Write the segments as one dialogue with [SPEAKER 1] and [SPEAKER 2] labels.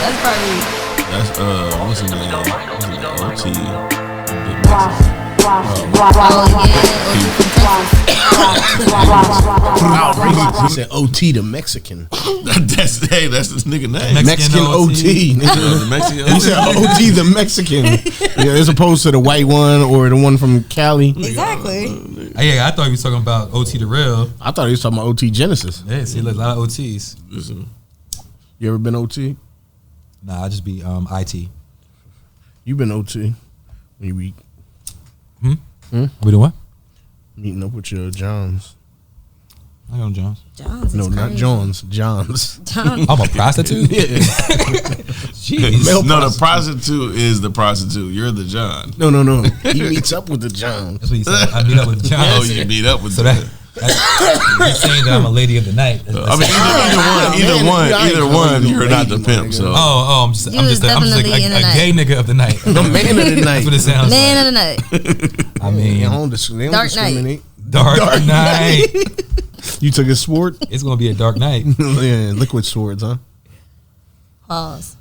[SPEAKER 1] That's probably.
[SPEAKER 2] That's what's his name? OT.
[SPEAKER 3] He said OT the Mexican.
[SPEAKER 2] That's this nigga name.
[SPEAKER 3] Mexican OT. He said OT the Mexican. Yeah, as opposed to the white one or the one from Cali.
[SPEAKER 1] Exactly.
[SPEAKER 4] Yeah, I thought he was talking about OT the real.
[SPEAKER 3] I thought he was talking about OT Genesis.
[SPEAKER 4] Yeah, see, look, a lot of OTs.
[SPEAKER 3] You ever been OT?
[SPEAKER 4] Nah, I just be IT.
[SPEAKER 3] You been OT when you be
[SPEAKER 4] We doing what?
[SPEAKER 3] meeting up with your Johns.
[SPEAKER 4] I know Jones.
[SPEAKER 1] Johns
[SPEAKER 3] No,
[SPEAKER 1] is
[SPEAKER 3] not
[SPEAKER 1] crazy.
[SPEAKER 3] Johns. Johns.
[SPEAKER 1] Johns.
[SPEAKER 4] I'm a prostitute?
[SPEAKER 3] Yeah.
[SPEAKER 4] Jeez.
[SPEAKER 3] Male
[SPEAKER 2] No, the prostitute is the prostitute. You're the John.
[SPEAKER 3] No. He meets up with the Johns.
[SPEAKER 4] That's what he said. I meet up with John.
[SPEAKER 2] Oh, you meet up with
[SPEAKER 4] So
[SPEAKER 2] them.
[SPEAKER 4] he's saying that I'm a lady of the night.
[SPEAKER 2] I mean, either one. You're not the pimp. So
[SPEAKER 4] I'm just
[SPEAKER 1] You was
[SPEAKER 4] a
[SPEAKER 1] definitely in the
[SPEAKER 4] gay nigga of the night.
[SPEAKER 3] The man of the night.
[SPEAKER 4] That's what it sounds
[SPEAKER 1] Man
[SPEAKER 4] like.
[SPEAKER 1] of the night.
[SPEAKER 4] I mean,
[SPEAKER 3] They don't discriminate.
[SPEAKER 4] dark night.
[SPEAKER 3] You took a sport?
[SPEAKER 4] It's gonna be a dark night.
[SPEAKER 3] Yeah, liquid swords, huh?
[SPEAKER 1] Pause.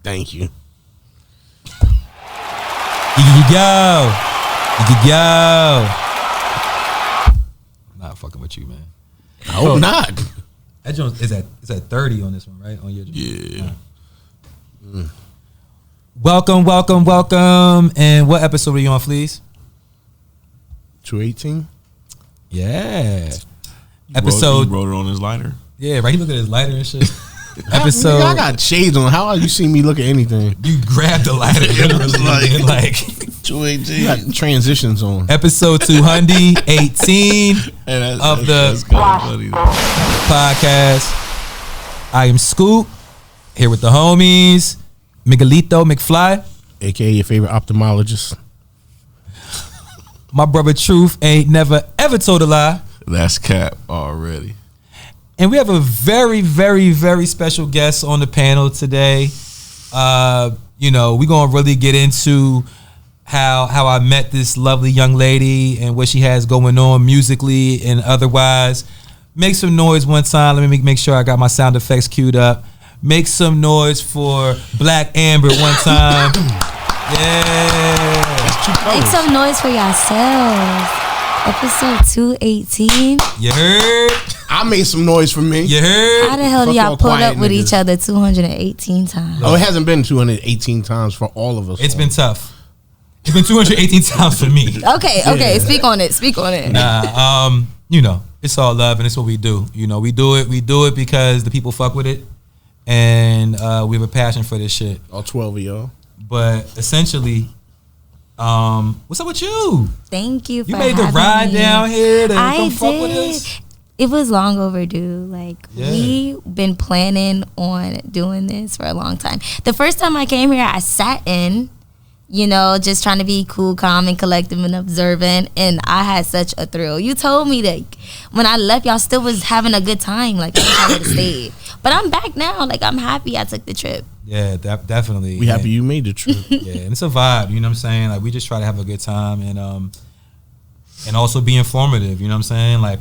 [SPEAKER 3] Thank you.
[SPEAKER 4] You can go. I'm not fucking with you, man.
[SPEAKER 3] I hope not.
[SPEAKER 4] That joint is at 30 on this one, right? On your
[SPEAKER 2] yeah.
[SPEAKER 4] Welcome. And what episode are you on, Fleas?
[SPEAKER 3] 218?
[SPEAKER 4] Yeah.
[SPEAKER 2] He
[SPEAKER 4] Episode.
[SPEAKER 2] wrote it on his lighter.
[SPEAKER 4] Yeah, right. He looked at his lighter and shit.
[SPEAKER 3] Nigga, I got shades on. How you see me look at anything?
[SPEAKER 4] You grabbed the lighter.
[SPEAKER 2] It was like
[SPEAKER 3] 218. You got transitions on.
[SPEAKER 4] Episode 218 of the
[SPEAKER 2] funny.
[SPEAKER 4] podcast. I am Scoop, here with the homies, Miguelito McFly.
[SPEAKER 3] AKA your favorite ophthalmologist.
[SPEAKER 4] My brother Truth ain't never ever told a lie.
[SPEAKER 2] That's cap already.
[SPEAKER 4] And we have a very, very, very special guest on the panel today. We're gonna really get into how I met this lovely young lady and what she has going on musically and otherwise. Make some noise one time. Let me make sure I got my sound effects queued up. Make some noise for Black Amber one time. Yeah.
[SPEAKER 1] Make some noise for yourselves. Episode 218.
[SPEAKER 4] You heard?
[SPEAKER 3] I made some noise for me.
[SPEAKER 4] You heard?
[SPEAKER 1] How the hell do
[SPEAKER 3] Fuck
[SPEAKER 1] y'all
[SPEAKER 3] all
[SPEAKER 1] pull
[SPEAKER 3] quiet
[SPEAKER 1] up with
[SPEAKER 3] niggas.
[SPEAKER 1] each other 218 times?
[SPEAKER 3] Oh, it hasn't been 218 times for all of us.
[SPEAKER 4] It's been tough. It's been 218 times for me.
[SPEAKER 1] Okay. Speak on it.
[SPEAKER 4] Nah, it's all love and it's what we do. We do it because the people fuck with it, and we have a passion for this shit.
[SPEAKER 3] All 12 of y'all.
[SPEAKER 4] But essentially, what's up with you?
[SPEAKER 1] Thank you for
[SPEAKER 4] You made the
[SPEAKER 1] having
[SPEAKER 4] ride
[SPEAKER 1] me.
[SPEAKER 4] down here to
[SPEAKER 1] I
[SPEAKER 4] come fuck with
[SPEAKER 1] did.
[SPEAKER 4] us.
[SPEAKER 1] It was long overdue.
[SPEAKER 4] Yeah.
[SPEAKER 1] We been planning on doing this for a long time. The first time I came here, I sat in, just trying to be cool, calm, and collective and observant, and I had such a thrill. You told me that when I left, y'all still was having a good time. Like, I would have stayed. But I'm back now. Like, I'm happy I took the trip.
[SPEAKER 4] Yeah, definitely.
[SPEAKER 3] We happy you made the trip.
[SPEAKER 4] Yeah, and it's a vibe. You know what I'm saying? Like, we just try to have a good time and also be informative. You know what I'm saying? Like,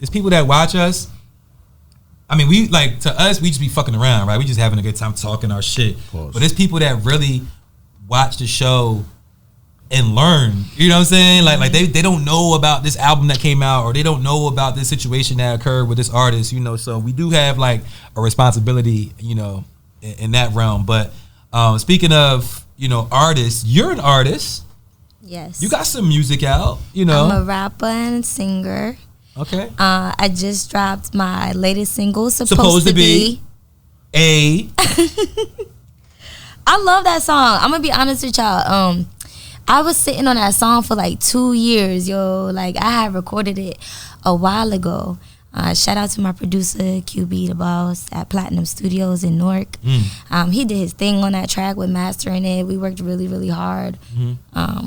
[SPEAKER 4] it's people that watch us. I mean, to us, we just be fucking around, right? We just having a good time talking our shit.
[SPEAKER 3] Pause.
[SPEAKER 4] But it's people that really watch the show and learn. You know what I'm saying? Like they don't know about this album that came out, or they don't know about this situation that occurred with this artist. So we do have like a responsibility, in that realm. But speaking of, artists, you're an artist.
[SPEAKER 1] Yes.
[SPEAKER 4] You got some music out,
[SPEAKER 1] I'm a rapper and singer.
[SPEAKER 4] Okay.
[SPEAKER 1] I just dropped my latest single, Supposed to Be. I love that song. I'm gonna be honest with y'all. I was sitting on that song for like 2 years, yo. Like, I had recorded it a while ago. Shout out to my producer, QB the Boss at Platinum Studios in Newark. He did his thing on that track with mastering it. We worked really, really hard.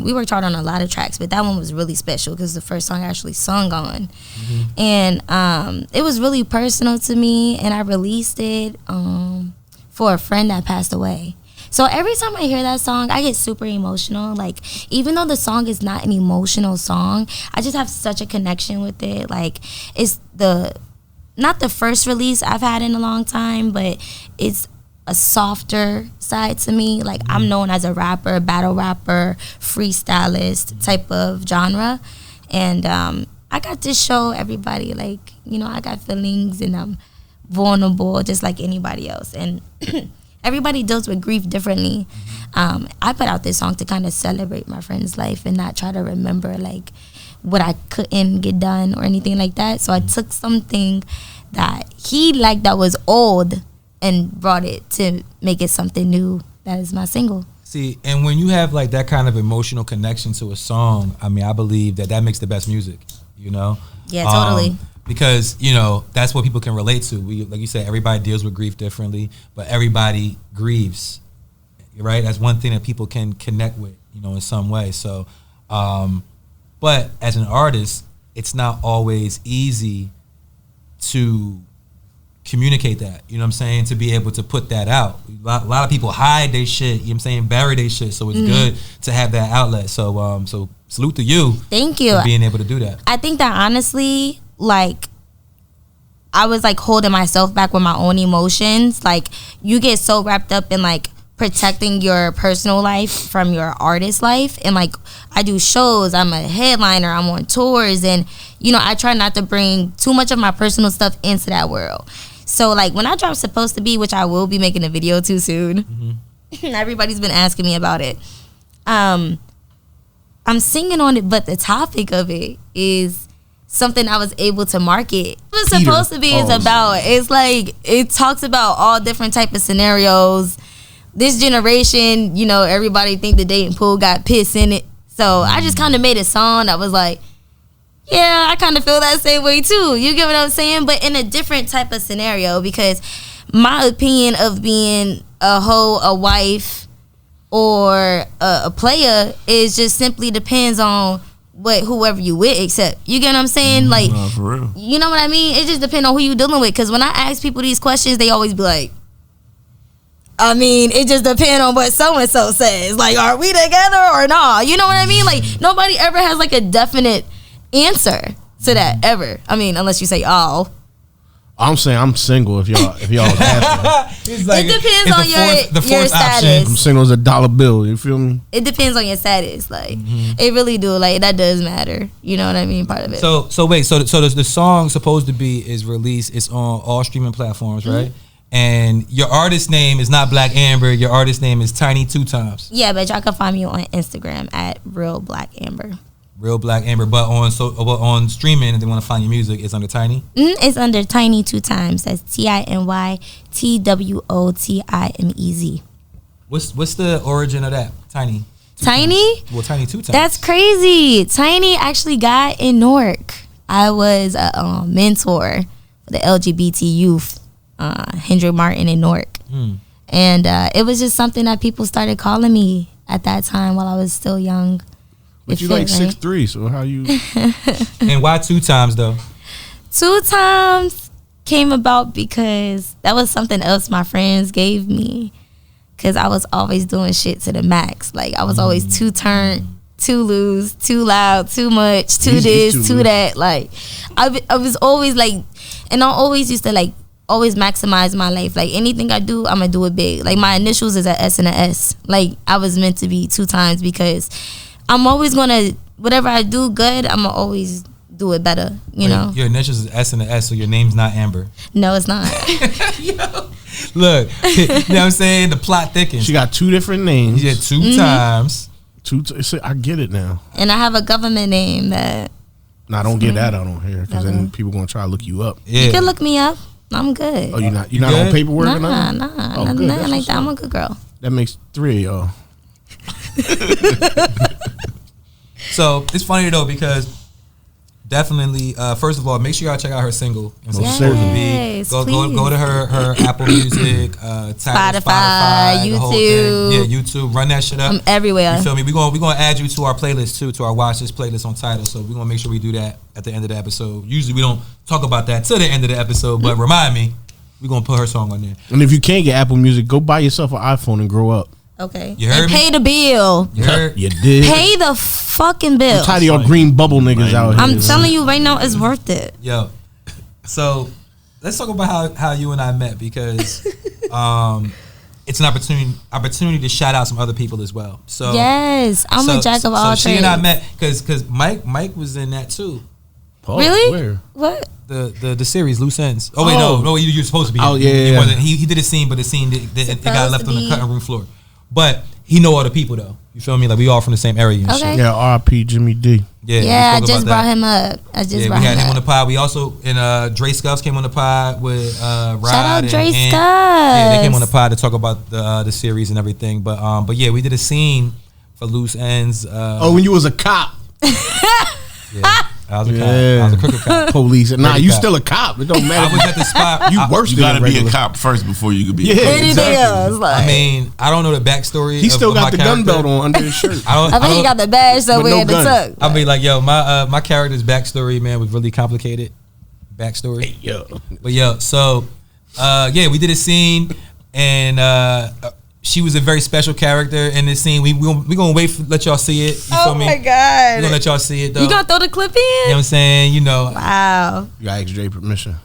[SPEAKER 1] We worked hard on a lot of tracks, but that one was really special because the first song I actually sung on. And it was really personal to me, and I released it for a friend that passed away. So every time I hear that song, I get super emotional. Like, even though the song is not an emotional song, I just have such a connection with it. Like, it's not the first release I've had in a long time, but it's a softer side to me. Like I'm known as a rapper, battle rapper, freestylist type of genre. And I got to show everybody, like, you know, I got feelings and I'm vulnerable just like anybody else. And everybody deals with grief differently. I put out this song to kind of celebrate my friend's life and not try to remember like what I couldn't get done or anything like that. So I took something that he liked that was old and brought it to make it something new. That is my single.
[SPEAKER 4] See, and when you have like that kind of emotional connection to a song, I mean, I believe that makes the best music, you know?
[SPEAKER 1] Yeah, totally.
[SPEAKER 4] Because, you know, that's what people can relate to. We, like you said, everybody deals with grief differently, but everybody grieves, right? That's one thing that people can connect with, you know, in some way. So, but as an artist, it's not always easy to communicate that, you know what I'm saying, to be able to put that out. A lot of people hide their shit, you know what I'm saying, bury their shit, so it's good to have that outlet. So so salute to you.
[SPEAKER 1] Thank you.
[SPEAKER 4] For being able to do that.
[SPEAKER 1] I think that honestly, like, I was like holding myself back with my own emotions. Like, you get so wrapped up in like protecting your personal life from your artist life, and like I do shows, I'm a headliner, I'm on tours, and you know, I try not to bring too much of my personal stuff into that world. So like when I drop Supposed to Be, which I will be making a video too soon, everybody's been asking me about it. I'm singing on it, but the topic of it is something I was able to market. What Supposed to Be is about, it's like, it talks about all different type of scenarios. This generation, you know, everybody think the dating pool got piss in it. So I just kind of made a song that was like, yeah, I kind of feel that same way too. You get what I'm saying? But in a different type of scenario, because my opinion of being a hoe, a wife, or a player is just simply depends on whoever you with, except, you get what I'm saying? Like,
[SPEAKER 2] for real.
[SPEAKER 1] you know what I mean? It just depends on who you dealing with. Because when I ask people these questions, they always be like, I mean, it just depends on what so-and-so says. Like, are we together or not? You know what I mean? Like, nobody ever has like a definite answer to that ever. I mean, unless you say, oh.
[SPEAKER 3] I'm saying I'm single if y'all asking.
[SPEAKER 1] Like, it depends on your status.
[SPEAKER 3] I'm single as a dollar bill, you feel me?
[SPEAKER 1] It depends on your status. Like, it really do. Like, that does matter. You know what I mean? Part of it.
[SPEAKER 4] So wait, so the song Supposed to Be is released. It's on all streaming platforms, right? And your artist name is not Black Amber. Your artist name is Tiny 2Timez.
[SPEAKER 1] Yeah, but y'all can find me on Instagram at Real Black Amber.
[SPEAKER 4] Real Black Amber. But on streaming, if they want to find your music, it's under Tiny?
[SPEAKER 1] It's under Tiny 2Timez. That's TinyTwoTimez.
[SPEAKER 4] What's the origin of that? Tiny?
[SPEAKER 1] Tiny?
[SPEAKER 4] Well, Tiny 2Timez.
[SPEAKER 1] That's crazy. Tiny actually got in Newark. I was a mentor for the LGBT youth. Hendrick Martin in Newark. And it was just something that people started calling me at that time while I was still young.
[SPEAKER 3] But you like 6'3", so how you...
[SPEAKER 4] And why 2Timez though?
[SPEAKER 1] 2Timez came about because that was something else my friends gave me. Because I was always doing shit to the max. Like, I was always too turned, too loose, too loud, too much, too this, too that. Like, I was always like... And I always used to like... always maximize my life. Like, anything I do, I'm gonna do it big. Like, my initials is a S and a S. Like, I was meant to be 2Timez because I'm always gonna, whatever I do good, I'm gonna always do it better, you know?
[SPEAKER 4] Your initials is S and a S, so your name's not Amber.
[SPEAKER 1] No, it's not.
[SPEAKER 4] Yo, look, you know what I'm saying? The plot thickens.
[SPEAKER 3] She got two different names.
[SPEAKER 4] Yeah, 2Timez.
[SPEAKER 3] I get it now.
[SPEAKER 1] And I have a government name that...
[SPEAKER 3] Nah, don't get that out on here, because then people gonna try to look you up.
[SPEAKER 1] Yeah. You can look me up. I'm good.
[SPEAKER 3] Oh, you're not on paperwork or nothing?
[SPEAKER 1] Nah, nothing like that. I'm a good girl.
[SPEAKER 3] That makes 3 of y'all.
[SPEAKER 4] So it's funny though, because definitely, first of all, make sure y'all check out her single.
[SPEAKER 1] Yes,
[SPEAKER 4] go to her Apple Music, Spotify,
[SPEAKER 1] YouTube.
[SPEAKER 4] Yeah, YouTube. Run that shit up.
[SPEAKER 1] I'm everywhere.
[SPEAKER 4] You feel me? We're gonna add you to our playlist too, to our watch this playlist on Tidal. So we're gonna make sure we do that at the end of the episode. Usually we don't talk about that till the end of the episode, but remind me, we're gonna put her song on there.
[SPEAKER 3] And if you can't get Apple Music, go buy yourself an iPhone and grow up.
[SPEAKER 1] Okay.
[SPEAKER 4] You heard
[SPEAKER 1] and
[SPEAKER 4] me?
[SPEAKER 1] pay the bill.
[SPEAKER 4] You heard?
[SPEAKER 3] You did.
[SPEAKER 1] Pay the fucking bill.
[SPEAKER 3] I'm tired of y'all green bubble niggas out here.
[SPEAKER 1] I'm telling you right now, it's worth it.
[SPEAKER 4] Yo, so let's talk about how you and I met, because it's an opportunity to shout out some other people as well. So
[SPEAKER 1] yes, I'm a jack of all trades.
[SPEAKER 4] So she and I met because Mike was in that too.
[SPEAKER 1] Really?
[SPEAKER 3] Where?
[SPEAKER 1] What?
[SPEAKER 4] The series Loose Ends. Oh wait, no, you're supposed to be.
[SPEAKER 3] Oh
[SPEAKER 4] He did a scene, but the scene it got left on the cutting room floor. But he know all the people though. You feel me? Like we all from the same area and shit.
[SPEAKER 3] Yeah, R.P. Jimmy D.
[SPEAKER 1] Yeah, I just brought him up.
[SPEAKER 4] We had him on the pod. We also Dre Scuffs came on the pod with Rod.
[SPEAKER 1] Shout out Dre Scuffs.
[SPEAKER 4] Yeah, they came on the pod to talk about the series and everything. But yeah, we did a scene for Loose Ends.
[SPEAKER 3] When you was a cop.
[SPEAKER 4] Yeah. I was a cop. I was a crooked cop.
[SPEAKER 3] Police. Nah, you still a cop. It don't matter.
[SPEAKER 4] I was at the spot.
[SPEAKER 3] You worse than
[SPEAKER 2] gotta be a cop first before you could be.
[SPEAKER 3] Yeah, anything
[SPEAKER 1] else.
[SPEAKER 4] I mean, I don't know the backstory.
[SPEAKER 3] He still got the gun belt on under his shirt.
[SPEAKER 1] I think he got the badge somewhere in the tuck.
[SPEAKER 4] I'll be like, yo, my character's backstory, man, was really complicated. Backstory.
[SPEAKER 3] Hey, yo.
[SPEAKER 4] But yo, so we did a scene and she was a very special character in this scene. We gonna wait for let y'all see it. You feel me?
[SPEAKER 1] Oh my god!
[SPEAKER 4] We gonna let y'all see it though.
[SPEAKER 1] You gonna throw the clip in?
[SPEAKER 4] You know what I'm saying? You know.
[SPEAKER 1] Wow.
[SPEAKER 3] You gotta ask Dre permission.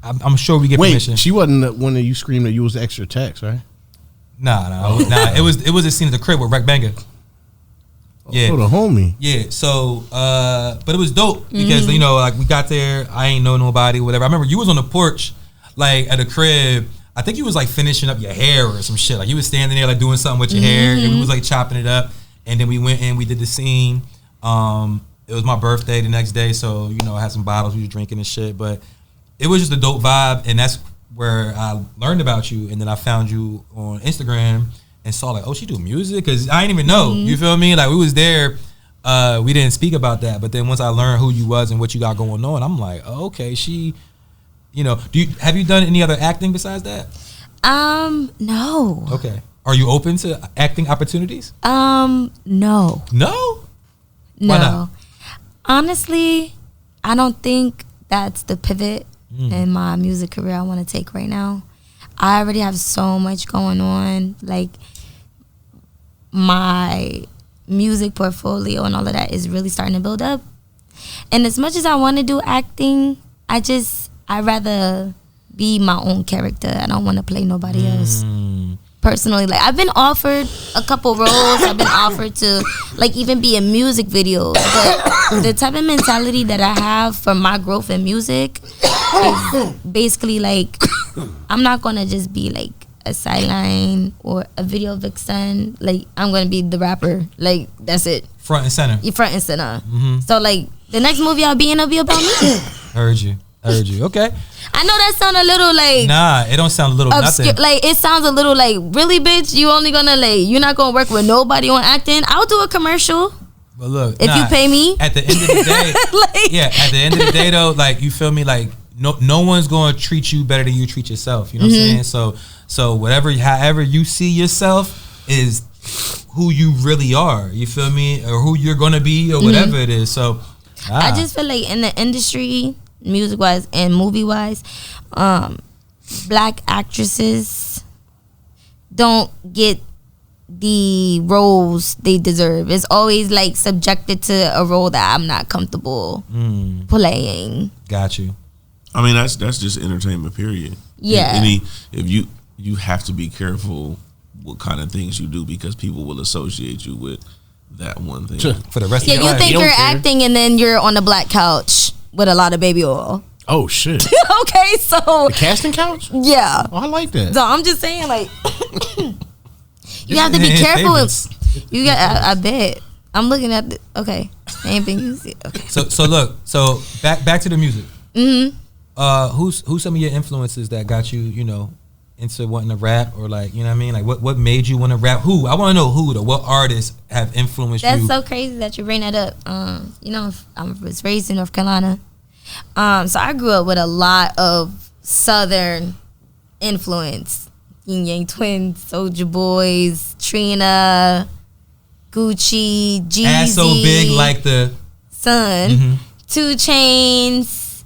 [SPEAKER 4] I'm sure we get permission.
[SPEAKER 3] She wasn't the one that you screamed that you was the extra text, right?
[SPEAKER 4] Nah. It was a scene at the crib with Rec Banger. Yeah.
[SPEAKER 3] Oh, the homie.
[SPEAKER 4] Yeah. So, but it was dope because you know, like we got there, I ain't know nobody, whatever. I remember you was on the porch, like at the crib. I think you was like finishing up your hair or some shit. Like you was standing there like doing something with your hair, and we was like chopping it up. And then we went in, we did the scene. It was my birthday the next day, so you know I had some bottles, we was drinking and shit. But it was just a dope vibe, and that's where I learned about you. And then I found you on Instagram and saw like, oh, she do music, because I didn't even know. You feel me? Like we was there, we didn't speak about that. But then once I learned who you was and what you got going on, I'm like, oh, okay, she. You know, have you done any other acting besides that?
[SPEAKER 1] No.
[SPEAKER 4] Okay. Are you open to acting opportunities?
[SPEAKER 1] No.
[SPEAKER 4] No?
[SPEAKER 1] No.
[SPEAKER 4] Why not?
[SPEAKER 1] Honestly, I don't think that's the pivot in my music career I want to take right now. I already have so much going on. Like, my music portfolio and all of that is really starting to build up. And as much as I want to do acting, I'd rather be my own character. I don't want to play nobody else. Personally, like I've been offered a couple roles. I've been offered to like even be in music videos. But the type of mentality that I have for my growth in music is basically like I'm not gonna just be like a sideline or a video vixen. Like I'm gonna be the rapper. Like that's it.
[SPEAKER 4] Front and center.
[SPEAKER 1] You're front and center. So like the next movie I'll be in will be about me.
[SPEAKER 4] Heard you. Okay.
[SPEAKER 1] I know that sound a little like
[SPEAKER 4] nah. It don't sound a little
[SPEAKER 1] obscure,
[SPEAKER 4] nothing.
[SPEAKER 1] like it sounds a little like really, bitch. You only gonna like you're not gonna work with nobody on acting. I'll do a commercial.
[SPEAKER 4] But look,
[SPEAKER 1] if you pay me.
[SPEAKER 4] At the end of the day, at the end of the day though, like you feel me, like no one's gonna treat you better than you treat yourself. You know what I'm saying? So however you see yourself is who you really are. You feel me, or who you're gonna be, or whatever it is. So
[SPEAKER 1] I just feel like in the industry, music wise and movie wise, black actresses don't get the roles they deserve. It's always like subjected to a role that I'm not comfortable playing.
[SPEAKER 4] Got you.
[SPEAKER 2] I mean that's just entertainment, period.
[SPEAKER 1] Yeah.
[SPEAKER 2] If you have to be careful what kind of things you do because people will associate you with that one thing
[SPEAKER 4] for the rest of your life.
[SPEAKER 1] You think you're acting and then you're on the black couch with a lot of baby oil.
[SPEAKER 3] Oh shit.
[SPEAKER 1] Okay, so
[SPEAKER 3] the casting couch?
[SPEAKER 1] Yeah.
[SPEAKER 3] Oh, I like that.
[SPEAKER 1] So I'm just saying, like, you have to be careful. You got. I bet. I'm looking at. Okay. Anything you see. Okay.
[SPEAKER 4] So look. So back to the music. Who's some of your influences that got you, you know, into wanting to rap, or like, you know what I mean? Like what made you want to rap? Who? I want to know who though. What artists have influenced you?
[SPEAKER 1] That's so crazy that you bring that up. You know, I was raised in North Carolina. So I grew up with a lot of Southern influence. Yin Yang Twins, Soulja Boys, Trina, Gucci, Jeezy.
[SPEAKER 4] Ass so big like the
[SPEAKER 1] sun. 2 Chainz.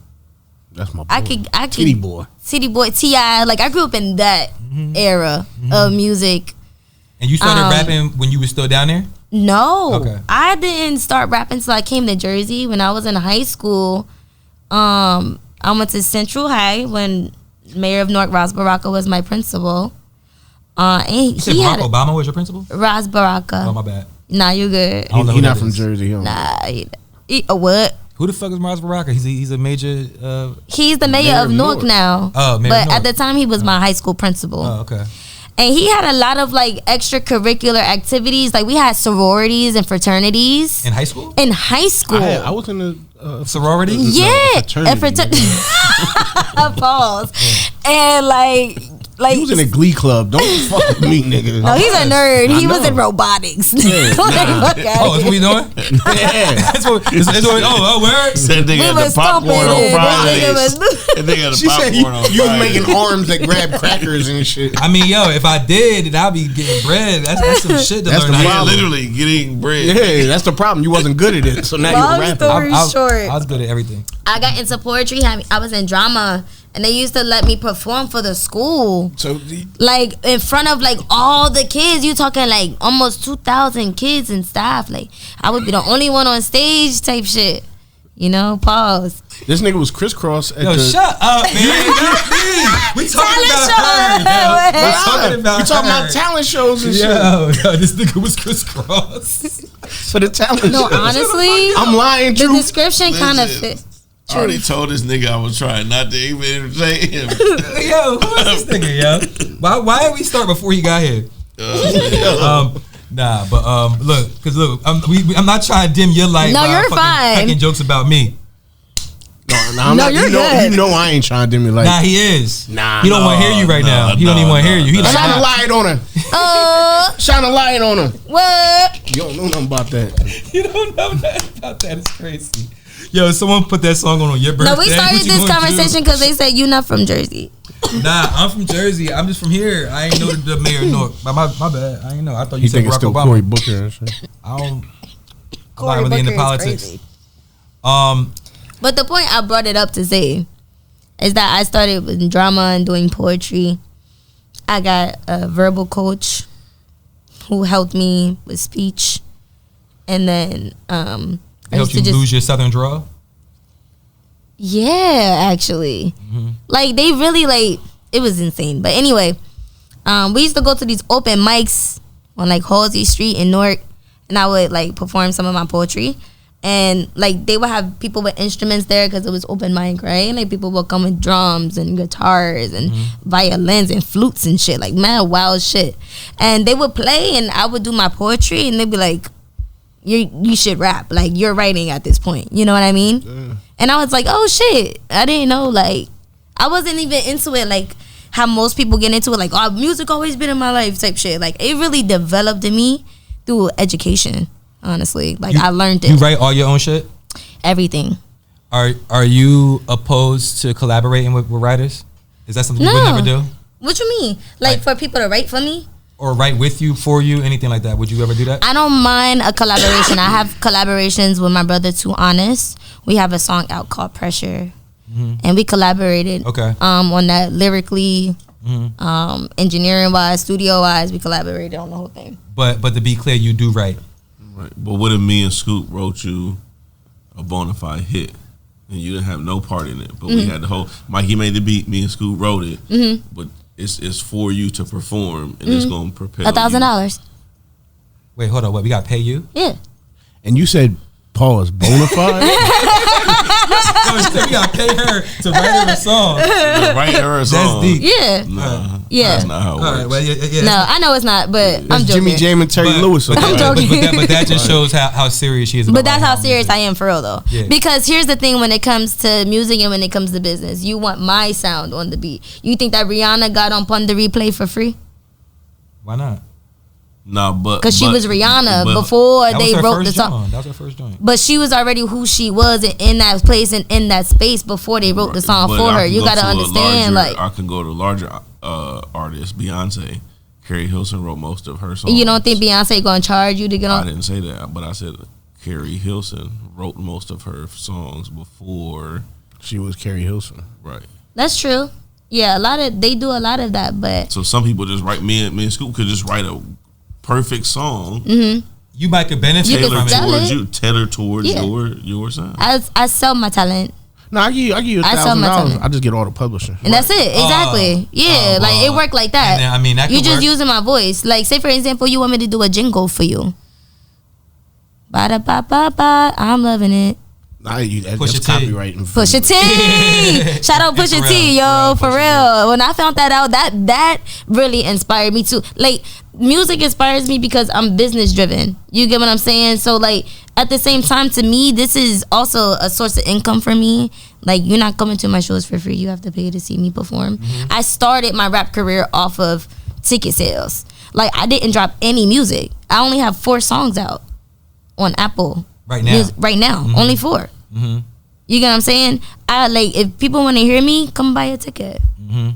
[SPEAKER 3] That's my boy.
[SPEAKER 1] I could
[SPEAKER 3] City Boy.
[SPEAKER 1] City Boy, T.I. Like I grew up in that era of music.
[SPEAKER 4] And you started rapping when you were still down there?
[SPEAKER 1] No.
[SPEAKER 4] Okay.
[SPEAKER 1] I didn't start rapping until I came to Jersey. When I was in high school, I went to Central High when Mayor of Newark, Ross Baraka, was my principal. And
[SPEAKER 4] You said
[SPEAKER 1] he
[SPEAKER 4] Barack
[SPEAKER 1] had
[SPEAKER 4] Obama was your principal?
[SPEAKER 1] Ras Baraka.
[SPEAKER 4] Oh, my bad.
[SPEAKER 1] Nah, you good.
[SPEAKER 4] I don't know
[SPEAKER 3] He
[SPEAKER 4] who
[SPEAKER 3] not
[SPEAKER 4] that
[SPEAKER 3] from
[SPEAKER 4] is.
[SPEAKER 3] Jersey.
[SPEAKER 1] Nah, what?
[SPEAKER 4] Who the fuck is Ras Baraka? He's a major.
[SPEAKER 1] He's the mayor of Newark now.
[SPEAKER 4] Oh, mayor
[SPEAKER 1] but
[SPEAKER 4] of Newark.
[SPEAKER 1] at the time he was my high school principal.
[SPEAKER 4] Oh, okay.
[SPEAKER 1] And he had a lot of like extracurricular activities. Like we had sororities and fraternities
[SPEAKER 4] In high school?
[SPEAKER 1] in high school.
[SPEAKER 3] I was in a
[SPEAKER 4] Sorority?
[SPEAKER 1] Yeah,
[SPEAKER 3] fraternity.
[SPEAKER 1] Pause. And like
[SPEAKER 3] He was in a glee club. Don't fuck with me, nigga.
[SPEAKER 1] no, he's a nerd.
[SPEAKER 3] I
[SPEAKER 1] He was
[SPEAKER 3] know.
[SPEAKER 1] in robotics.
[SPEAKER 3] Yeah,
[SPEAKER 1] Like, fuck outta
[SPEAKER 4] Oh, that's what we
[SPEAKER 1] here.
[SPEAKER 4] doing?
[SPEAKER 3] Yeah.
[SPEAKER 4] That's what oh, where?
[SPEAKER 2] Said they
[SPEAKER 1] We
[SPEAKER 2] got
[SPEAKER 1] was
[SPEAKER 2] the popcorn
[SPEAKER 1] stomping
[SPEAKER 2] on
[SPEAKER 1] it.
[SPEAKER 2] Fridays.
[SPEAKER 1] Nigga was-
[SPEAKER 2] And they got the
[SPEAKER 3] She said
[SPEAKER 2] popcorn on
[SPEAKER 3] you was
[SPEAKER 2] Fridays.
[SPEAKER 3] making arms that grab crackers and shit.
[SPEAKER 4] I mean, yo, if I did, then I'd be getting bread. That's some shit to
[SPEAKER 3] That's
[SPEAKER 4] learn
[SPEAKER 3] the
[SPEAKER 4] how to
[SPEAKER 2] Yeah,
[SPEAKER 3] problem.
[SPEAKER 2] literally getting bread.
[SPEAKER 3] Yeah, that's the problem. You wasn't good at it, so now
[SPEAKER 1] Long
[SPEAKER 3] you're rapping.
[SPEAKER 1] story short.
[SPEAKER 4] I was good at everything.
[SPEAKER 1] I got into poetry. I was in drama, and they used to let me perform for the school.
[SPEAKER 3] So
[SPEAKER 1] Like in front of like all the kids, you talking like almost 2,000 kids and staff. Like I would be the only one on stage type shit. You know, pause.
[SPEAKER 3] this nigga was crisscross at
[SPEAKER 4] Yo,
[SPEAKER 3] the.
[SPEAKER 4] shut up, man. Not me. We talking
[SPEAKER 1] Talent
[SPEAKER 4] about her.
[SPEAKER 1] show.
[SPEAKER 4] Yo. We're talking about
[SPEAKER 3] We talking
[SPEAKER 4] her.
[SPEAKER 3] about talent shows and
[SPEAKER 4] Yo, this nigga was crisscross.
[SPEAKER 3] shit for the talent
[SPEAKER 1] No,
[SPEAKER 3] shows.
[SPEAKER 1] honestly,
[SPEAKER 3] I'm lying.
[SPEAKER 1] the
[SPEAKER 3] True.
[SPEAKER 1] description kind of
[SPEAKER 2] Listen.
[SPEAKER 1] fit.
[SPEAKER 2] I already told this nigga I was trying not to even entertain him.
[SPEAKER 4] Yo, who is this nigga, yo? Why did we start before he got here? Nah, but look, I'm not trying to dim your light.
[SPEAKER 1] No,
[SPEAKER 4] by
[SPEAKER 1] you're
[SPEAKER 4] fucking
[SPEAKER 1] fine.
[SPEAKER 4] Cracking jokes about me.
[SPEAKER 3] I'm
[SPEAKER 1] No,
[SPEAKER 3] not,
[SPEAKER 1] you're
[SPEAKER 3] you know,
[SPEAKER 1] good.
[SPEAKER 3] You know I ain't trying to do me like.
[SPEAKER 4] Nah, he is.
[SPEAKER 3] Nah,
[SPEAKER 4] he don't want to hear you right
[SPEAKER 2] nah,
[SPEAKER 4] now. He don't even want to hear you. He
[SPEAKER 2] nah,
[SPEAKER 4] like,
[SPEAKER 3] Shine a
[SPEAKER 4] nah.
[SPEAKER 3] light on her. Shine a light on her.
[SPEAKER 1] What?
[SPEAKER 3] You don't know nothing about that.
[SPEAKER 4] You don't know nothing about that. It's crazy. Yo, someone put that song on your birthday.
[SPEAKER 1] No, we started
[SPEAKER 4] What you
[SPEAKER 1] this
[SPEAKER 4] gonna
[SPEAKER 1] conversation because they said you not from Jersey.
[SPEAKER 4] do? Nah, I'm from Jersey. I'm just from here. I ain't know the mayor of Newark. My bad. I ain't know. I thought you
[SPEAKER 3] You
[SPEAKER 4] said
[SPEAKER 3] think it's
[SPEAKER 4] Barack
[SPEAKER 3] still
[SPEAKER 4] Obama.
[SPEAKER 3] Cory Booker and shit?
[SPEAKER 4] I don't. I'm
[SPEAKER 1] Cory
[SPEAKER 4] not really into
[SPEAKER 1] Booker is
[SPEAKER 4] politics.
[SPEAKER 1] crazy. But the point I brought it up to say is that I started with drama and doing poetry. I got a verbal coach who helped me with speech, and then I
[SPEAKER 4] It helped
[SPEAKER 1] used
[SPEAKER 4] you
[SPEAKER 1] to
[SPEAKER 4] lose your southern drawl.
[SPEAKER 1] yeah, actually, like they really like it was insane. But anyway, we used to go to these open mics on like Halsey Street in Newark, and I would like perform some of my poetry. And like they would have people with instruments there because it was open mic, right? And like people would come with drums and guitars and violins and flutes and shit, like mad wild shit. And they would play, and I would do my poetry, and they'd be like, "You should rap, like you're writing at this point." You know what I mean?
[SPEAKER 3] Yeah.
[SPEAKER 1] And I was like, "Oh shit, I didn't know." Like I wasn't even into it, like how most people get into it, like, "Oh, music always been in my life," type shit. Like it really developed in me through education. Honestly, like I learned it.
[SPEAKER 4] You write all your own shit.
[SPEAKER 1] Everything.
[SPEAKER 4] Are you opposed to collaborating with writers? Is that something you would never do?
[SPEAKER 1] What you mean? Like for people to write for me?
[SPEAKER 4] Or write with you, for you, anything like that? Would you ever do that?
[SPEAKER 1] I don't mind a collaboration. I have collaborations with my brother TwoTimez. We have a song out called Pressure, and we collaborated.
[SPEAKER 4] Okay.
[SPEAKER 1] On that lyrically, engineering wise, studio wise, we collaborated on the whole thing.
[SPEAKER 4] But to be clear, you do write.
[SPEAKER 2] Right. But what if me and Scoop wrote you a bona fide hit and you didn't have no part in it, but we had the whole Mikey made the beat, me and Scoop wrote it, but it's for you to perform and it's gonna propel
[SPEAKER 1] $1,000.
[SPEAKER 4] Wait, hold on. What, we got to pay you?
[SPEAKER 1] Yeah.
[SPEAKER 3] And you said pause bona fide.
[SPEAKER 4] No, we got to pay her to write her a song.
[SPEAKER 2] you. Write her a song.
[SPEAKER 4] That's deep.
[SPEAKER 1] Yeah.
[SPEAKER 2] Nah,
[SPEAKER 1] Yeah.
[SPEAKER 2] that's not how it
[SPEAKER 4] All
[SPEAKER 2] works.
[SPEAKER 4] right, well, yeah.
[SPEAKER 1] No, I know it's not, but I'm
[SPEAKER 3] That's
[SPEAKER 1] joking.
[SPEAKER 3] Jimmy Jam and Terry Lewis.
[SPEAKER 4] But,
[SPEAKER 3] okay?
[SPEAKER 1] I'm joking.
[SPEAKER 4] but that just shows how serious she is.
[SPEAKER 1] But
[SPEAKER 4] about
[SPEAKER 1] that's
[SPEAKER 4] writing
[SPEAKER 1] how
[SPEAKER 4] her
[SPEAKER 1] serious
[SPEAKER 4] music.
[SPEAKER 1] I am for real though.
[SPEAKER 4] Yeah.
[SPEAKER 1] Because here's the thing: when it comes to music and when it comes to business, you want my sound on the beat. You think that Rihanna got on Pun the Replay for free?
[SPEAKER 4] Why not?
[SPEAKER 2] Nah, but
[SPEAKER 1] Because she was Rihanna
[SPEAKER 2] but-
[SPEAKER 1] before
[SPEAKER 4] That
[SPEAKER 1] they
[SPEAKER 4] was her
[SPEAKER 1] wrote the
[SPEAKER 4] first
[SPEAKER 1] song.
[SPEAKER 4] joint. That was her first joint.
[SPEAKER 1] But she was already who she was in that place and in that space before they wrote the song
[SPEAKER 2] But
[SPEAKER 1] for
[SPEAKER 2] I
[SPEAKER 1] her.
[SPEAKER 2] can
[SPEAKER 1] You
[SPEAKER 2] go
[SPEAKER 1] gotta
[SPEAKER 2] to a
[SPEAKER 1] understand,
[SPEAKER 2] larger-
[SPEAKER 1] like
[SPEAKER 2] I can go to larger artists. Beyonce, Carrie Hilson wrote most of her songs.
[SPEAKER 1] you don't think Beyonce gonna charge you to get
[SPEAKER 2] I
[SPEAKER 1] on?
[SPEAKER 2] didn't say that, but I said Carrie Hilson wrote most of her songs before.
[SPEAKER 3] She was Carrie Hilson.
[SPEAKER 2] Right.
[SPEAKER 1] That's true. Yeah, they do a lot of that, but
[SPEAKER 2] So some people just write. Me and Scoop could just write a perfect song
[SPEAKER 4] You might could benefit
[SPEAKER 1] You could
[SPEAKER 4] from
[SPEAKER 2] tailored
[SPEAKER 1] sell
[SPEAKER 4] it.
[SPEAKER 2] towards
[SPEAKER 1] it.
[SPEAKER 2] you, tailored towards
[SPEAKER 1] Yeah.
[SPEAKER 2] your sound.
[SPEAKER 1] I sell my talent.
[SPEAKER 3] No, I give you
[SPEAKER 1] I sell my
[SPEAKER 3] $1,000.
[SPEAKER 1] talent.
[SPEAKER 3] I just get all the publishing.
[SPEAKER 1] And that's it. Exactly. Yeah, like it worked like that.
[SPEAKER 4] Then, I mean, that
[SPEAKER 1] you
[SPEAKER 4] could
[SPEAKER 1] just
[SPEAKER 4] work.
[SPEAKER 1] using my voice. Like, say for example, you want me to do a jingle for you. Ba da ba ba ba. I'm loving it.
[SPEAKER 3] Nah, that's
[SPEAKER 4] Pusha T.
[SPEAKER 3] copyright.
[SPEAKER 1] Pusha T. Shout out Pusha T, yo, for real. When I found that out, that really inspired me too. Like, music inspires me because I'm business driven. You get what I'm saying? So like at the same time, to me, this is also a source of income for me. Like, you're not coming to my shows for free. You have to pay to see me perform. I started my rap career off of ticket sales. Like, I didn't drop any music. I only have 4 songs out on Apple
[SPEAKER 4] Right now.
[SPEAKER 1] Right now, only 4.
[SPEAKER 4] Mm-hmm.
[SPEAKER 1] You get what I'm saying? I like, if people want to hear me, come buy a ticket.
[SPEAKER 4] Mm-hmm.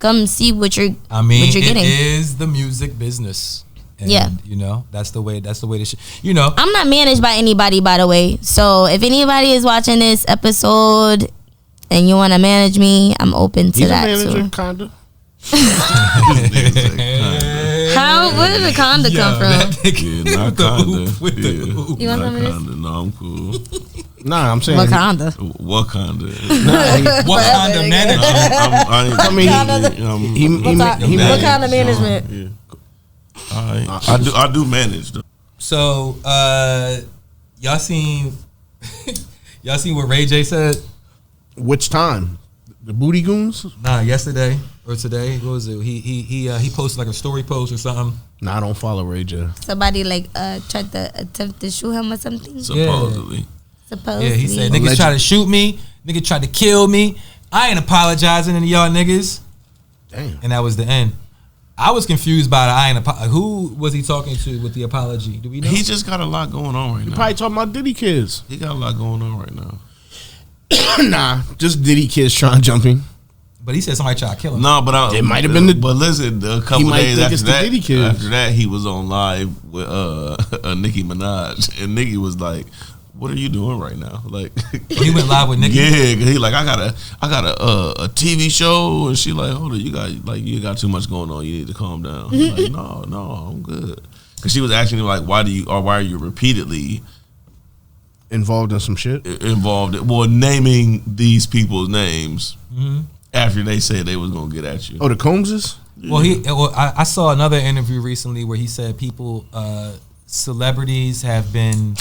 [SPEAKER 1] Come see what you're.
[SPEAKER 4] I mean,
[SPEAKER 1] what you're getting.
[SPEAKER 4] it is the music business. And,
[SPEAKER 1] Yeah.
[SPEAKER 4] you know, that's the way this shit. You know,
[SPEAKER 1] I'm not managed by anybody, by the way. So if anybody is watching this episode and you want to manage me, I'm open to
[SPEAKER 3] He's
[SPEAKER 1] that
[SPEAKER 3] a manager,
[SPEAKER 1] too.
[SPEAKER 3] kinda.
[SPEAKER 1] How? Where did the conda come from?
[SPEAKER 2] Yeah, not kinda. Yeah,
[SPEAKER 1] You want
[SPEAKER 2] not
[SPEAKER 1] some of this?
[SPEAKER 2] kinda. No, I'm cool.
[SPEAKER 3] Nah, I'm saying
[SPEAKER 1] Wakanda.
[SPEAKER 2] Wakanda.
[SPEAKER 3] Nah,
[SPEAKER 4] what kind of manager?
[SPEAKER 2] I mean,
[SPEAKER 1] What kind of management?
[SPEAKER 2] Yeah. I do manage though.
[SPEAKER 4] So, y'all seen what Ray J said?
[SPEAKER 3] which time? The Booty Goons?
[SPEAKER 4] Nah, yesterday or today. What was it? He posted like a story post or something.
[SPEAKER 3] Nah, I don't follow Ray J.
[SPEAKER 1] Somebody like tried to attempt to shoot him or something.
[SPEAKER 2] Supposedly.
[SPEAKER 1] Supposedly.
[SPEAKER 4] Yeah, he said niggas tried to shoot me. Nigga tried to kill me. I ain't apologizing to y'all niggas.
[SPEAKER 3] Damn.
[SPEAKER 4] And that was the end. I was confused by the who was he talking to with the apology? Do we know?
[SPEAKER 2] He just got a lot going on right now.
[SPEAKER 3] Probably talking about Diddy kids.
[SPEAKER 2] He got a lot going on right now.
[SPEAKER 3] Nah, just Diddy kids trying jumping.
[SPEAKER 4] But he said somebody tried to kill him.
[SPEAKER 2] No, but
[SPEAKER 3] It might have been the-
[SPEAKER 2] But listen, a couple
[SPEAKER 3] might
[SPEAKER 2] days
[SPEAKER 3] think
[SPEAKER 2] after
[SPEAKER 3] it's the Diddy
[SPEAKER 2] that,
[SPEAKER 3] kids.
[SPEAKER 2] he was on live with Nicki Minaj, and Nicki was like, "What are you doing right now?" Like,
[SPEAKER 4] He went live with Nicki.
[SPEAKER 2] Yeah, 'cause he like, I got a TV show, and she like, hold on, you got too much going on. You need to calm down. He's like, no, I'm good. Because she was asking him like, why are you repeatedly
[SPEAKER 3] Involved in some shit.
[SPEAKER 2] involved? Well, naming these people's names after they said they was gonna get at you.
[SPEAKER 3] Oh, the Combses?
[SPEAKER 4] Well, I saw another interview recently where he said celebrities have been.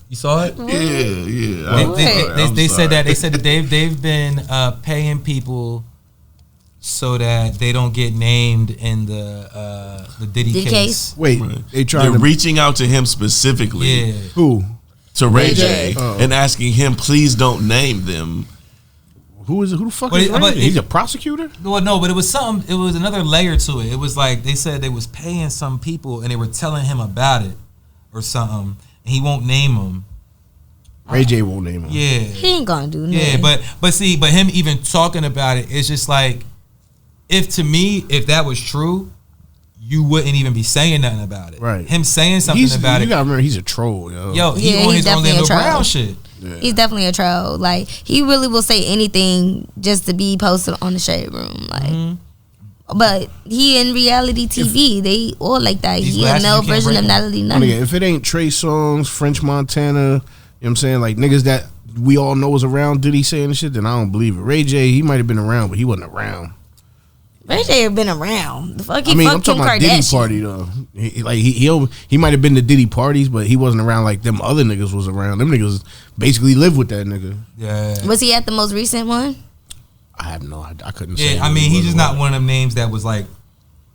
[SPEAKER 4] You saw it?
[SPEAKER 2] Yeah.
[SPEAKER 4] They said that they've been paying people so that they don't get named in the Diddy
[SPEAKER 1] The
[SPEAKER 4] case.
[SPEAKER 1] case?
[SPEAKER 3] Wait,
[SPEAKER 2] Right.
[SPEAKER 3] they tried
[SPEAKER 2] They're
[SPEAKER 3] to...
[SPEAKER 2] reaching out to him specifically.
[SPEAKER 4] Yeah.
[SPEAKER 3] Who?
[SPEAKER 2] To Ray
[SPEAKER 1] Ray
[SPEAKER 2] J,
[SPEAKER 1] J.
[SPEAKER 2] and asking him, please don't name them.
[SPEAKER 3] Who is it? Who the fuck
[SPEAKER 4] But
[SPEAKER 3] is
[SPEAKER 4] it-
[SPEAKER 3] Ray
[SPEAKER 4] but
[SPEAKER 3] J?
[SPEAKER 4] it-
[SPEAKER 3] He's a prosecutor?
[SPEAKER 4] Well, no, but it was something. It was another layer to it. It was like they said they was paying some people and they were telling him about it or something, and he won't name them.
[SPEAKER 3] Ray J won't name him.
[SPEAKER 1] He
[SPEAKER 4] Yeah,
[SPEAKER 1] ain't gonna do nothing.
[SPEAKER 4] yeah, but him even talking about it, it's just like, if that was true, you wouldn't even be saying nothing about it.
[SPEAKER 3] Right.
[SPEAKER 4] Him saying something
[SPEAKER 3] You
[SPEAKER 4] about it.
[SPEAKER 3] gotta remember, he's a troll, yo.
[SPEAKER 4] Yo, he
[SPEAKER 1] Yeah,
[SPEAKER 4] on
[SPEAKER 1] he's
[SPEAKER 4] his
[SPEAKER 1] definitely
[SPEAKER 4] Orlando
[SPEAKER 1] a troll.
[SPEAKER 4] Brown shit.
[SPEAKER 1] He's definitely a troll. Like, he really will say anything just to be posted on the Shade Room. Like, but he in reality TV, they all like that.
[SPEAKER 4] These
[SPEAKER 1] He a
[SPEAKER 4] glasses,
[SPEAKER 1] male
[SPEAKER 4] you can't
[SPEAKER 1] version
[SPEAKER 4] break
[SPEAKER 1] of
[SPEAKER 4] them.
[SPEAKER 1] Natalie
[SPEAKER 3] My
[SPEAKER 1] Nunn.
[SPEAKER 3] nigga, if it ain't Trey Songz, French Montana, you know what I'm saying? Like niggas that we all know is around Diddy saying this shit, then I don't believe it. Ray J, he might have been around, but he wasn't around.
[SPEAKER 1] Ray J been around. The fuck he
[SPEAKER 3] I mean, I'm
[SPEAKER 1] fucked Kim
[SPEAKER 3] talking about Diddy
[SPEAKER 1] Kardashian.
[SPEAKER 3] party though. He might have been to Diddy parties, but he wasn't around like them other niggas was around. Them niggas basically live with that nigga.
[SPEAKER 4] Yeah.
[SPEAKER 1] Was he at the most recent one?
[SPEAKER 3] I have no, I couldn't say.
[SPEAKER 4] Yeah, I mean, he's just not one of them names that was like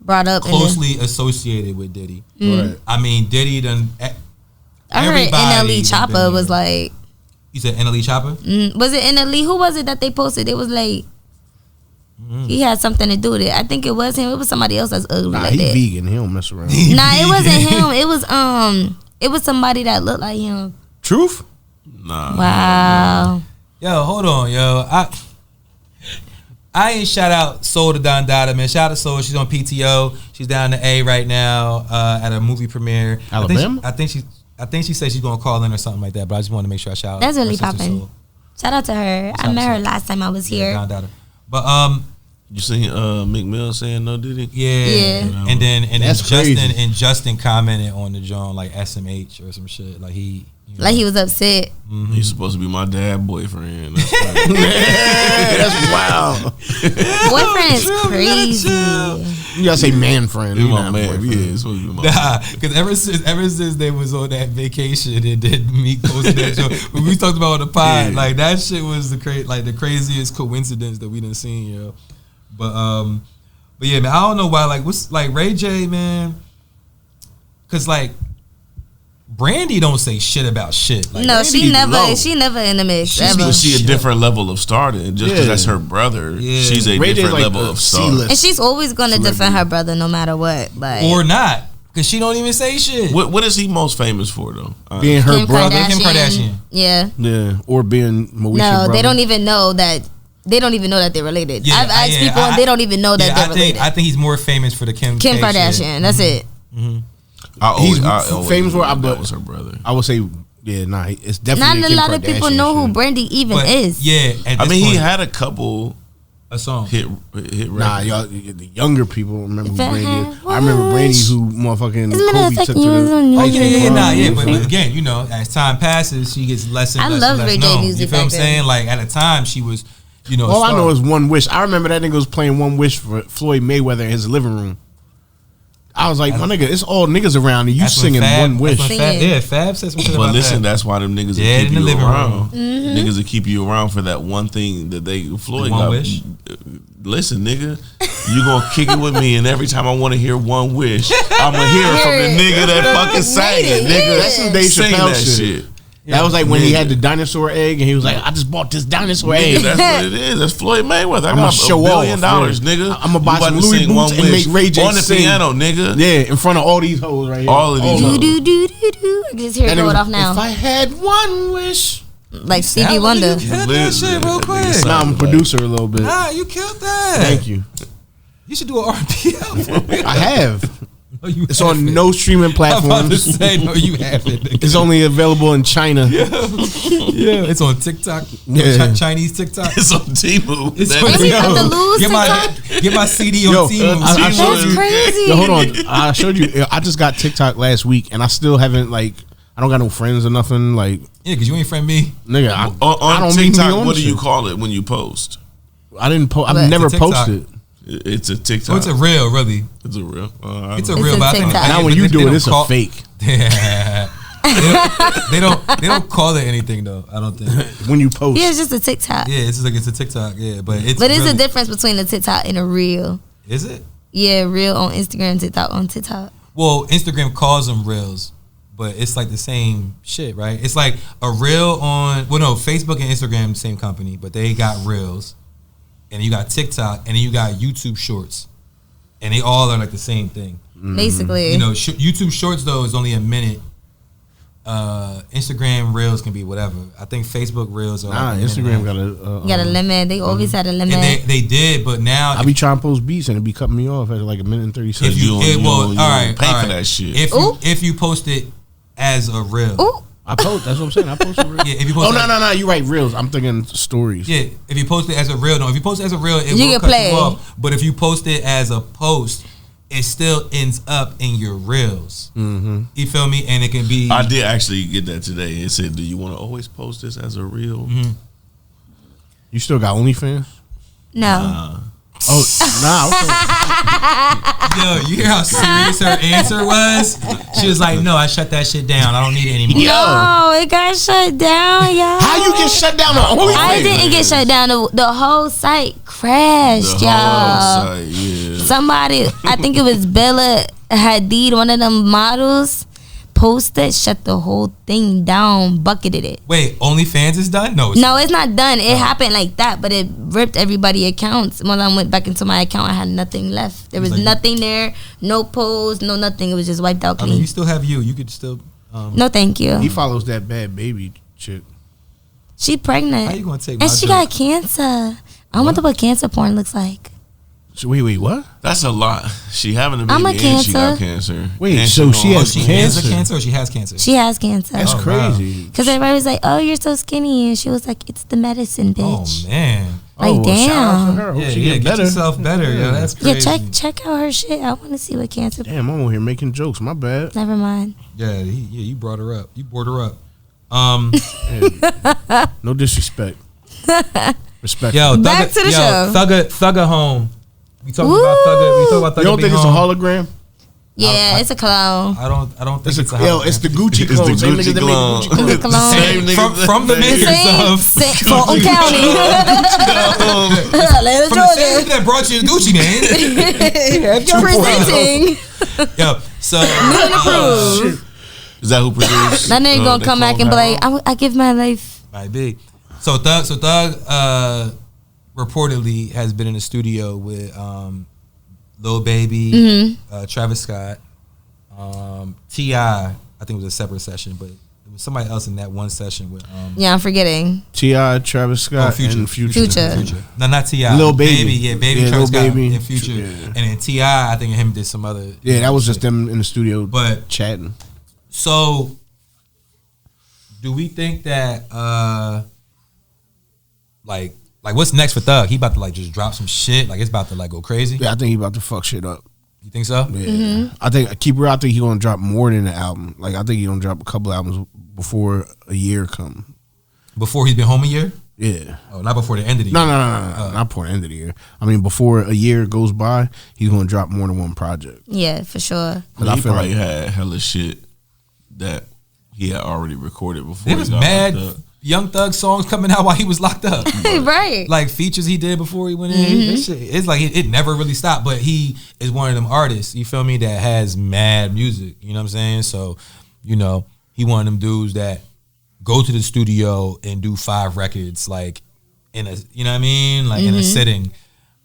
[SPEAKER 1] Brought up
[SPEAKER 4] closely associated with Diddy.
[SPEAKER 3] Right.
[SPEAKER 4] I mean, Diddy done.
[SPEAKER 1] I heard
[SPEAKER 4] everybody
[SPEAKER 1] NLE
[SPEAKER 4] done
[SPEAKER 1] Choppa
[SPEAKER 4] been
[SPEAKER 1] was
[SPEAKER 4] there.
[SPEAKER 1] like,
[SPEAKER 4] You said NLE Chopper?
[SPEAKER 1] was it NLE? Who was it that they posted? It was like, he had something to do with it. I think it was him. It was somebody else that's ugly
[SPEAKER 3] Nah,
[SPEAKER 1] like
[SPEAKER 3] he
[SPEAKER 1] that.
[SPEAKER 3] vegan. He don't mess around.
[SPEAKER 1] Nah, it wasn't him. It was somebody that looked like him.
[SPEAKER 3] Truth?
[SPEAKER 2] Nah.
[SPEAKER 1] Wow.
[SPEAKER 4] Yo, hold on, yo. I ain't shout out Soul to Don Dada, man. Shout out to Soul. She's on PTO. She's down to A right now at a movie premiere.
[SPEAKER 3] Alabama?
[SPEAKER 4] I think she said she's gonna call in or something like that. But I just want to make sure I shout out.
[SPEAKER 1] That's really
[SPEAKER 4] my sister
[SPEAKER 1] popping.
[SPEAKER 4] Soul.
[SPEAKER 1] Shout out to her. I
[SPEAKER 4] out
[SPEAKER 1] met
[SPEAKER 4] to
[SPEAKER 1] her
[SPEAKER 4] Soul.
[SPEAKER 1] last time I was
[SPEAKER 4] Yeah,
[SPEAKER 1] here.
[SPEAKER 4] Don Dada. But
[SPEAKER 2] You seen McMill saying no Diddy?
[SPEAKER 1] Yeah.
[SPEAKER 4] And then
[SPEAKER 3] That's
[SPEAKER 4] Justin
[SPEAKER 3] crazy.
[SPEAKER 4] Justin commented on the joint like SMH or some shit. Like he
[SPEAKER 1] Like he was upset.
[SPEAKER 2] He's supposed to be my dad boyfriend. That's right.
[SPEAKER 3] That's wild.
[SPEAKER 1] Boyfriend is crazy.
[SPEAKER 3] You gotta say man friend.
[SPEAKER 2] He's
[SPEAKER 3] You're
[SPEAKER 2] my
[SPEAKER 3] not
[SPEAKER 2] man.
[SPEAKER 3] boyfriend.
[SPEAKER 2] Yeah, he's supposed to be my
[SPEAKER 4] Nah, because ever since they was on that vacation and then me posted that joke, when we talked about on the pod,
[SPEAKER 2] Yeah.
[SPEAKER 4] like that shit was the craziest coincidence that we done seen, yo. But yeah, man, I don't know why. Like, what's like Ray J, man? Because like Brandy don't say shit about shit. Like,
[SPEAKER 1] No,
[SPEAKER 3] Brandy
[SPEAKER 1] she never
[SPEAKER 3] low.
[SPEAKER 1] in the mix.
[SPEAKER 2] She's
[SPEAKER 1] ever.
[SPEAKER 2] but she a different level of starter. Just because
[SPEAKER 3] Yeah.
[SPEAKER 2] that's her brother,
[SPEAKER 4] Yeah.
[SPEAKER 2] she's a
[SPEAKER 3] Ray J's
[SPEAKER 2] different
[SPEAKER 3] like
[SPEAKER 2] level
[SPEAKER 3] a
[SPEAKER 2] of star.
[SPEAKER 3] C-list.
[SPEAKER 1] And she's always gonna defend her brother no matter what. Like
[SPEAKER 4] or not, because she don't even say shit.
[SPEAKER 2] What is he most famous for though?
[SPEAKER 3] Being her
[SPEAKER 1] Kim
[SPEAKER 3] brother.
[SPEAKER 1] Kardashian.
[SPEAKER 4] Kim Kardashian.
[SPEAKER 1] Yeah.
[SPEAKER 3] Yeah. Or being Moesha
[SPEAKER 1] No,
[SPEAKER 3] brother.
[SPEAKER 1] they don't even know that. They don't even know that they're related.
[SPEAKER 4] Yeah,
[SPEAKER 1] I've asked people, and they don't even know that they're related.
[SPEAKER 4] I think he's more famous for the Kim
[SPEAKER 1] Kim
[SPEAKER 4] K
[SPEAKER 1] Kardashian.
[SPEAKER 4] shit.
[SPEAKER 1] That's it.
[SPEAKER 3] He's
[SPEAKER 2] I always
[SPEAKER 3] famous for-
[SPEAKER 2] knew that
[SPEAKER 3] but-
[SPEAKER 2] was her brother.
[SPEAKER 3] I would say, yeah, nah, it's
[SPEAKER 1] Not
[SPEAKER 3] definitely
[SPEAKER 1] a
[SPEAKER 3] Kim
[SPEAKER 1] lot of people
[SPEAKER 3] Kardashian
[SPEAKER 1] know who
[SPEAKER 3] shit.
[SPEAKER 1] Brandy even
[SPEAKER 4] But,
[SPEAKER 1] is.
[SPEAKER 4] yeah, at
[SPEAKER 2] I
[SPEAKER 4] this
[SPEAKER 2] mean, he
[SPEAKER 4] point,
[SPEAKER 2] had a couple
[SPEAKER 4] a song.
[SPEAKER 2] hit records.
[SPEAKER 3] Nah, y'all, the younger people remember who
[SPEAKER 1] If I
[SPEAKER 3] Brandy
[SPEAKER 1] had
[SPEAKER 3] is. I remember Brandy who motherfucking
[SPEAKER 1] It's been
[SPEAKER 3] Kobe
[SPEAKER 1] a
[SPEAKER 3] took to
[SPEAKER 1] second years on
[SPEAKER 3] the
[SPEAKER 1] you.
[SPEAKER 4] Oh yeah,
[SPEAKER 3] prom.
[SPEAKER 4] yeah. But again, you know, as time passes, she gets less and
[SPEAKER 1] I
[SPEAKER 4] less,
[SPEAKER 1] love
[SPEAKER 4] and less
[SPEAKER 1] Ray J
[SPEAKER 4] known.
[SPEAKER 1] music
[SPEAKER 4] You feel what I'm
[SPEAKER 1] back then.
[SPEAKER 4] saying? Like at a time, she was, you know.
[SPEAKER 3] All I
[SPEAKER 4] star.
[SPEAKER 3] know is One Wish. I remember that nigga was playing One Wish for Floyd Mayweather in his living room. I was like, my nigga, it's all niggas around and you
[SPEAKER 4] That's when
[SPEAKER 3] singing
[SPEAKER 4] Fab-
[SPEAKER 3] One Wish.
[SPEAKER 4] that's when
[SPEAKER 1] Singing.
[SPEAKER 4] Fab said some shit
[SPEAKER 2] But
[SPEAKER 4] about
[SPEAKER 2] listen,
[SPEAKER 4] that.
[SPEAKER 2] that's why them niggas
[SPEAKER 4] Yeah,
[SPEAKER 2] will keep
[SPEAKER 4] in the
[SPEAKER 2] you
[SPEAKER 4] living
[SPEAKER 2] around.
[SPEAKER 1] Mm-hmm.
[SPEAKER 2] Niggas will keep you around for that one thing that Floyd
[SPEAKER 4] One
[SPEAKER 2] got.
[SPEAKER 4] Wish?
[SPEAKER 2] Listen, nigga, you gonna kick it with me, and every time I want to hear One Wish, I'ma hear it from the nigga that fucking sang it, nigga.
[SPEAKER 3] That's some Dave
[SPEAKER 2] Sing
[SPEAKER 3] Chappelle
[SPEAKER 2] that
[SPEAKER 3] shit.
[SPEAKER 2] shit.
[SPEAKER 3] That was like when he
[SPEAKER 2] Nigga.
[SPEAKER 3] had the dinosaur egg and he was like, I just bought this dinosaur
[SPEAKER 2] Nigga,
[SPEAKER 3] egg.
[SPEAKER 2] that's what it is. That's Floyd Mayweather. I
[SPEAKER 3] I'ma
[SPEAKER 2] got
[SPEAKER 3] show
[SPEAKER 2] $1 billion,
[SPEAKER 3] off, yeah.
[SPEAKER 2] nigga.
[SPEAKER 3] I'ma buy
[SPEAKER 2] You about
[SPEAKER 3] some
[SPEAKER 2] to
[SPEAKER 3] Louis
[SPEAKER 2] sing
[SPEAKER 3] boots
[SPEAKER 2] One
[SPEAKER 3] and
[SPEAKER 2] Wish
[SPEAKER 3] make Ray J
[SPEAKER 2] on the
[SPEAKER 3] sing.
[SPEAKER 2] piano, nigga.
[SPEAKER 3] Yeah, in front of all these hoes right here.
[SPEAKER 2] All of these
[SPEAKER 1] Do
[SPEAKER 2] hoes.
[SPEAKER 1] do do do do. I can just hear it
[SPEAKER 3] That nigga
[SPEAKER 1] going
[SPEAKER 3] was,
[SPEAKER 1] off now.
[SPEAKER 3] If I had one wish.
[SPEAKER 1] Like Stevie
[SPEAKER 4] Sound like
[SPEAKER 1] Wonder.
[SPEAKER 4] you killed that
[SPEAKER 2] Listen,
[SPEAKER 4] shit real
[SPEAKER 2] that
[SPEAKER 4] quick.
[SPEAKER 2] nigga
[SPEAKER 3] Nah, I'm a producer a little bit.
[SPEAKER 4] Nah, you killed that.
[SPEAKER 3] Thank you.
[SPEAKER 4] You should do an R&B album.
[SPEAKER 3] I have.
[SPEAKER 4] No, you
[SPEAKER 3] It's
[SPEAKER 4] haven't.
[SPEAKER 3] on no streaming
[SPEAKER 4] I'm about to
[SPEAKER 3] platforms.
[SPEAKER 4] say no, you haven't. nigga.
[SPEAKER 3] It's only available in China.
[SPEAKER 4] Yeah, it's on TikTok.
[SPEAKER 3] Yeah.
[SPEAKER 4] Chinese TikTok.
[SPEAKER 2] It's on Temu.
[SPEAKER 4] It's
[SPEAKER 2] That
[SPEAKER 4] on
[SPEAKER 1] And
[SPEAKER 2] nigga-
[SPEAKER 1] we got the lose
[SPEAKER 4] Get my CD on
[SPEAKER 3] Yo,
[SPEAKER 4] Temu.
[SPEAKER 3] I showed
[SPEAKER 1] That's
[SPEAKER 3] you.
[SPEAKER 1] crazy.
[SPEAKER 3] Yo, hold on. I showed you. I just got TikTok last week, and I still haven't I don't got no friends or nothing. Like,
[SPEAKER 4] Yeah, because you ain't friend me.
[SPEAKER 3] nigga, I
[SPEAKER 2] on
[SPEAKER 3] don't mean to be
[SPEAKER 2] TikTok,
[SPEAKER 3] on
[SPEAKER 2] what do you
[SPEAKER 3] shit.
[SPEAKER 2] call it when you post?
[SPEAKER 3] I didn't post.
[SPEAKER 1] What?
[SPEAKER 3] I've never
[SPEAKER 4] It's a TikTok.
[SPEAKER 3] posted.
[SPEAKER 2] It's a TikTok.
[SPEAKER 4] Oh, it's a real, really.
[SPEAKER 2] It's a real.
[SPEAKER 4] It's a
[SPEAKER 1] It's
[SPEAKER 4] real.
[SPEAKER 1] a
[SPEAKER 4] but I think-
[SPEAKER 1] TikTok.
[SPEAKER 3] Now
[SPEAKER 4] but
[SPEAKER 3] when you
[SPEAKER 4] they
[SPEAKER 3] do it,
[SPEAKER 4] don't
[SPEAKER 3] it's a fake.
[SPEAKER 4] Yeah. they don't call it anything though. I don't think.
[SPEAKER 3] When you post,
[SPEAKER 1] Yeah, it's just a TikTok.
[SPEAKER 4] Yeah, it's just like it's a TikTok. Yeah, but it's.
[SPEAKER 1] But it's
[SPEAKER 4] really,
[SPEAKER 1] a difference between a TikTok and a reel.
[SPEAKER 4] Is it?
[SPEAKER 1] Yeah, reel on Instagram, TikTok on TikTok.
[SPEAKER 4] Well, Instagram calls them reels, but it's like the same shit, right? It's like a reel on. Well, no, Facebook and Instagram, same company, but they got reels, and you got TikTok, and then you got YouTube Shorts, and they all are like the same thing.
[SPEAKER 1] Basically.
[SPEAKER 4] You know, YouTube Shorts though is only a minute. Instagram Reels can be whatever. I think Facebook Reels are.
[SPEAKER 3] nah,
[SPEAKER 4] like a
[SPEAKER 3] Instagram
[SPEAKER 4] minute.
[SPEAKER 3] got a.
[SPEAKER 1] You got a limit. They always had a limit.
[SPEAKER 4] And they did, but now
[SPEAKER 3] I be trying to post beats and it be cutting me off at like a minute and 30
[SPEAKER 2] If
[SPEAKER 3] seconds.
[SPEAKER 2] you don't
[SPEAKER 4] all right,
[SPEAKER 2] pay
[SPEAKER 4] all
[SPEAKER 2] for
[SPEAKER 4] right.
[SPEAKER 2] that shit.
[SPEAKER 1] Ooh.
[SPEAKER 4] If you post it as a reel,
[SPEAKER 1] Ooh,
[SPEAKER 3] I post. That's what I'm saying. I post reels.
[SPEAKER 4] yeah. If you post
[SPEAKER 3] Oh
[SPEAKER 4] it,
[SPEAKER 3] no! You right, reels. I'm thinking stories.
[SPEAKER 4] yeah. If you post it as a reel, no. If you post it as a reel, it
[SPEAKER 1] You
[SPEAKER 4] will
[SPEAKER 1] can
[SPEAKER 4] cut
[SPEAKER 1] play.
[SPEAKER 4] you off. But if you post it as a post, it still ends up in your reels. Mm-hmm. You feel me? And it can be.
[SPEAKER 2] I did actually get that today. It said, "Do you want to always post this as a reel?"
[SPEAKER 4] Mm-hmm.
[SPEAKER 3] You still got OnlyFans?
[SPEAKER 1] no.
[SPEAKER 3] Oh nah. Okay.
[SPEAKER 4] Yo, you hear how serious her answer was? She was like, "No, I shut that shit down. I don't need it anymore."
[SPEAKER 1] No, it got shut down, y'all.
[SPEAKER 3] How you get shut down on OnlyFans?
[SPEAKER 1] I didn't get shut down. The whole site crashed,
[SPEAKER 2] The
[SPEAKER 1] y'all.
[SPEAKER 2] whole site, yeah.
[SPEAKER 1] Somebody, I think it was Bella Hadid, one of them models, posted, shut the whole thing down, bucketed it.
[SPEAKER 4] Wait, OnlyFans is done? No,
[SPEAKER 1] No, it's not done. It happened like that, but it ripped everybody's accounts. When I went back into my account, I had nothing left. There was
[SPEAKER 4] Like-
[SPEAKER 1] nothing there, no post, no nothing. It was just wiped out
[SPEAKER 4] I
[SPEAKER 1] clean.
[SPEAKER 4] mean, you still have you. You could still.
[SPEAKER 1] No, thank you.
[SPEAKER 3] He follows that bad baby chick.
[SPEAKER 1] She pregnant.
[SPEAKER 4] How you gonna take my
[SPEAKER 1] and she
[SPEAKER 4] joke?
[SPEAKER 1] got cancer. I wonder what cancer porn looks like.
[SPEAKER 3] So, wait, what?
[SPEAKER 2] That's a lot. She having a baby
[SPEAKER 1] I'm a
[SPEAKER 2] and she got
[SPEAKER 1] cancer.
[SPEAKER 2] cancer.
[SPEAKER 3] Wait,
[SPEAKER 2] And
[SPEAKER 3] so she
[SPEAKER 2] gonna-
[SPEAKER 3] has
[SPEAKER 4] She
[SPEAKER 3] cancer?
[SPEAKER 4] has a cancer or she has cancer?
[SPEAKER 1] She has cancer.
[SPEAKER 3] That's
[SPEAKER 4] Oh,
[SPEAKER 3] crazy.
[SPEAKER 1] Because everybody was like, "Oh, you're so skinny," and she was like, "It's the medicine,
[SPEAKER 4] Oh
[SPEAKER 1] bitch."
[SPEAKER 4] man.
[SPEAKER 1] Like,
[SPEAKER 3] Shout out to
[SPEAKER 1] damn.
[SPEAKER 3] her. I hope
[SPEAKER 4] Yeah,
[SPEAKER 3] she
[SPEAKER 4] yeah,
[SPEAKER 3] get
[SPEAKER 4] get
[SPEAKER 3] better.
[SPEAKER 4] yourself better. Yo, that's crazy.
[SPEAKER 1] Yeah, check out her shit. I want to see what Cancer.
[SPEAKER 3] Damn, I'm over here making jokes. My bad.
[SPEAKER 1] Never mind.
[SPEAKER 4] Yeah, you brought her up. You brought her up.
[SPEAKER 3] No disrespect. Respect.
[SPEAKER 4] Yo,
[SPEAKER 1] Back to the show.
[SPEAKER 4] Thugger home. We talking
[SPEAKER 1] Woo!
[SPEAKER 4] about Thugger. We talking about Thugger.
[SPEAKER 3] You don't think
[SPEAKER 4] being
[SPEAKER 3] it's a
[SPEAKER 4] home.
[SPEAKER 3] hologram?
[SPEAKER 1] Yeah, it's a clone.
[SPEAKER 4] I don't think
[SPEAKER 3] It's
[SPEAKER 4] it's a
[SPEAKER 3] yo, it's the Gucci
[SPEAKER 2] It's the
[SPEAKER 3] clone. Same
[SPEAKER 2] Gucci
[SPEAKER 3] niggas that
[SPEAKER 2] clone.
[SPEAKER 3] made the Gucci
[SPEAKER 1] It's a
[SPEAKER 3] clone.
[SPEAKER 1] clone.
[SPEAKER 2] Same niggas
[SPEAKER 4] from the
[SPEAKER 2] that-
[SPEAKER 4] makers of
[SPEAKER 1] Fulton County. Atlanta,
[SPEAKER 4] from the same
[SPEAKER 1] Georgia.
[SPEAKER 4] people that brought you the Gucci man.
[SPEAKER 1] Presenting.
[SPEAKER 4] Yo, so
[SPEAKER 2] Is that who produced?
[SPEAKER 1] That nigga gonna
[SPEAKER 2] They
[SPEAKER 1] come back
[SPEAKER 2] Clone
[SPEAKER 1] and be like,
[SPEAKER 2] Power?
[SPEAKER 1] I give my life.
[SPEAKER 4] might be. So Thug reportedly has been in the studio with Lil Baby, Travis Scott, T.I. I think it was a separate session, but it was somebody else in that one session with
[SPEAKER 1] Yeah, I'm forgetting.
[SPEAKER 3] T.I., Travis Scott, and Future.
[SPEAKER 4] No, not T.I.
[SPEAKER 3] Lil Baby.
[SPEAKER 4] Yeah, Baby,
[SPEAKER 3] Yeah,
[SPEAKER 4] Travis
[SPEAKER 3] Lil
[SPEAKER 4] Scott,
[SPEAKER 3] Baby.
[SPEAKER 4] and Future.
[SPEAKER 3] Yeah.
[SPEAKER 4] And then T.I., I think him did some other.
[SPEAKER 3] Yeah, that was just them in the studio
[SPEAKER 4] But
[SPEAKER 3] chatting.
[SPEAKER 4] so, do we think that like what's next for Thug? He about to like just drop some shit, like it's about to like go crazy.
[SPEAKER 3] Yeah, I think he about to fuck shit up.
[SPEAKER 4] You think so?
[SPEAKER 3] Yeah, I think I think he gonna drop more than an album. Like I think he gonna drop a couple albums before a year come.
[SPEAKER 4] Before he's been home a year?
[SPEAKER 3] Yeah.
[SPEAKER 4] Oh, not before the end of the
[SPEAKER 3] No,
[SPEAKER 4] year.
[SPEAKER 3] not before the end of the year. I mean, before a year goes by, he's gonna drop more than one project.
[SPEAKER 1] Yeah, for sure.
[SPEAKER 3] But
[SPEAKER 2] He
[SPEAKER 3] I feel
[SPEAKER 2] probably
[SPEAKER 3] like
[SPEAKER 2] had hella shit that he had already recorded before.
[SPEAKER 4] There
[SPEAKER 2] he
[SPEAKER 4] was
[SPEAKER 2] got
[SPEAKER 4] mad
[SPEAKER 2] locked up.
[SPEAKER 4] Young Thug songs coming out while he was locked up.
[SPEAKER 1] Right.
[SPEAKER 4] Like features he did before he went in. That shit, it's like it never really stopped. But he is one of them artists, you feel me, that has mad music. You know what I'm saying? So, you know, he one of them dudes that go to the studio and do 5 records like in a, you know what I mean? Like in a sitting.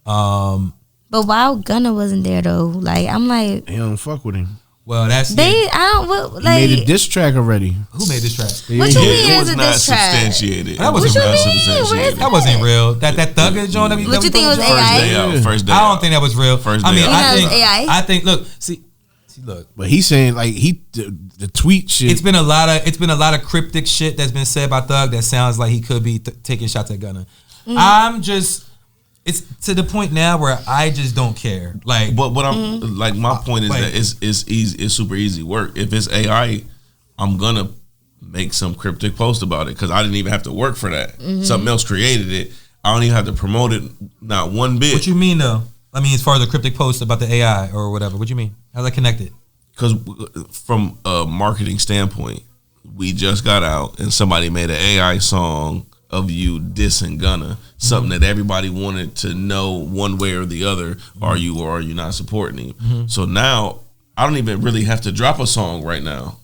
[SPEAKER 1] But while Gunna wasn't there though, like I'm like
[SPEAKER 3] he don't fuck with him.
[SPEAKER 4] Well, that's
[SPEAKER 1] they I don't what,
[SPEAKER 3] He made a
[SPEAKER 1] like
[SPEAKER 3] diss track already.
[SPEAKER 4] who made this track?
[SPEAKER 1] what you mean
[SPEAKER 2] It
[SPEAKER 1] is
[SPEAKER 2] was
[SPEAKER 1] a
[SPEAKER 2] not
[SPEAKER 1] diss track?
[SPEAKER 2] substantiated.
[SPEAKER 4] That wasn't
[SPEAKER 2] It was not
[SPEAKER 4] real.
[SPEAKER 2] substantiated.
[SPEAKER 4] That wasn't real. That Thug joint that we
[SPEAKER 1] What you think it was
[SPEAKER 2] First
[SPEAKER 1] AI?
[SPEAKER 2] day out. First day
[SPEAKER 4] I don't
[SPEAKER 2] out.
[SPEAKER 4] think that was real.
[SPEAKER 2] First
[SPEAKER 4] I mean,
[SPEAKER 2] day out.
[SPEAKER 1] You think that was AI?
[SPEAKER 4] I think. Look, see, look.
[SPEAKER 3] But he's saying like the tweet shit.
[SPEAKER 4] It's been a lot of cryptic shit that's been said by Thug that sounds like he could be taking shots at Gunna. It's to the point now where I just don't care. Like,
[SPEAKER 2] But what I'm like, my point is
[SPEAKER 4] Like-
[SPEAKER 2] that it's easy. It's super easy work. If it's AI, I'm gonna make some cryptic post about it because I didn't even have to work for that. Something else created it. I don't even have to promote it. Not one bit.
[SPEAKER 4] what you mean though? I mean, as far as the cryptic post about the AI or whatever. What you mean? How's that connected?
[SPEAKER 2] Because from a marketing standpoint, we just got out and somebody made an AI song of you dissing Gunna, something that everybody wanted to know one way or the other. Are you or are you not supporting him? So now I don't even really have to drop a song right now.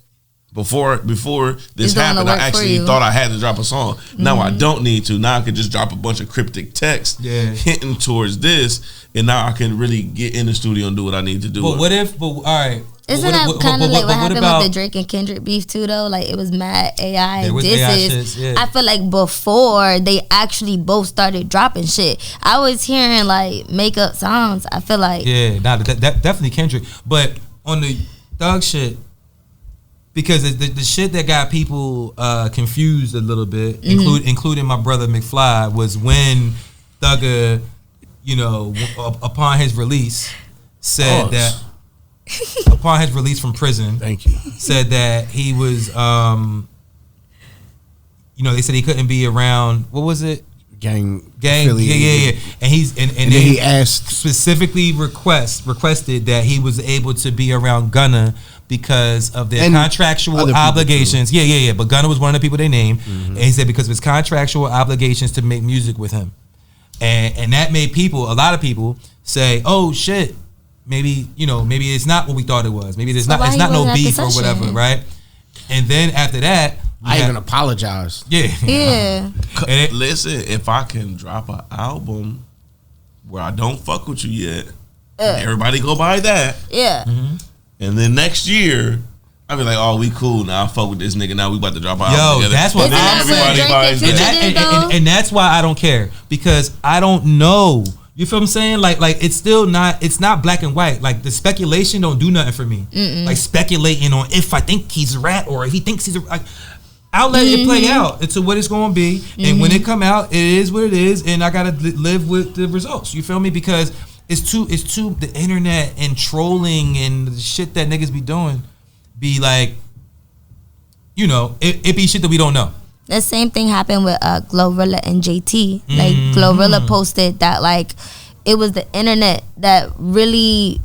[SPEAKER 2] Before this
[SPEAKER 1] It's doing
[SPEAKER 2] happened,
[SPEAKER 1] the
[SPEAKER 2] I
[SPEAKER 1] work for
[SPEAKER 2] actually
[SPEAKER 1] you.
[SPEAKER 2] thought I had to drop a song. Now I don't need to. Now I can just drop a bunch of cryptic text hinting towards this, and now I can really get in the studio and do what I need to do.
[SPEAKER 4] But what if? But all right.
[SPEAKER 1] Isn't
[SPEAKER 4] But
[SPEAKER 1] that kind of like what happened
[SPEAKER 4] about-
[SPEAKER 1] with the Drake and Kendrick beef too though? Like it was mad AI
[SPEAKER 4] There was
[SPEAKER 1] disses.
[SPEAKER 4] AI shits, yeah.
[SPEAKER 1] I feel like before they actually both started dropping shit, I was hearing like make up songs. I feel like
[SPEAKER 4] Yeah, nah, that definitely Kendrick. But on the Thug shit, because the shit that got people confused a little bit, including my brother McFly, was when Thugger, you know, upon his release, said that upon his release from prison,
[SPEAKER 3] Thank you.
[SPEAKER 4] said that he was, you know, they said he couldn't be around. What was it?
[SPEAKER 3] Gang.
[SPEAKER 4] Yeah. And he's and
[SPEAKER 3] then he asked
[SPEAKER 4] specifically requested that he was able to be around Gunna because of their
[SPEAKER 3] And
[SPEAKER 4] contractual
[SPEAKER 3] other people
[SPEAKER 4] obligations. Yeah. But Gunna was one of the people they named, and he said because of his contractual obligations to make music with him, and that made a lot of people say, "Oh shit, maybe it's not what we thought it was. Maybe it's
[SPEAKER 1] why
[SPEAKER 4] not
[SPEAKER 1] he
[SPEAKER 4] no
[SPEAKER 1] wasn't at the
[SPEAKER 4] beef or whatever,
[SPEAKER 1] session?
[SPEAKER 4] right?" And then after that,
[SPEAKER 3] I even apologized.
[SPEAKER 4] yeah.
[SPEAKER 1] yeah.
[SPEAKER 4] And it-
[SPEAKER 2] Listen, if I can drop an album where I don't fuck with you yet, and everybody go buy that,
[SPEAKER 1] Yeah.
[SPEAKER 2] and then next year I'll be like, oh, we cool now. I fuck with this nigga. Now we about to drop an album
[SPEAKER 4] Yo,
[SPEAKER 2] together.
[SPEAKER 4] that's what
[SPEAKER 1] Isn't that what
[SPEAKER 2] everybody
[SPEAKER 1] Drake
[SPEAKER 2] buys
[SPEAKER 1] and
[SPEAKER 2] that.
[SPEAKER 1] Future did, though?
[SPEAKER 4] And that's why I don't care, because I don't know. You feel what I'm saying? Like it's still not. It's not black and white. Like the speculation don't do nothing for me. Like speculating on if I think he's a rat or if he thinks he's a. Like, I'll let it play out into what it's going to be. And when it come out, it is what it is. And I got to live with the results. You feel me? Because it's too the internet and trolling and the shit that niggas be doing be like, you know, it be shit that we don't know.
[SPEAKER 1] The same thing happened with Glorilla and JT. Like Glorilla posted that like it was the internet that really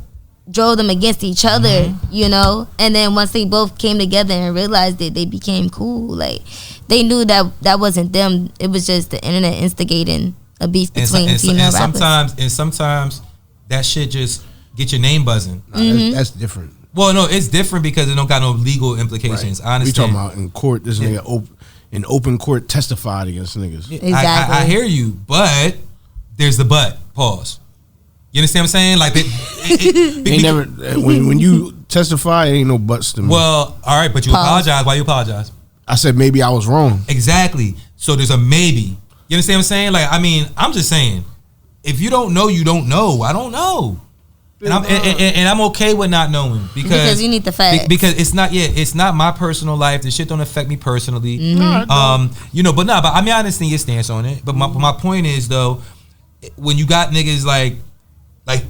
[SPEAKER 1] drove them against each other, you know. And then once they both came together and realized it, they became cool. Like they knew that wasn't them. It was just the internet instigating a beef between female rappers.
[SPEAKER 4] Sometimes that shit just get your name buzzing.
[SPEAKER 3] That's different.
[SPEAKER 4] Well, no, it's different because it don't got no legal implications.
[SPEAKER 3] Right.
[SPEAKER 4] I understand.
[SPEAKER 3] We talking about in court. This nigga in open court testified against niggas.
[SPEAKER 1] Exactly.
[SPEAKER 4] I hear you, but there's the but. Pause. You understand what I'm saying? Like,
[SPEAKER 3] when you testify, it ain't no buts to me.
[SPEAKER 4] Well, all right, but you apologize. Why you apologize?
[SPEAKER 3] I said maybe I was wrong.
[SPEAKER 4] Exactly. So there's a maybe. You understand what I'm saying? Like, I mean, I'm just saying, if you don't know, you don't know. I don't know. And I'm okay with not knowing because
[SPEAKER 1] you need the facts.
[SPEAKER 4] Because it's not my personal life. The shit don't affect me personally. You know, but I mean, I understand your stance on it. But my point is though, when you got niggas like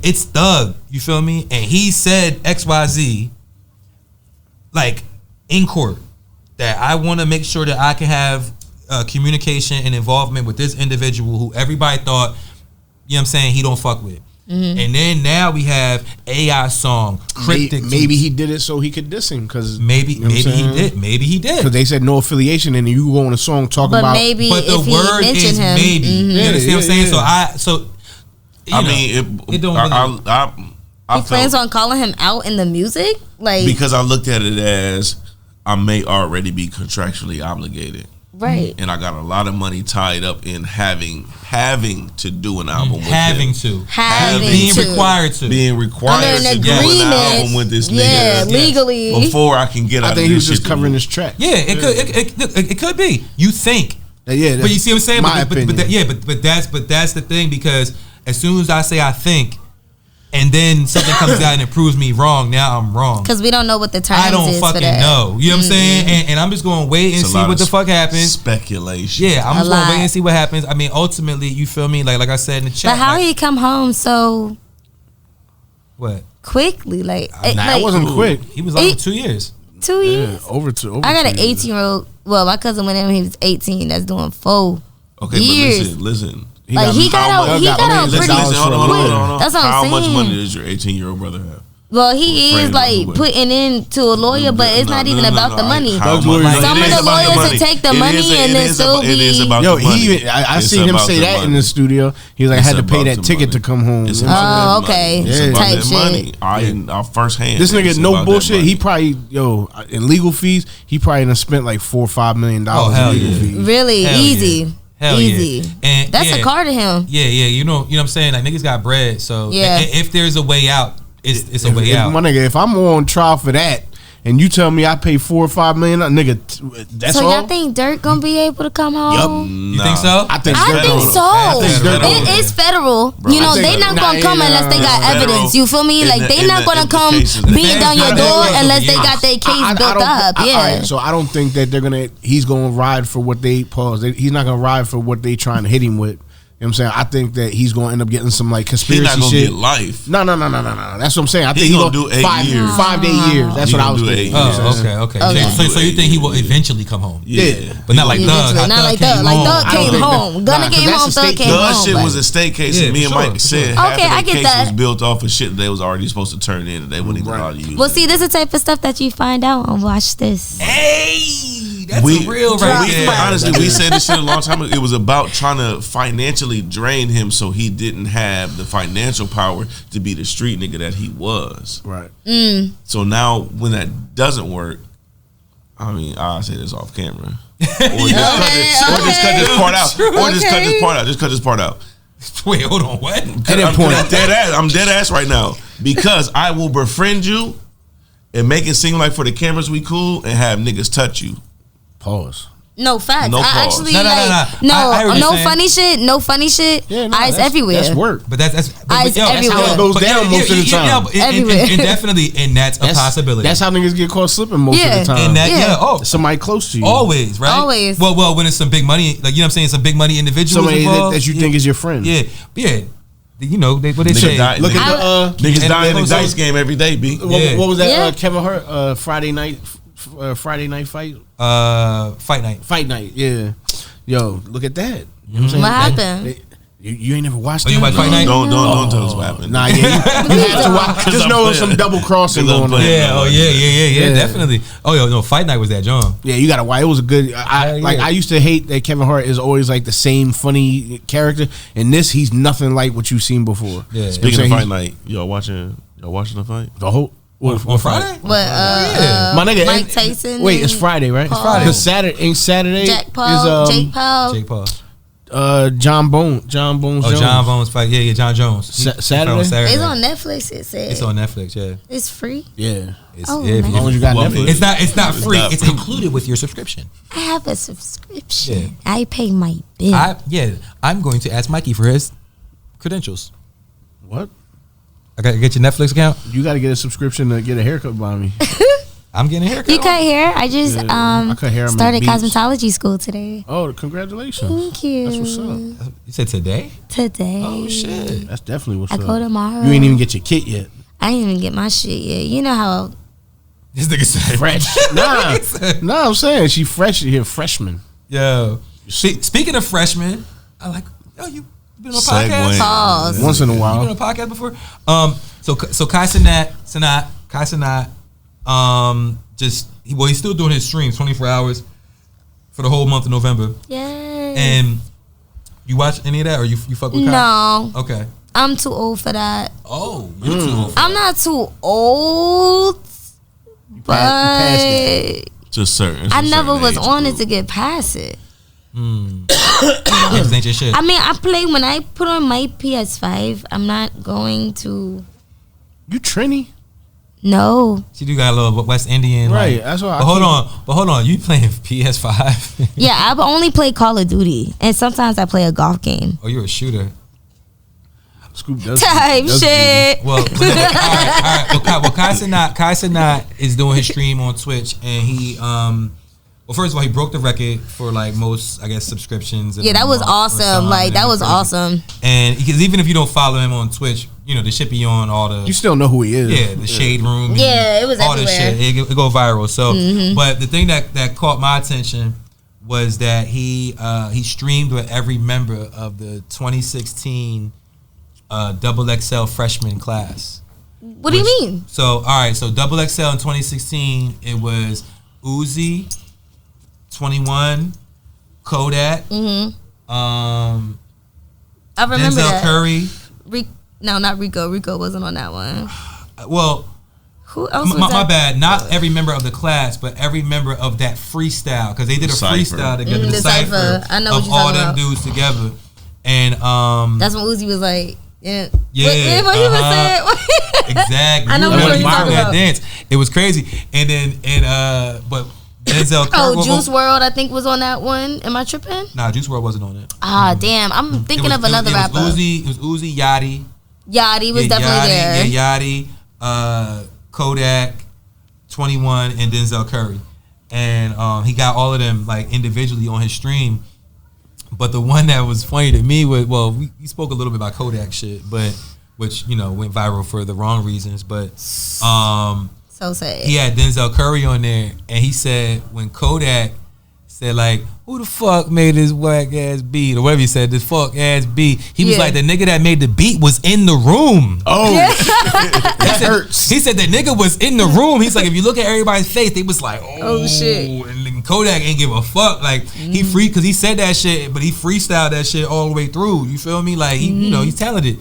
[SPEAKER 4] it's Thug, you feel me? And he said XYZ, like in court, that I want to make sure that I can have communication and involvement with this individual who everybody thought, you know what I'm saying, he don't fuck with. And then now we have AI song cryptic.
[SPEAKER 3] Maybe he did it so he could diss him because
[SPEAKER 4] maybe he did. Maybe he did
[SPEAKER 3] because they said no affiliation, and you go on a song talking about.
[SPEAKER 1] Maybe
[SPEAKER 4] but the word is
[SPEAKER 1] him.
[SPEAKER 4] maybe. You understand what I'm saying?
[SPEAKER 2] He
[SPEAKER 1] plans on calling him out in the music, like
[SPEAKER 2] because I looked at it as I may already be contractually obligated.
[SPEAKER 1] Right.
[SPEAKER 2] And I got a lot of money tied up in having to do an album with being required to do an album with this nigga.
[SPEAKER 1] Legally.
[SPEAKER 2] Before I can get out of this shit.
[SPEAKER 3] I think he was just covering his track.
[SPEAKER 4] Yeah, it could be. You think.
[SPEAKER 3] Yeah,
[SPEAKER 4] but you see what I'm saying?
[SPEAKER 3] My opinion.
[SPEAKER 4] But that's the thing, because as soon as I say I think, and then something comes out and it proves me wrong, now I'm wrong.
[SPEAKER 1] Because we don't know what the terms is.
[SPEAKER 4] I don't fucking know. You know what I'm saying? And I'm just going to wait and see what the fuck happens.
[SPEAKER 2] Speculation.
[SPEAKER 4] Yeah, I'm just going to wait and see what happens. I mean, ultimately, you feel me? Like I said in the chat.
[SPEAKER 1] But how he come home so...
[SPEAKER 4] What?
[SPEAKER 1] Quickly.
[SPEAKER 3] It wasn't quick.
[SPEAKER 4] He was like 2 years.
[SPEAKER 1] 2 years?
[SPEAKER 3] Yeah, over 2
[SPEAKER 1] I got an 18-year-old. Well, my cousin went in when he was 18. That's doing 4
[SPEAKER 2] Okay,
[SPEAKER 1] years.
[SPEAKER 2] but listen.
[SPEAKER 1] He got out pretty quick. That's what I'm saying.
[SPEAKER 2] How much money does your 18-year-old brother have?
[SPEAKER 1] Well, he is putting into a lawyer, but it's not even about the money. Some of the lawyers will take the money and then still be.
[SPEAKER 2] Yo,
[SPEAKER 3] I seen him say that in the studio. He was like, I had to pay that ticket to come home.
[SPEAKER 1] Oh, okay. Type shit.
[SPEAKER 2] Our first hand.
[SPEAKER 3] This nigga, no bullshit. He probably, in legal fees, he probably done spent like $4 or $5 million in legal fees.
[SPEAKER 1] Really easy.
[SPEAKER 4] Hell
[SPEAKER 1] easy.
[SPEAKER 4] Yeah. And
[SPEAKER 1] that's a car to him.
[SPEAKER 4] Yeah. You know what I'm saying? Like, niggas got bread. So if there's a way out, it's a way out.
[SPEAKER 3] My nigga, if I'm on trial for that, and you tell me I pay $4 or $5 million, nigga, that's all.
[SPEAKER 1] So y'all think Dirk gonna be able to come home?
[SPEAKER 3] Yup.
[SPEAKER 4] You think so?
[SPEAKER 3] I think
[SPEAKER 1] so. It is federal. Bro, they not gonna come unless they got evidence. You feel me? Like they not gonna come beating down your door unless they got their case built up. Yeah.
[SPEAKER 3] So I don't think that he's gonna ride for what they pause. He's not gonna ride for what they trying to hit him with. You know what I'm saying? I think that he's going to end up getting some like conspiracy shit.
[SPEAKER 2] He's not going to get life.
[SPEAKER 3] No. That's what I'm saying. I think he's going to do 8 years. 5 to 8 years. That's what I was thinking.
[SPEAKER 4] Oh, okay. So you think he will eventually come home?
[SPEAKER 2] Yeah.
[SPEAKER 4] But not like Thug.
[SPEAKER 1] Not like Thug. Like Thug came home. Gunna came home, Thug came home.
[SPEAKER 2] Thug shit was a state case, and me and Mike said half of that case was built off of shit they was already supposed to turn in, and they wouldn't even allow to use.
[SPEAKER 1] Well, see, this is the type of stuff that you find out on Watch This.
[SPEAKER 4] Hey, that's real right there.
[SPEAKER 2] Honestly, we said this shit a long time ago. It was about trying to financially drain him so he didn't have the financial power to be the street nigga that he was.
[SPEAKER 3] Right.
[SPEAKER 2] So now when that doesn't work, I mean, I'll say this off camera. Or just cut this part out. Just cut this part out.
[SPEAKER 4] Wait, hold on, what?
[SPEAKER 2] I'm dead ass right now. Because I will befriend you and make it seem like for the cameras we cool and have niggas touch you.
[SPEAKER 3] Pause.
[SPEAKER 1] No facts.
[SPEAKER 2] No
[SPEAKER 1] I
[SPEAKER 2] pause.
[SPEAKER 1] actually
[SPEAKER 4] No. I hear what
[SPEAKER 1] no
[SPEAKER 4] you're saying.
[SPEAKER 1] funny shit. No funny shit.
[SPEAKER 3] Yeah, no,
[SPEAKER 1] Eyes
[SPEAKER 3] that's
[SPEAKER 1] everywhere.
[SPEAKER 3] That's work.
[SPEAKER 4] But that's
[SPEAKER 1] Eyes
[SPEAKER 4] yo,
[SPEAKER 1] everywhere.
[SPEAKER 3] That's how it goes down most of the time.
[SPEAKER 1] Everywhere.
[SPEAKER 4] And definitely, and that's a possibility.
[SPEAKER 3] That's how niggas get caught slipping most of the time.
[SPEAKER 4] And that,
[SPEAKER 3] somebody close to you.
[SPEAKER 4] always, right?
[SPEAKER 1] Always.
[SPEAKER 4] Well, when it's some big money, like, you know what I'm saying, some big money individuals
[SPEAKER 3] Somebody
[SPEAKER 4] involved,
[SPEAKER 3] that you think is your friend.
[SPEAKER 4] yeah. You know, what they say.
[SPEAKER 3] Look at the
[SPEAKER 2] niggas die in the
[SPEAKER 4] close
[SPEAKER 2] dice
[SPEAKER 4] up.
[SPEAKER 2] game every day, B.
[SPEAKER 3] what was that?
[SPEAKER 1] Yeah.
[SPEAKER 3] Kevin Hart Friday night fight.
[SPEAKER 4] Fight night.
[SPEAKER 3] Fight night. Yeah. Yo, look at that. You know what I'm saying?
[SPEAKER 1] What happened?
[SPEAKER 3] You ain't never watched
[SPEAKER 4] Oh, you
[SPEAKER 3] that?
[SPEAKER 4] watch Fight Night?
[SPEAKER 2] Don't tell us what happened.
[SPEAKER 3] Nah, yeah. You have to watch. Just know there's some double crossing
[SPEAKER 2] Cause I'm
[SPEAKER 3] going on.
[SPEAKER 2] playing.
[SPEAKER 4] Yeah, definitely. Oh, yo, no, Fight Night was that John.
[SPEAKER 3] Yeah, you gotta watch. It was a good. I used to hate that Kevin Hart is always like the same funny character. In this, he's nothing like what you've seen before.
[SPEAKER 4] Yeah.
[SPEAKER 2] Speaking of Fight Night, y'all watching the fight?
[SPEAKER 3] The whole
[SPEAKER 4] On Friday?
[SPEAKER 1] What?
[SPEAKER 3] my nigga,
[SPEAKER 1] Mike Tyson.
[SPEAKER 3] Wait, it's Friday, right?
[SPEAKER 1] Paul.
[SPEAKER 3] It's Friday. Because Saturday.
[SPEAKER 1] Jack Paul. Jake Paul.
[SPEAKER 4] Jake Paul.
[SPEAKER 3] John Bones. John Bones.
[SPEAKER 4] Oh,
[SPEAKER 3] Jones.
[SPEAKER 4] John Bones fight. Yeah, John Jones.
[SPEAKER 3] Saturday?
[SPEAKER 1] It's on Netflix. It said
[SPEAKER 4] It's on Netflix. Yeah.
[SPEAKER 1] it's free.
[SPEAKER 3] Yeah.
[SPEAKER 4] It's,
[SPEAKER 1] Oh,
[SPEAKER 4] yeah, if
[SPEAKER 1] man.
[SPEAKER 3] As long as you got
[SPEAKER 2] Well,
[SPEAKER 3] Netflix.
[SPEAKER 4] it's not free.
[SPEAKER 2] not
[SPEAKER 4] It's
[SPEAKER 2] free.
[SPEAKER 4] included with your subscription.
[SPEAKER 1] I have a subscription.
[SPEAKER 4] Yeah.
[SPEAKER 1] I pay my bill.
[SPEAKER 4] I'm going to ask Mikey for his credentials.
[SPEAKER 3] What?
[SPEAKER 4] I got to get your Netflix account.
[SPEAKER 3] You got to get a subscription to get a haircut by me.
[SPEAKER 4] I'm getting a haircut.
[SPEAKER 1] You cut hair. I just
[SPEAKER 3] I cut hair on my
[SPEAKER 1] started
[SPEAKER 3] beats.
[SPEAKER 1] cosmetology school today.
[SPEAKER 3] Oh, congratulations.
[SPEAKER 1] Thank you.
[SPEAKER 3] That's what's up.
[SPEAKER 4] You said today?
[SPEAKER 1] Today.
[SPEAKER 4] Oh shit.
[SPEAKER 3] That's definitely what's
[SPEAKER 1] I
[SPEAKER 3] up.
[SPEAKER 1] go tomorrow.
[SPEAKER 3] You ain't even get your kit yet.
[SPEAKER 1] I didn't even get my shit yet. You know how
[SPEAKER 4] This nigga said
[SPEAKER 3] Fresh. Nah, I'm saying she fresh here, freshman.
[SPEAKER 4] Yo. Speaking of freshmen, I like. Yo, you been on a
[SPEAKER 2] Segue.
[SPEAKER 4] podcast?
[SPEAKER 1] pause.
[SPEAKER 3] Once in a
[SPEAKER 4] You been
[SPEAKER 3] while.
[SPEAKER 4] on a podcast before? So Kai Cenat, just he's still doing his streams 24 hours for the whole month of November.
[SPEAKER 1] Yay.
[SPEAKER 4] And you watch any of that, or you fuck with Kai?
[SPEAKER 1] No.
[SPEAKER 4] Okay.
[SPEAKER 1] I'm too old for that.
[SPEAKER 4] Oh, you're too old.
[SPEAKER 1] I'm not too old,
[SPEAKER 3] passed
[SPEAKER 1] but
[SPEAKER 2] Just certain.
[SPEAKER 1] I never was
[SPEAKER 2] age
[SPEAKER 1] on it
[SPEAKER 2] group.
[SPEAKER 1] to get past it.
[SPEAKER 4] This ain't your shit.
[SPEAKER 1] I mean, I play when I put on my PS5. I'm not going to.
[SPEAKER 3] You Trini?
[SPEAKER 1] No.
[SPEAKER 4] She do got a little West Indian,
[SPEAKER 3] Right,
[SPEAKER 4] like-
[SPEAKER 3] that's why I
[SPEAKER 4] But hold on, you playing PS5?
[SPEAKER 1] Yeah, I only play Call of Duty, and sometimes I play a golf game.
[SPEAKER 4] Oh, you're a shooter.
[SPEAKER 3] Scoop does.
[SPEAKER 1] Type
[SPEAKER 3] does
[SPEAKER 1] shit.
[SPEAKER 4] Well, all right. Well, Kai Cenat is doing his stream on Twitch, and he well, first of all, he broke the record for like most, I guess, subscriptions.
[SPEAKER 1] Yeah, that was awesome. Like that was awesome.
[SPEAKER 4] And because even if you don't follow him on Twitch, you know, the shit be on all the
[SPEAKER 3] You still know who he is.
[SPEAKER 4] yeah, the shade room. and
[SPEAKER 1] Yeah, it was
[SPEAKER 4] all this
[SPEAKER 1] everywhere.
[SPEAKER 4] shit. It go viral. So, but the thing that caught my attention was that he streamed with every member of the 2016 Double XL freshman class.
[SPEAKER 1] What do you mean?
[SPEAKER 4] So, all right, so Double XL in 2016, it was Uzi, 21, Kodak,
[SPEAKER 1] I remember
[SPEAKER 4] Denzel
[SPEAKER 1] that.
[SPEAKER 4] Curry.
[SPEAKER 1] No, not Rico. Rico wasn't on that one.
[SPEAKER 4] Well,
[SPEAKER 1] Who else was
[SPEAKER 4] my
[SPEAKER 1] that?
[SPEAKER 4] bad. Not every member of the class, but every member of that freestyle, because they did a
[SPEAKER 2] Cypher.
[SPEAKER 4] freestyle together.
[SPEAKER 1] The
[SPEAKER 4] The
[SPEAKER 1] cypher.
[SPEAKER 4] cipher
[SPEAKER 1] I know what
[SPEAKER 4] of
[SPEAKER 1] you're
[SPEAKER 4] all
[SPEAKER 1] talking
[SPEAKER 4] them
[SPEAKER 1] about.
[SPEAKER 4] dudes together, and
[SPEAKER 1] That's when Uzi was like, yeah.
[SPEAKER 4] Yeah,
[SPEAKER 1] What he was saying?
[SPEAKER 4] exactly.
[SPEAKER 1] I know
[SPEAKER 4] You
[SPEAKER 1] what
[SPEAKER 4] remember
[SPEAKER 1] you're talking
[SPEAKER 4] that
[SPEAKER 1] about.
[SPEAKER 4] dance. It was crazy, and then but Denzel Curry.
[SPEAKER 1] Oh, Juice WRLD, I think, was on that one. Am I tripping?
[SPEAKER 4] Nah, Juice WRLD wasn't on it.
[SPEAKER 1] Ah, damn. I'm thinking of another rapper.
[SPEAKER 4] It was Uzi, Yachty.
[SPEAKER 1] Yachty was definitely there.
[SPEAKER 4] Yeah, Yachty, Kodak, 21, and Denzel Curry. And he got all of them like individually on his stream. But the one that was funny to me was, well, we spoke a little bit about Kodak shit, but which, you know, went viral for the wrong reasons. But
[SPEAKER 1] So sad.
[SPEAKER 4] he had Denzel Curry on there, and he said when Kodak said like, who the fuck made this whack ass beat, or whatever he said, this fuck ass beat, he was
[SPEAKER 1] Yeah.
[SPEAKER 4] like, the nigga that made the beat was in the room.
[SPEAKER 3] Oh,
[SPEAKER 4] That
[SPEAKER 3] hurts.
[SPEAKER 4] He said the nigga was in the room. He's like, if you look at everybody's face, they was like,
[SPEAKER 1] Oh, shit.
[SPEAKER 4] And then Kodak ain't give a fuck. Like he free because he said that shit, but he freestyled that shit all the way through. You feel me? Like he, you know, he's talented.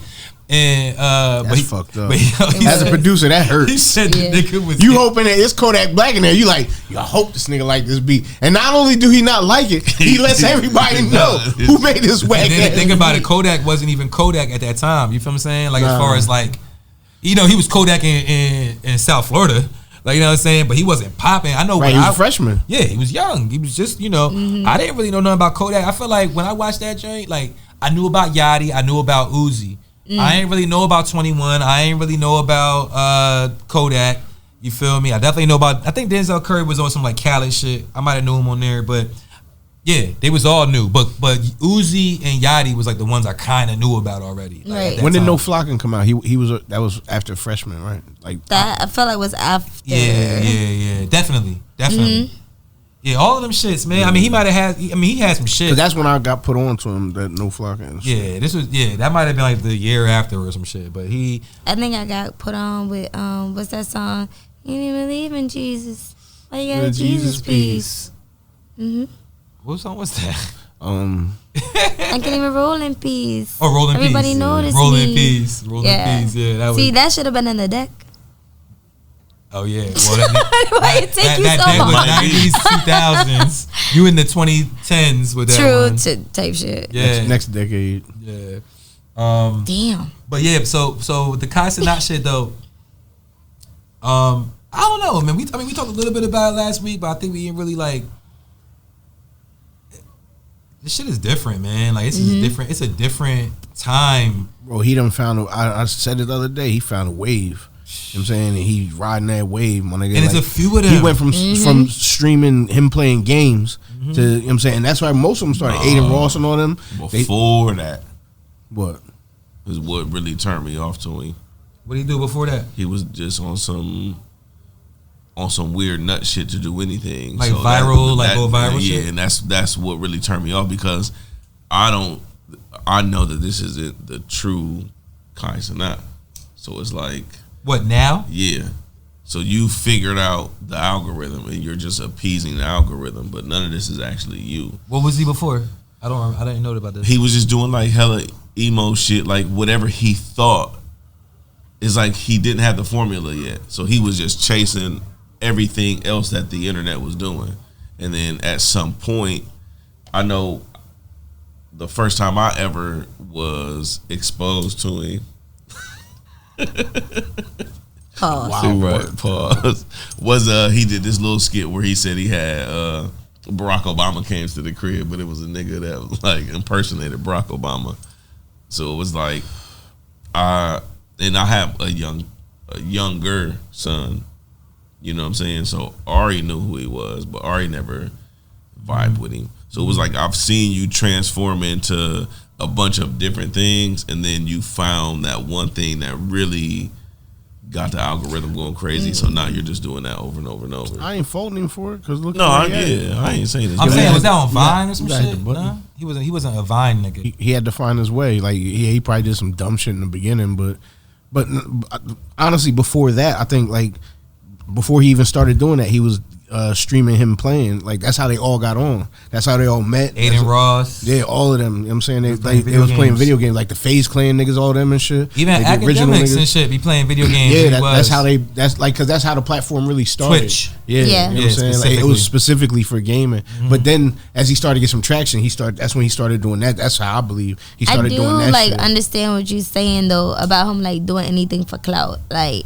[SPEAKER 4] And but he,
[SPEAKER 3] fucked up.
[SPEAKER 4] But he
[SPEAKER 3] as a producer, that
[SPEAKER 4] he
[SPEAKER 3] hurts.
[SPEAKER 4] said
[SPEAKER 1] Yeah.
[SPEAKER 4] the nigga was
[SPEAKER 3] You hoping that it's Kodak Black in there. You like, I hope this nigga like this beat. And not only do he not like it, he lets everybody know who made this whack
[SPEAKER 4] And then
[SPEAKER 3] ass
[SPEAKER 4] think about it,
[SPEAKER 3] beat.
[SPEAKER 4] Kodak wasn't even Kodak at that time. You feel what I'm saying? Like as
[SPEAKER 3] Nah.
[SPEAKER 4] far as like, you know, he was Kodak in South Florida, Like, you know what I'm saying? But he wasn't popping. I know
[SPEAKER 3] Right, he was a freshman.
[SPEAKER 4] Yeah, he was young. He was just, I didn't really know nothing about Kodak. I feel like when I watched that joint, like, I knew about Yachty. I knew about Uzi. I ain't really know about 21. I ain't really know about Kodak. You feel me? I definitely know about, I think Denzel Curry was on some, like, Khaled shit. I might have knew him on there, but... Yeah, they was all new, but Uzi and Yachty was like the ones I kind of knew about already. Like,
[SPEAKER 1] Right.
[SPEAKER 3] When did No Flockin' come out? He was that was after freshman, right? Like
[SPEAKER 1] That I felt like was after.
[SPEAKER 4] Yeah, definitely. Yeah, all of them shits, man. I mean, he might have had. I mean, he had some shit.
[SPEAKER 3] Cause that's when I got put on to him, that No Flockin'.
[SPEAKER 4] Yeah, that might have been like the year after or some shit. But
[SPEAKER 1] I think I got put on with what's that song? You didn't believe in Jesus. Why you got a Jesus piece?
[SPEAKER 4] What song was that?
[SPEAKER 1] I can't even roll in peace.
[SPEAKER 4] Oh, Roll in Peace.
[SPEAKER 1] Everybody noticed
[SPEAKER 4] Roll
[SPEAKER 1] me.
[SPEAKER 4] in Peace. Roll in Peace. Yeah, that was.
[SPEAKER 1] See, that should have been in the deck.
[SPEAKER 4] Oh yeah. Well, that,
[SPEAKER 1] Why it take you so
[SPEAKER 4] that
[SPEAKER 1] long?
[SPEAKER 4] was 90s, 2000s. You in the 2010s with that one.
[SPEAKER 1] True type shit.
[SPEAKER 4] Yeah.
[SPEAKER 3] Next decade.
[SPEAKER 4] Yeah.
[SPEAKER 1] Damn.
[SPEAKER 4] But yeah, so with the Kai Cenat shit though, I don't know, man. We talked a little bit about it last week, but I think we didn't really like. This shit is different, man. Like, it's different. It's a different time.
[SPEAKER 3] Bro, he done found I said it the other day, he found a wave. You know what I'm saying? And he riding that wave, my nigga.
[SPEAKER 4] And it's a few of them.
[SPEAKER 3] He went from streaming him playing games to, you know what I'm saying? And that's why most of them started. Aiden Ross and all them.
[SPEAKER 2] Before that.
[SPEAKER 3] What?
[SPEAKER 2] Is what really turned me off to him.
[SPEAKER 4] What did he do before that?
[SPEAKER 2] He was just on some weird nut shit to do anything.
[SPEAKER 4] Like so viral, go viral
[SPEAKER 2] yeah,
[SPEAKER 4] shit?
[SPEAKER 2] And that's what really turned me off because I know that this isn't the true Kai Cenat. So it's like,
[SPEAKER 4] what now?
[SPEAKER 2] Yeah. So you figured out the algorithm and you're just appeasing the algorithm, but none of this is actually you.
[SPEAKER 4] What was he before? I didn't know about this.
[SPEAKER 2] He was just doing like hella emo shit, like whatever he thought. It's like he didn't have the formula yet. So he was just chasing everything else that the internet was doing. And then at some point, I know the first time I ever was exposed to him.
[SPEAKER 1] Pause.
[SPEAKER 2] Wow, right, pause. Was he did this little skit where he said he had Barack Obama came to the crib, but it was a nigga that like impersonated Barack Obama. So it was like and I have a younger son. You know what I'm saying? So Ari knew who he was, but Ari never vibed with him. So it was like, I've seen you transform into a bunch of different things, and then you found that one thing that really got the algorithm going crazy. So now you're just doing that over and over and over.
[SPEAKER 3] I ain't faulting him for it because look.
[SPEAKER 2] No, I ain't saying this.
[SPEAKER 4] I'm saying, was that on Vine or some shit?
[SPEAKER 3] Nah,
[SPEAKER 4] he wasn't a Vine nigga.
[SPEAKER 3] He had to find his way. Like he probably did some dumb shit in the beginning, but honestly, before that, I think like. Before he even started doing that, he was streaming him playing. Like, that's how they all got on. That's how they all met.
[SPEAKER 4] Aiden Ross.
[SPEAKER 3] Yeah, all of them. You know what I'm saying? They was
[SPEAKER 4] games.
[SPEAKER 3] playing video games. Like the FaZe Clan niggas, all them and shit.
[SPEAKER 4] Even
[SPEAKER 3] like
[SPEAKER 4] academics and shit be playing video games.
[SPEAKER 3] Yeah, that's how because that's how the platform really started.
[SPEAKER 4] Twitch.
[SPEAKER 3] Yeah. You know what I'm saying? Like, it was specifically for gaming. But then as he started to get some traction, that's when he started doing that. That's how I believe he started doing that.
[SPEAKER 1] I do
[SPEAKER 3] shit.
[SPEAKER 1] understand what you're saying though about him like doing anything for clout. Like,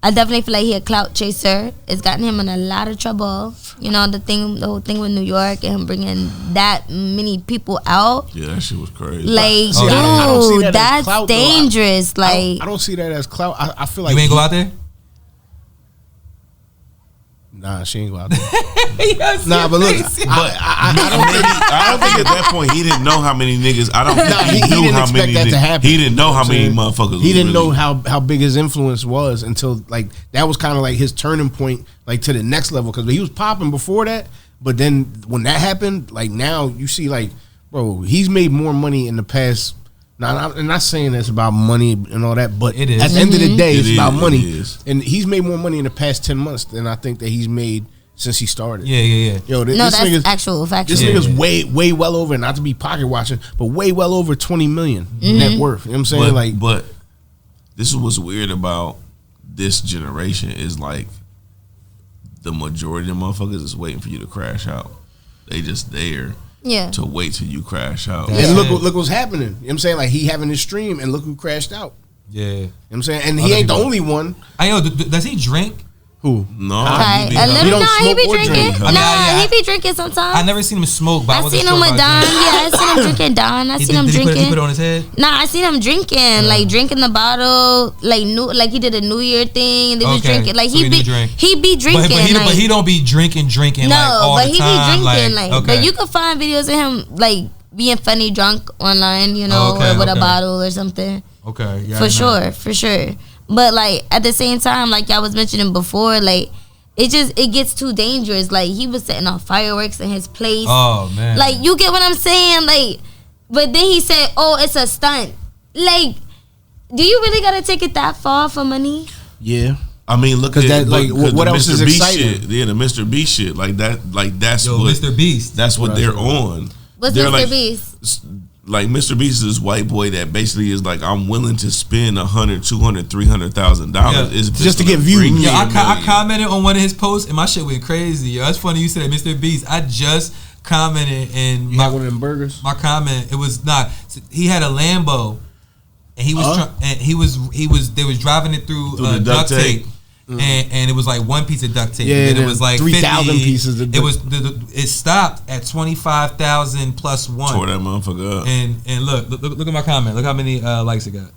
[SPEAKER 1] I definitely feel like he a clout chaser. It's gotten him in a lot of trouble. You know, the whole thing with New York and him bringing that many people out.
[SPEAKER 2] Yeah, that shit was crazy.
[SPEAKER 1] Like,
[SPEAKER 3] See, I don't see that as
[SPEAKER 1] that's
[SPEAKER 3] clout, though.
[SPEAKER 1] dangerous. Like,
[SPEAKER 3] I don't see that as clout. I feel like
[SPEAKER 4] you ain't go out there.
[SPEAKER 3] Nah, she ain't go out there. Nah, but look,
[SPEAKER 2] I don't think at that point he didn't know how many niggas. I don't think he knew how many.
[SPEAKER 3] To happen.
[SPEAKER 2] He didn't know how many motherfuckers.
[SPEAKER 3] He didn't know how big his influence was until like that was kind of like his turning point, like to the next level. Because he was popping before that, but then when that happened, like now you see, like, bro, he's made more money in the past. Now, I'm not saying it's about money and all that, but
[SPEAKER 4] it is.
[SPEAKER 3] At the end of the day, it's about money.
[SPEAKER 2] It
[SPEAKER 3] and he's made more money in the past 10 months than I think that he's made since he started.
[SPEAKER 4] Yeah.
[SPEAKER 3] Yo,
[SPEAKER 1] that's actual fact.
[SPEAKER 3] This nigga's way well over, not to be pocket watching, but way well over 20 million net worth. You know what I'm saying?
[SPEAKER 2] But this is what's weird about this generation is like the majority of motherfuckers is waiting for you to crash out. They just there.
[SPEAKER 1] Yeah.
[SPEAKER 2] To wait till you crash out.
[SPEAKER 3] And look what's happening. You know what I'm saying? Like, he having his stream and look who crashed out.
[SPEAKER 4] Yeah.
[SPEAKER 3] You know what I'm saying? And he ain't the only one.
[SPEAKER 4] Does he drink?
[SPEAKER 3] Who?
[SPEAKER 2] No,
[SPEAKER 1] Okay,
[SPEAKER 2] he be
[SPEAKER 1] a little.
[SPEAKER 3] He don't
[SPEAKER 1] No, he
[SPEAKER 3] smoke
[SPEAKER 1] be
[SPEAKER 3] or
[SPEAKER 1] drinking.
[SPEAKER 3] drink.
[SPEAKER 1] No,
[SPEAKER 4] Yeah.
[SPEAKER 1] he be drinking sometimes.
[SPEAKER 4] I never seen him smoke, but I
[SPEAKER 1] I
[SPEAKER 4] wasn't
[SPEAKER 1] seen
[SPEAKER 4] sure
[SPEAKER 1] him with
[SPEAKER 4] about
[SPEAKER 1] Don.
[SPEAKER 4] drinking.
[SPEAKER 1] Yeah, I seen him drinking Don. I seen him
[SPEAKER 4] Did he
[SPEAKER 1] drinking.
[SPEAKER 4] put it on his head?
[SPEAKER 1] Nah, I seen him drinking, like drinking the bottle, like he did a New Year thing, and they was
[SPEAKER 4] Okay,
[SPEAKER 1] drinking. Like
[SPEAKER 4] so he
[SPEAKER 1] he be
[SPEAKER 4] do drink.
[SPEAKER 1] he be drinking.
[SPEAKER 4] But he don't be drinking
[SPEAKER 1] no,
[SPEAKER 4] like all
[SPEAKER 1] but
[SPEAKER 4] the
[SPEAKER 1] he
[SPEAKER 4] time.
[SPEAKER 1] be drinking. Like,
[SPEAKER 4] okay.
[SPEAKER 1] but you can find videos of him like being funny drunk online, you know,
[SPEAKER 4] Okay,
[SPEAKER 1] or with a
[SPEAKER 4] okay.
[SPEAKER 1] bottle or something.
[SPEAKER 4] Okay, yeah,
[SPEAKER 1] For sure. But like at the same time, like y'all was mentioning before, like it gets too dangerous. Like he was setting off fireworks in his place.
[SPEAKER 4] Oh man.
[SPEAKER 1] Like you get what I'm saying? Like, but then he said, "Oh, it's a stunt." Like, do you really gotta take it that far for money?
[SPEAKER 3] Yeah.
[SPEAKER 2] I mean, look
[SPEAKER 3] 'Cause
[SPEAKER 2] at
[SPEAKER 3] that, like,
[SPEAKER 2] look,
[SPEAKER 3] what
[SPEAKER 2] the
[SPEAKER 3] else
[SPEAKER 2] Mr.
[SPEAKER 3] is
[SPEAKER 2] Beast
[SPEAKER 3] exciting?
[SPEAKER 2] shit. Yeah, the Mr. Beast shit. Like that's
[SPEAKER 4] Yo,
[SPEAKER 2] what
[SPEAKER 4] Mr. Beast.
[SPEAKER 2] That's what
[SPEAKER 3] What
[SPEAKER 2] they're
[SPEAKER 3] I said.
[SPEAKER 2] on.
[SPEAKER 1] What's
[SPEAKER 2] They're
[SPEAKER 1] Mr.
[SPEAKER 2] like,
[SPEAKER 1] Beast?
[SPEAKER 2] Like Mr. Beast is this white boy that basically is like, I'm willing to spend $100,000, $200,000, $300,000.
[SPEAKER 4] Yeah.
[SPEAKER 2] It's
[SPEAKER 3] Just to
[SPEAKER 2] gonna
[SPEAKER 3] get views.
[SPEAKER 2] bring me
[SPEAKER 4] Yeah,
[SPEAKER 2] a
[SPEAKER 4] I
[SPEAKER 2] million.
[SPEAKER 4] commented on one of his posts and my shit went crazy. Yo, that's funny you said Mr. Beast. I just commented and
[SPEAKER 3] You got one of them burgers?
[SPEAKER 4] my comment, it was not. He had a Lambo, and he was they was driving it through
[SPEAKER 2] Through the
[SPEAKER 4] duct
[SPEAKER 2] duct
[SPEAKER 4] tape,
[SPEAKER 2] tape.
[SPEAKER 4] and it was like one piece of duct tape.
[SPEAKER 3] Yeah,
[SPEAKER 4] and then
[SPEAKER 3] and
[SPEAKER 4] it was like
[SPEAKER 3] 3,000
[SPEAKER 4] 50,
[SPEAKER 3] pieces of
[SPEAKER 4] It
[SPEAKER 3] duct-
[SPEAKER 4] was it stopped at 25,000 plus
[SPEAKER 2] Tore
[SPEAKER 4] one.
[SPEAKER 2] that motherfucker up.
[SPEAKER 4] And look at my comment. Look how many likes it got.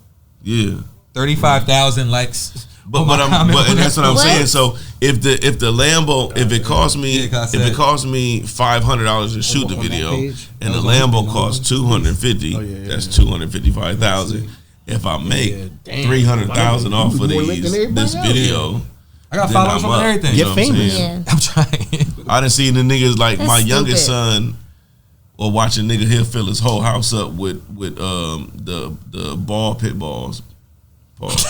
[SPEAKER 2] Yeah.
[SPEAKER 4] 35,000 likes.
[SPEAKER 2] But
[SPEAKER 4] on my
[SPEAKER 2] what
[SPEAKER 4] comment on
[SPEAKER 2] and that's
[SPEAKER 4] that
[SPEAKER 2] what I'm
[SPEAKER 1] What?
[SPEAKER 2] saying. So if the Lambo, if it costs me,
[SPEAKER 4] Yeah, 'cause I
[SPEAKER 2] if
[SPEAKER 4] said-
[SPEAKER 2] it costs me $500 to shoot the
[SPEAKER 3] on that
[SPEAKER 2] video,
[SPEAKER 3] page?
[SPEAKER 2] and the Lambo costs 250,
[SPEAKER 3] Oh, yeah,
[SPEAKER 2] that's
[SPEAKER 3] yeah.
[SPEAKER 2] 255,000. If I make
[SPEAKER 3] Yeah, damn.
[SPEAKER 2] 300,000 off of
[SPEAKER 3] You more lit than everybody
[SPEAKER 2] this
[SPEAKER 3] else.
[SPEAKER 2] video,
[SPEAKER 4] I got
[SPEAKER 2] then
[SPEAKER 4] followers
[SPEAKER 2] I'm
[SPEAKER 4] on
[SPEAKER 2] up.
[SPEAKER 4] everything.
[SPEAKER 2] You
[SPEAKER 3] Get
[SPEAKER 2] know what I'm
[SPEAKER 3] famous.
[SPEAKER 2] saying?
[SPEAKER 1] Yeah.
[SPEAKER 4] I'm trying.
[SPEAKER 2] I done seen the niggas like
[SPEAKER 1] That's
[SPEAKER 2] my youngest
[SPEAKER 1] stupid.
[SPEAKER 2] son, or watch a nigga, he'll fill his whole house up with the ball pit balls. Pause.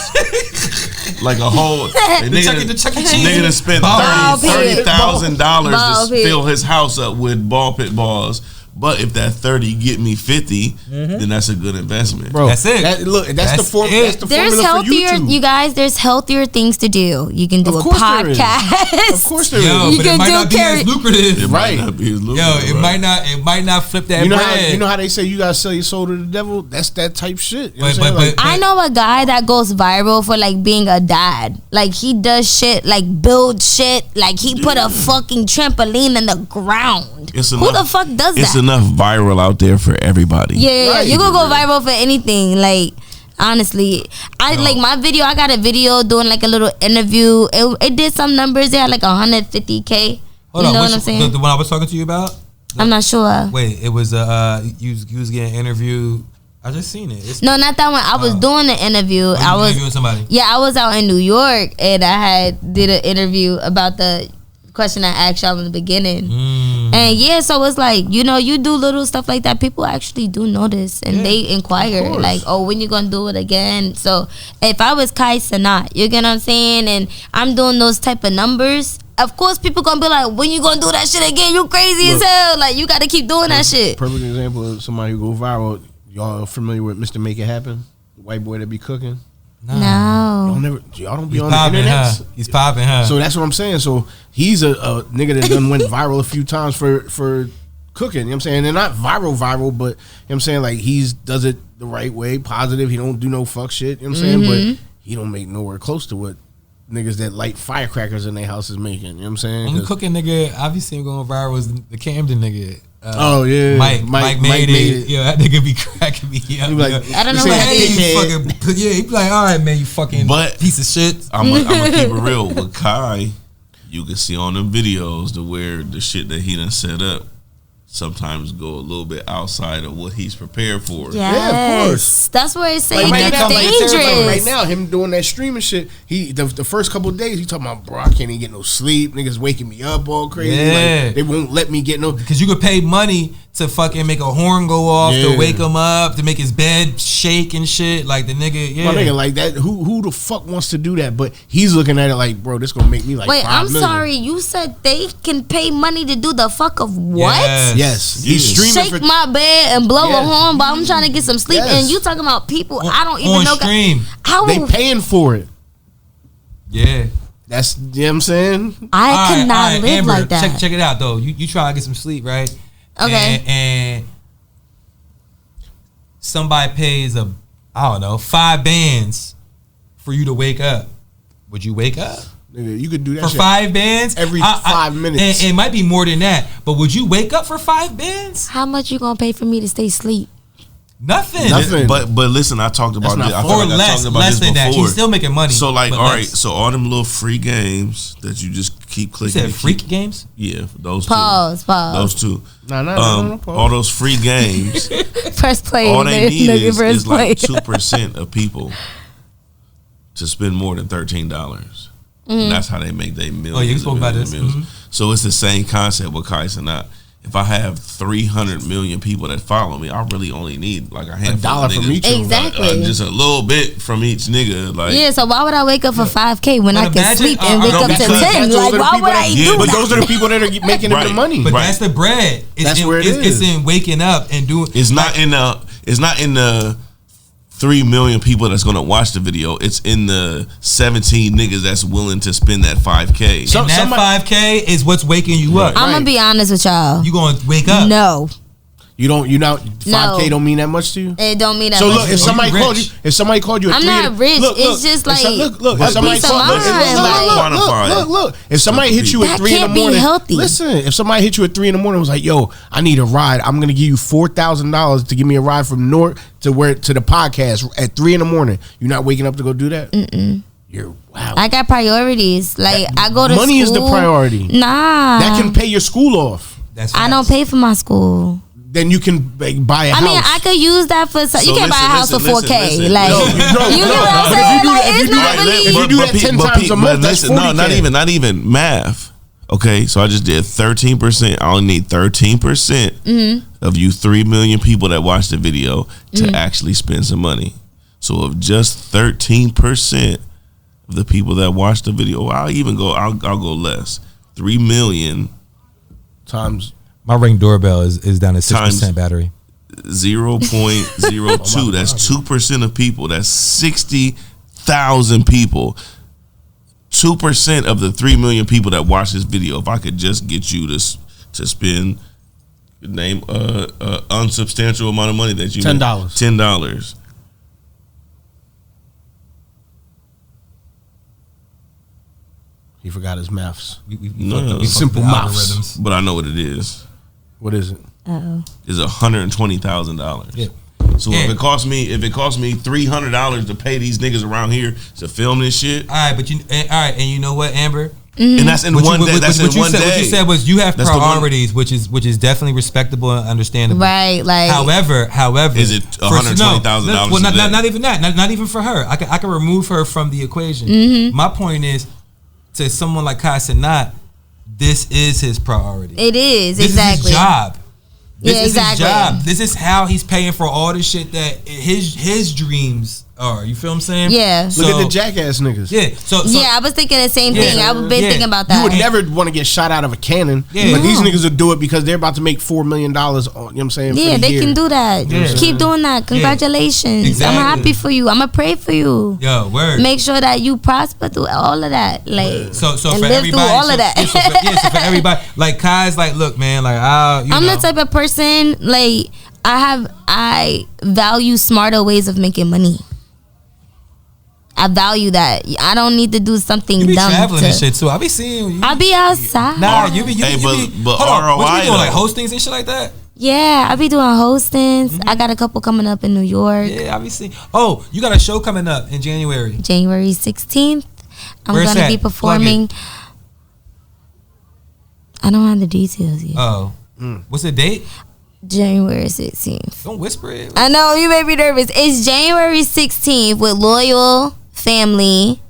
[SPEAKER 2] Like a whole
[SPEAKER 4] The Chuck E. Cheese.
[SPEAKER 2] nigga that spent
[SPEAKER 1] Ball pit.
[SPEAKER 2] $30,000
[SPEAKER 1] Ball
[SPEAKER 2] to
[SPEAKER 1] pit.
[SPEAKER 2] fill his house up with ball pit balls. But if that 30 get me 50, then that's a good investment.
[SPEAKER 3] Bro,
[SPEAKER 4] That's it.
[SPEAKER 3] That's
[SPEAKER 4] That's
[SPEAKER 3] the form.
[SPEAKER 4] it.
[SPEAKER 3] That's the
[SPEAKER 1] There's
[SPEAKER 3] formula
[SPEAKER 1] healthier,
[SPEAKER 3] for YouTube.
[SPEAKER 1] you guys. There's healthier things to do. You can do
[SPEAKER 3] Of
[SPEAKER 1] a
[SPEAKER 3] course there is.
[SPEAKER 1] podcast.
[SPEAKER 3] Of course there is.
[SPEAKER 4] Yo,
[SPEAKER 1] You
[SPEAKER 4] but
[SPEAKER 1] can
[SPEAKER 4] it might
[SPEAKER 1] do
[SPEAKER 4] not be
[SPEAKER 1] carry-
[SPEAKER 4] as lucrative.
[SPEAKER 2] It
[SPEAKER 3] Right.
[SPEAKER 2] might not be as
[SPEAKER 4] Yo,
[SPEAKER 2] lucrative,
[SPEAKER 4] it
[SPEAKER 2] right?
[SPEAKER 4] might not flip that
[SPEAKER 3] You know
[SPEAKER 4] bread.
[SPEAKER 3] how they say you gotta sell your soul to the devil? That's that type shit. You know
[SPEAKER 4] But-
[SPEAKER 3] what I'm saying?
[SPEAKER 4] but-
[SPEAKER 3] Like,
[SPEAKER 1] I know a guy that goes viral for like being a dad. Like he does shit, like build shit. Like he put a fucking trampoline in the ground.
[SPEAKER 2] It's
[SPEAKER 1] Who
[SPEAKER 2] enough-
[SPEAKER 1] the fuck does
[SPEAKER 2] It's
[SPEAKER 1] that?
[SPEAKER 2] enough viral out there for everybody.
[SPEAKER 1] Yeah,
[SPEAKER 3] Right.
[SPEAKER 1] you could go viral for anything. Like honestly, like my video. I got a video doing like a little interview. It did some numbers. It had like 150K.
[SPEAKER 4] Hold
[SPEAKER 1] you
[SPEAKER 4] on,
[SPEAKER 1] know
[SPEAKER 4] which-
[SPEAKER 1] what I'm saying?
[SPEAKER 4] The one I was talking to you about?
[SPEAKER 1] I'm not sure.
[SPEAKER 4] Wait, it was you was getting interviewed. I just seen it. It's
[SPEAKER 1] No, not that one. I was doing an interview. I was
[SPEAKER 4] interviewing somebody.
[SPEAKER 1] Yeah, I was out in New York and I had did an interview about the question I asked y'all in the beginning. And yeah, so it's like, you know, you do little stuff like that, people actually do notice and they inquire
[SPEAKER 3] course.
[SPEAKER 1] like, oh, when you gonna do it again? So if I was Cenat, you get what I'm saying, and I'm doing those type of numbers, of course people gonna be like, when you gonna do that shit again? You crazy as
[SPEAKER 3] Look.
[SPEAKER 1] hell. Like you gotta keep doing that shit.
[SPEAKER 3] perfect example of somebody who go viral. Y'all familiar with Mr. Make It Happen? The white boy that be cooking.
[SPEAKER 1] No.
[SPEAKER 3] Y'all don't be
[SPEAKER 4] He's
[SPEAKER 3] on the
[SPEAKER 4] popping,
[SPEAKER 3] internet.
[SPEAKER 4] huh? He's popping, huh?
[SPEAKER 3] So that's what I'm saying. So he's a nigga that done went viral a few times for cooking. You know what I'm saying? They're not viral, but you know what I'm saying? Like he's does it the right way, positive. He don't do no fuck shit. You know what I'm saying? But he don't make nowhere close to what niggas that light firecrackers in their house is making. You know what I'm saying?
[SPEAKER 4] Only
[SPEAKER 3] 'Cause-
[SPEAKER 4] cooking nigga I've been seeing going viral was the Camden nigga.
[SPEAKER 3] Oh, yeah.
[SPEAKER 4] Mike made it. Yeah, that nigga be cracking me up.
[SPEAKER 3] He be like,
[SPEAKER 1] I don't know
[SPEAKER 3] he
[SPEAKER 1] what
[SPEAKER 3] say,
[SPEAKER 1] that
[SPEAKER 4] Hey,
[SPEAKER 1] is.
[SPEAKER 3] "Hey,
[SPEAKER 4] you fucking, yeah, he be like, all right, man, you fucking
[SPEAKER 2] But-
[SPEAKER 4] piece of shit.
[SPEAKER 2] I'm gonna keep it real with Kai. You can see on the videos to where the shit that he done set up sometimes go a little bit outside of what he's prepared for.
[SPEAKER 1] Yes.
[SPEAKER 3] Yeah, of course.
[SPEAKER 1] That's where it say
[SPEAKER 3] Like
[SPEAKER 1] it
[SPEAKER 3] right
[SPEAKER 1] gets
[SPEAKER 3] now,
[SPEAKER 1] dangerous.
[SPEAKER 3] right now, him doing that streaming shit. He the first couple of days, he talking about, bro, I can't even get no sleep. Niggas waking me up all crazy.
[SPEAKER 4] Yeah.
[SPEAKER 3] Like, they won't let me get no.
[SPEAKER 4] Because you could pay money to fucking make a horn go off,
[SPEAKER 3] Yeah.
[SPEAKER 4] to wake him up, to make his bed shake and shit. Like the nigga, yeah.
[SPEAKER 3] My nigga, like that. Who the fuck wants to do that? But he's looking at it like, bro, this gonna make me like.
[SPEAKER 1] Wait,
[SPEAKER 3] $5
[SPEAKER 1] I'm
[SPEAKER 3] million.
[SPEAKER 1] sorry. You said they can pay money to do the fuck of what?
[SPEAKER 3] Yes,
[SPEAKER 2] Yeah.
[SPEAKER 3] he's streaming
[SPEAKER 1] Shake
[SPEAKER 3] for.
[SPEAKER 1] my bed and blow a
[SPEAKER 3] Yes.
[SPEAKER 1] horn, but I'm trying to get some sleep.
[SPEAKER 3] Yes.
[SPEAKER 1] And you talking about people I don't even
[SPEAKER 4] on
[SPEAKER 1] know.
[SPEAKER 4] stream.
[SPEAKER 1] How
[SPEAKER 3] They paying for it.
[SPEAKER 4] Yeah.
[SPEAKER 3] That's you know what I'm saying.
[SPEAKER 1] I
[SPEAKER 4] All
[SPEAKER 1] could
[SPEAKER 4] right,
[SPEAKER 1] not
[SPEAKER 4] all right,
[SPEAKER 1] live
[SPEAKER 4] Amber,
[SPEAKER 1] like that.
[SPEAKER 4] Check it out though. You try to get some sleep, right?
[SPEAKER 1] Okay.
[SPEAKER 4] And somebody pays I don't know, 5 bands for you to wake up. Would you wake up?
[SPEAKER 3] Nigga, you could do that
[SPEAKER 4] for
[SPEAKER 3] shit
[SPEAKER 4] 5 bands
[SPEAKER 3] every 5 minutes.
[SPEAKER 4] And it might be more than that. But would you wake up for 5 bands?
[SPEAKER 1] How much you gonna pay for me to stay asleep?
[SPEAKER 4] Nothing.
[SPEAKER 2] But listen, I talked about this. I feel
[SPEAKER 4] Or
[SPEAKER 2] like I
[SPEAKER 4] less.
[SPEAKER 2] talked about
[SPEAKER 4] Less
[SPEAKER 2] this
[SPEAKER 4] than that.
[SPEAKER 2] before.
[SPEAKER 4] He's still making money.
[SPEAKER 2] So like,
[SPEAKER 4] but
[SPEAKER 2] all right,
[SPEAKER 4] less.
[SPEAKER 2] so all them little free games that you just keep
[SPEAKER 4] You
[SPEAKER 2] clicking.
[SPEAKER 4] said freak games?
[SPEAKER 2] Yeah, those
[SPEAKER 1] Pause.
[SPEAKER 2] two. Those two.
[SPEAKER 3] No,
[SPEAKER 2] All those free games.
[SPEAKER 1] First play.
[SPEAKER 2] All they need is
[SPEAKER 1] first play.
[SPEAKER 2] like 2% of people to spend more than $13. And that's how they make their millions.
[SPEAKER 4] Oh, yeah, you spoke about this.
[SPEAKER 2] So it's the same concept with Cenat. If I have 300 million people that follow me, I really only need like a handful
[SPEAKER 3] $1
[SPEAKER 2] of
[SPEAKER 3] from
[SPEAKER 2] niggas.
[SPEAKER 3] each of them.
[SPEAKER 1] Exactly.
[SPEAKER 2] Just a little bit from each nigga. Like,
[SPEAKER 1] Yeah, so why would I wake up for 5K when
[SPEAKER 4] But
[SPEAKER 1] I can
[SPEAKER 4] imagine-
[SPEAKER 1] sleep and wake
[SPEAKER 2] no,
[SPEAKER 1] up to
[SPEAKER 2] because
[SPEAKER 1] 10?
[SPEAKER 3] those
[SPEAKER 1] Like,
[SPEAKER 3] are the
[SPEAKER 1] why
[SPEAKER 3] people
[SPEAKER 1] would I do
[SPEAKER 3] But
[SPEAKER 1] that?
[SPEAKER 3] those are the people that are making them the money.
[SPEAKER 4] But
[SPEAKER 2] Right.
[SPEAKER 4] that's the bread.
[SPEAKER 3] That's where it
[SPEAKER 4] It's
[SPEAKER 3] is.
[SPEAKER 4] in waking up and doing.
[SPEAKER 2] it's not in the 3 million people that's gonna watch the video. It's in the 17 niggas that's willing to spend that 5K.
[SPEAKER 3] So-
[SPEAKER 4] And that
[SPEAKER 3] somebody-
[SPEAKER 4] 5K is what's waking you up.
[SPEAKER 1] I'm gonna be honest with y'all.
[SPEAKER 4] You gonna wake up?
[SPEAKER 1] No,
[SPEAKER 3] You 5K don't mean that much to you.
[SPEAKER 1] it don't mean that.
[SPEAKER 3] So
[SPEAKER 1] much
[SPEAKER 3] look,
[SPEAKER 1] to
[SPEAKER 3] if
[SPEAKER 1] me.
[SPEAKER 3] somebody
[SPEAKER 4] rich.
[SPEAKER 3] called you, at
[SPEAKER 1] I'm
[SPEAKER 3] 3
[SPEAKER 1] not rich. It's just like
[SPEAKER 3] look.
[SPEAKER 1] a
[SPEAKER 3] If somebody
[SPEAKER 1] peace of
[SPEAKER 3] called,
[SPEAKER 1] mind.
[SPEAKER 3] look. If somebody hit you at
[SPEAKER 1] That
[SPEAKER 3] 3 in the
[SPEAKER 1] can't be
[SPEAKER 3] morning,
[SPEAKER 1] healthy.
[SPEAKER 3] listen. If somebody hit you at 3 in the morning, and was like, "Yo, I need a ride. I'm gonna give you $4,000 to give me a ride from North to the podcast at 3 in the morning." You're not waking up to go do that. You're wow.
[SPEAKER 1] I got priorities. Like I go to
[SPEAKER 3] Money is the
[SPEAKER 1] school.
[SPEAKER 3] priority.
[SPEAKER 1] Nah,
[SPEAKER 3] That can pay your school off.
[SPEAKER 4] That's
[SPEAKER 1] I don't pay for my school.
[SPEAKER 3] Then you can buy a house.
[SPEAKER 1] I mean, I could use that for. You can't buy a house for 4K.
[SPEAKER 2] listen.
[SPEAKER 1] Like
[SPEAKER 2] No,
[SPEAKER 1] you get what I'm
[SPEAKER 3] But if
[SPEAKER 1] saying?
[SPEAKER 3] you do
[SPEAKER 1] Like,
[SPEAKER 3] that- if
[SPEAKER 1] it's
[SPEAKER 3] you do
[SPEAKER 1] not
[SPEAKER 3] that-
[SPEAKER 1] really.
[SPEAKER 3] if you do that 10 times a month, that's 40K.
[SPEAKER 2] No, not even math. Okay, so I just did 13%. I only need 13% of you 3 million people that watch the video to actually spend some money. So if just 13% of the people that watch the video, I'll go less. 3 million
[SPEAKER 3] times.
[SPEAKER 4] My Ring doorbell is down to 6% battery.
[SPEAKER 2] 0.02. That's 2% of people. That's 60,000 people. 2% of the 3 million people that watch this video. If I could just get you to spend unsubstantial amount of money that you
[SPEAKER 3] $10.
[SPEAKER 2] $10.
[SPEAKER 3] He forgot his maths.
[SPEAKER 2] No.
[SPEAKER 3] Simple maths.
[SPEAKER 2] But I know what it is.
[SPEAKER 3] What is it?
[SPEAKER 2] It's $120,000.
[SPEAKER 4] Yeah.
[SPEAKER 2] So if it costs me $300 to pay these niggas around here to film this shit,
[SPEAKER 4] All right, and you know what, Amber?
[SPEAKER 2] and that's in one day. That's in one day.
[SPEAKER 4] What you said was you have
[SPEAKER 2] That's the one-
[SPEAKER 4] priorities, which is definitely respectable and understandable.
[SPEAKER 1] Right, like
[SPEAKER 4] However,
[SPEAKER 2] Is it $120,000
[SPEAKER 4] Well,
[SPEAKER 2] a day?
[SPEAKER 4] not even that. Not even for her. I can remove her from the equation. My point is, to someone like Cenat, this is his priority.
[SPEAKER 1] it is
[SPEAKER 4] This
[SPEAKER 1] exactly.
[SPEAKER 4] is his job. This
[SPEAKER 1] Yeah,
[SPEAKER 4] is
[SPEAKER 1] exactly.
[SPEAKER 4] his job. This is how he's paying for all the shit that his dreams are. You feel what I'm saying?
[SPEAKER 1] Yeah.
[SPEAKER 3] Look at the jackass niggas.
[SPEAKER 4] Yeah. So
[SPEAKER 1] Yeah, I was thinking the same thing.
[SPEAKER 4] Yeah.
[SPEAKER 1] I've been
[SPEAKER 4] Yeah.
[SPEAKER 1] thinking about
[SPEAKER 3] You
[SPEAKER 1] that.
[SPEAKER 3] would never want to get shot out of a cannon.
[SPEAKER 4] Yeah.
[SPEAKER 3] But these
[SPEAKER 1] No.
[SPEAKER 3] niggas will do it because they're about to make $4 million on, you know what I'm saying?
[SPEAKER 1] Yeah,
[SPEAKER 3] for the
[SPEAKER 1] they
[SPEAKER 3] year.
[SPEAKER 1] can do that.
[SPEAKER 4] Yeah.
[SPEAKER 1] Keep doing that. Congratulations.
[SPEAKER 4] Exactly.
[SPEAKER 1] I'm happy for you. I'm gonna pray for you.
[SPEAKER 4] Yo, word.
[SPEAKER 1] Make sure that you prosper through all of that. Like
[SPEAKER 4] So
[SPEAKER 1] and
[SPEAKER 4] for
[SPEAKER 1] live
[SPEAKER 4] everybody,
[SPEAKER 1] through all of that.
[SPEAKER 4] so for everybody, like Kai's like, look, man, like
[SPEAKER 1] I'm the type of person like I value smarter ways of making money. I value that. I don't need to do something
[SPEAKER 4] you be
[SPEAKER 1] dumb.
[SPEAKER 4] traveling and shit too. I be seeing you.
[SPEAKER 1] I be outside.
[SPEAKER 4] Nah, you be.
[SPEAKER 2] Hey, but
[SPEAKER 4] hold on, what you
[SPEAKER 2] ROI
[SPEAKER 4] be doing, like
[SPEAKER 2] though.
[SPEAKER 4] hostings and shit like that?
[SPEAKER 1] Yeah, I be doing hostings. I got a couple coming up in New York.
[SPEAKER 4] Yeah, I be seeing. Oh, you got a show coming up in January.
[SPEAKER 1] January 16th. I'm
[SPEAKER 4] Where's
[SPEAKER 1] gonna
[SPEAKER 4] that?
[SPEAKER 1] be performing. I don't have the details yet.
[SPEAKER 4] Oh, what's the date?
[SPEAKER 1] January 16th.
[SPEAKER 4] Don't whisper it.
[SPEAKER 1] I know you made me nervous. It's January 16th with Loyal Family.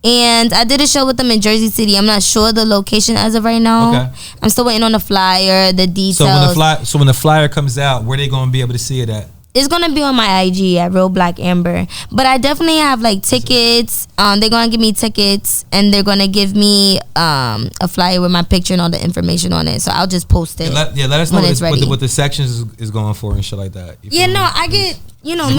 [SPEAKER 1] And I did a show with them in Jersey City. I'm not sure the location as of right now.
[SPEAKER 4] Okay.
[SPEAKER 1] I'm still waiting on the flyer, the details.
[SPEAKER 4] So when the flyer comes out, where they gonna be able to see it at?
[SPEAKER 1] It's gonna be on my IG at Real Black Amber. But I definitely have like tickets. They're gonna give me tickets and they're gonna give me a flyer with my picture and all the information on it. So I'll just post it.
[SPEAKER 4] Let us know
[SPEAKER 1] when
[SPEAKER 4] what,
[SPEAKER 1] it's
[SPEAKER 4] what,
[SPEAKER 1] ready.
[SPEAKER 4] what the sections is going for and shit like that. You
[SPEAKER 1] Yeah,
[SPEAKER 4] feel
[SPEAKER 1] no,
[SPEAKER 4] me?
[SPEAKER 1] I get
[SPEAKER 4] Because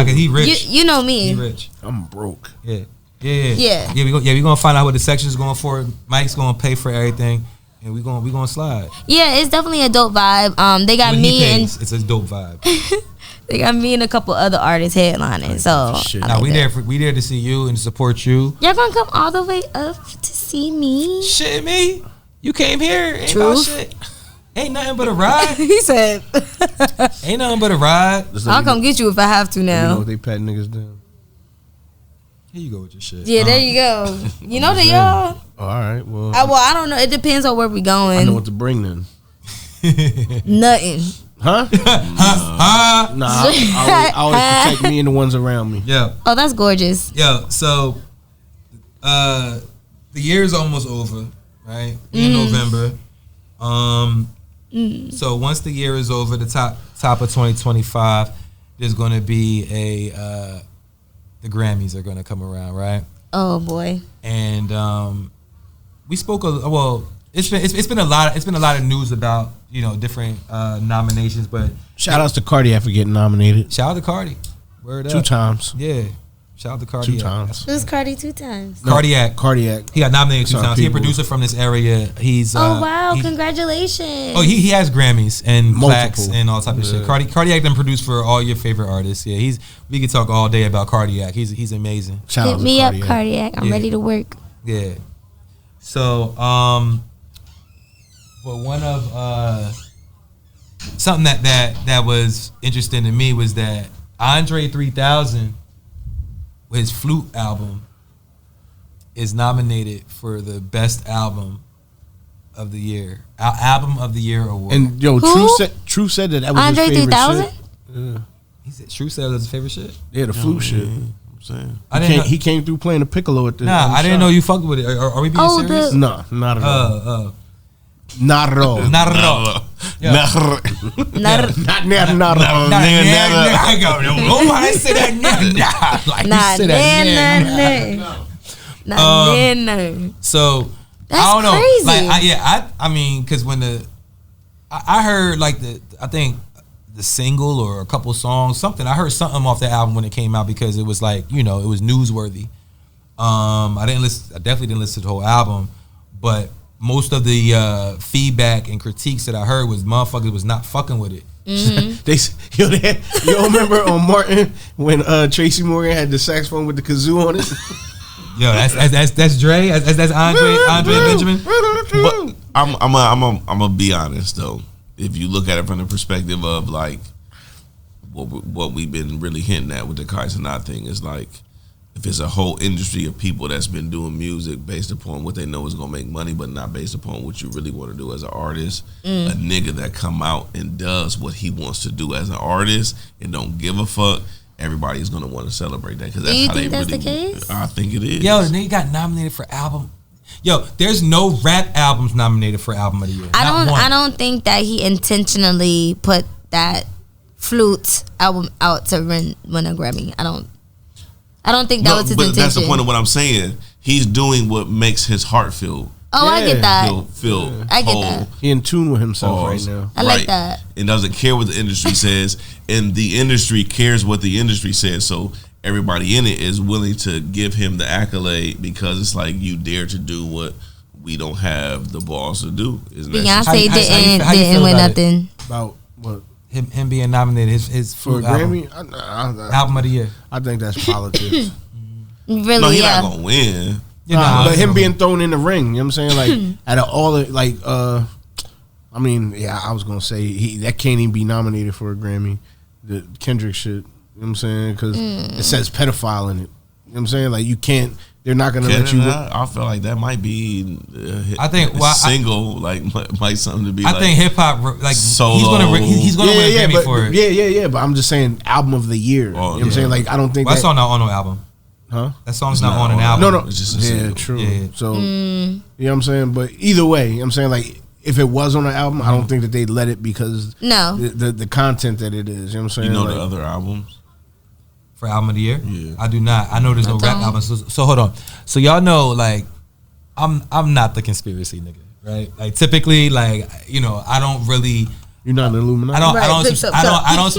[SPEAKER 1] me.
[SPEAKER 4] he rich.
[SPEAKER 1] You know me.
[SPEAKER 4] He rich.
[SPEAKER 3] I'm broke.
[SPEAKER 4] Yeah.
[SPEAKER 1] Yeah.
[SPEAKER 4] We gonna find out what the section is going for. Mike's gonna pay for everything, and we gonna slide.
[SPEAKER 1] Yeah, it's definitely a dope vibe. They got
[SPEAKER 4] When he
[SPEAKER 1] me and
[SPEAKER 4] pays, it's a dope vibe.
[SPEAKER 1] They got me and a couple other artists headlining. So
[SPEAKER 3] Shit.
[SPEAKER 4] Nah, we there to see you and support you.
[SPEAKER 1] Y'all gonna come all the way up to see me?
[SPEAKER 4] Shit, me. You came here. Ain't
[SPEAKER 1] Truth.
[SPEAKER 4] about shit. Ain't nothing but a ride.
[SPEAKER 1] He said,
[SPEAKER 4] Ain't nothing but a ride.
[SPEAKER 1] I'll come get you if I have to
[SPEAKER 3] You know
[SPEAKER 1] now.
[SPEAKER 3] what they pat niggas down.
[SPEAKER 4] Here you go with your shit.
[SPEAKER 1] Yeah, there you go. You know that y'all.
[SPEAKER 3] All right, well,
[SPEAKER 1] I don't know. It depends on where we
[SPEAKER 3] I
[SPEAKER 1] going.
[SPEAKER 3] know what to bring then.
[SPEAKER 1] Nothing.
[SPEAKER 3] Huh? Nah, I always protect me and the ones around me.
[SPEAKER 4] Yeah.
[SPEAKER 1] Oh, that's gorgeous.
[SPEAKER 4] Yo, so the year's almost over, right? We in November. So once the year is over, the top of 2025, there's going to be the Grammys are going to come around, right?
[SPEAKER 1] Oh boy.
[SPEAKER 4] And we spoke it's been a lot of news about, different nominations, but
[SPEAKER 3] Shout outs to Cardiac for getting nominated
[SPEAKER 4] shout out to Cardi. Word
[SPEAKER 3] 2
[SPEAKER 4] up.
[SPEAKER 3] times.
[SPEAKER 4] Yeah. Shout out to Cardi.
[SPEAKER 3] 2 times.
[SPEAKER 1] Who's Cardi 2 times?
[SPEAKER 4] Cardiac.
[SPEAKER 3] Cardiac.
[SPEAKER 4] He got nominated 2
[SPEAKER 3] Sorry,
[SPEAKER 4] times. He's a
[SPEAKER 3] people.
[SPEAKER 4] producer from this area. He's
[SPEAKER 1] Oh wow!
[SPEAKER 4] he-
[SPEAKER 1] Congratulations.
[SPEAKER 4] Oh, he has Grammys and
[SPEAKER 3] Multiple.
[SPEAKER 4] plaques and all type of shit. Cardiac done produced for all your favorite artists. Yeah, we could talk all day about Cardiac. He's amazing.
[SPEAKER 3] Shout
[SPEAKER 1] Hit
[SPEAKER 3] outs
[SPEAKER 1] me
[SPEAKER 3] to
[SPEAKER 1] up,
[SPEAKER 3] Cardiac.
[SPEAKER 1] Cardiac. I'm
[SPEAKER 4] Yeah.
[SPEAKER 1] ready to work.
[SPEAKER 4] Yeah. So, but one of something that was interesting to me was that Andre 3000, his Flute album, is nominated for the best album of the year, album of the year award.
[SPEAKER 3] And yo,
[SPEAKER 1] Who?
[SPEAKER 3] True said that was
[SPEAKER 1] Andre
[SPEAKER 3] his favorite
[SPEAKER 1] 3000?
[SPEAKER 3] shit. Yeah.
[SPEAKER 4] he said, "True said it was his favorite shit."
[SPEAKER 3] Yeah, the flute shit.
[SPEAKER 2] I'm saying.
[SPEAKER 4] I didn't know,
[SPEAKER 3] He came through playing the piccolo at the.
[SPEAKER 4] nah,
[SPEAKER 3] on the
[SPEAKER 4] I didn't
[SPEAKER 3] shop.
[SPEAKER 4] know you fucked with it. Are we being
[SPEAKER 1] Oh,
[SPEAKER 4] serious?
[SPEAKER 3] No, not at all. Not at all.
[SPEAKER 4] Not at all. Yeah.
[SPEAKER 1] Not
[SPEAKER 3] Not at all.
[SPEAKER 4] Nobody say that. Like you said that.
[SPEAKER 1] nah.
[SPEAKER 4] So
[SPEAKER 1] That's
[SPEAKER 4] I don't know.
[SPEAKER 1] crazy.
[SPEAKER 4] Like I mean, because when I heard like I think the single or a couple songs, something. I heard something off the album when it came out because it was like it was newsworthy. I definitely didn't listen to the whole album, but most of the feedback and critiques that I heard was motherfuckers was not fucking with it.
[SPEAKER 3] You remember on Martin when Tracy Morgan had the saxophone with the kazoo on it?
[SPEAKER 4] Yo, that's Dre. That's Andre Benjamin.
[SPEAKER 2] But I'm gonna be honest though. If you look at it from the perspective of like what we've been really hinting at with the Cenat thing is like, if it's a whole industry of people that's been doing music based upon what they know is gonna make money, but not based upon what you really want to do as an artist, a nigga that come out and does what he wants to do as an artist and don't give a fuck, everybody's gonna want to celebrate that because that's
[SPEAKER 1] you
[SPEAKER 2] how
[SPEAKER 1] think
[SPEAKER 2] they
[SPEAKER 1] that's
[SPEAKER 2] really.
[SPEAKER 1] the case?
[SPEAKER 2] I think it is.
[SPEAKER 4] Yo, the nigga got nominated for album. Yo, there's no rap albums nominated for album of the year.
[SPEAKER 1] I don't think that he intentionally put that Flute album out to win a Grammy. I don't think that was his intention.
[SPEAKER 2] That's the point of what I'm saying. He's doing what makes his heart feel.
[SPEAKER 1] Oh, I get that.
[SPEAKER 2] Feel
[SPEAKER 1] I get
[SPEAKER 2] whole.
[SPEAKER 1] that.
[SPEAKER 3] He in tune with himself
[SPEAKER 2] Pause.
[SPEAKER 3] right now.
[SPEAKER 1] I like that.
[SPEAKER 2] And doesn't care what the industry says, and the industry cares what the industry says. So everybody in it is willing to give him the accolade because it's like you dare to do what we don't have the balls to do. Isn't that
[SPEAKER 1] Beyonce
[SPEAKER 4] How you
[SPEAKER 1] didn't
[SPEAKER 4] feel
[SPEAKER 1] win
[SPEAKER 4] about
[SPEAKER 1] nothing.
[SPEAKER 3] About what?
[SPEAKER 4] Him being nominated his
[SPEAKER 3] For a
[SPEAKER 4] Flute album,
[SPEAKER 3] Grammy?
[SPEAKER 4] album of the year.
[SPEAKER 3] I think that's politics.
[SPEAKER 1] Really,
[SPEAKER 2] no, he's
[SPEAKER 1] yeah.
[SPEAKER 2] not gonna win.
[SPEAKER 3] But him being thrown in the ring, you know what I'm saying? Like, out of all the, like, I mean, yeah, I was going to say, that can't even be nominated for a Grammy. The Kendrick shit, you know what I'm saying? Because it says pedophile in it. You know what I'm saying? Like, you can't, they're not going to let you.
[SPEAKER 2] I feel like that might be.
[SPEAKER 4] I think
[SPEAKER 2] single might something to be.
[SPEAKER 4] I think hip hop like
[SPEAKER 2] solo.
[SPEAKER 4] he's gonna win a Grammy
[SPEAKER 3] but,
[SPEAKER 4] for it.
[SPEAKER 3] Yeah. But I'm just saying, album of the year. You know what I'm saying? Like, I don't think
[SPEAKER 4] Well, that song not on no album.
[SPEAKER 3] Huh?
[SPEAKER 4] That song's not on an album.
[SPEAKER 3] No.
[SPEAKER 2] It's just a
[SPEAKER 3] Yeah,
[SPEAKER 2] single.
[SPEAKER 3] true.
[SPEAKER 4] Yeah.
[SPEAKER 3] So, you know what I'm saying? But either way, you know what I'm saying? Like, if it was on an album, I don't think that they'd let it because
[SPEAKER 1] No.
[SPEAKER 3] the content that it is. You know what I'm saying?
[SPEAKER 2] You know
[SPEAKER 3] like,
[SPEAKER 2] the other albums?
[SPEAKER 4] For album of the year?
[SPEAKER 2] Yeah.
[SPEAKER 4] I do not. I know there's no rap albums. So hold on. So y'all know, like, I'm not the conspiracy nigga, right? Like typically, like, I don't really.
[SPEAKER 3] You're not an Illuminati.
[SPEAKER 4] I don't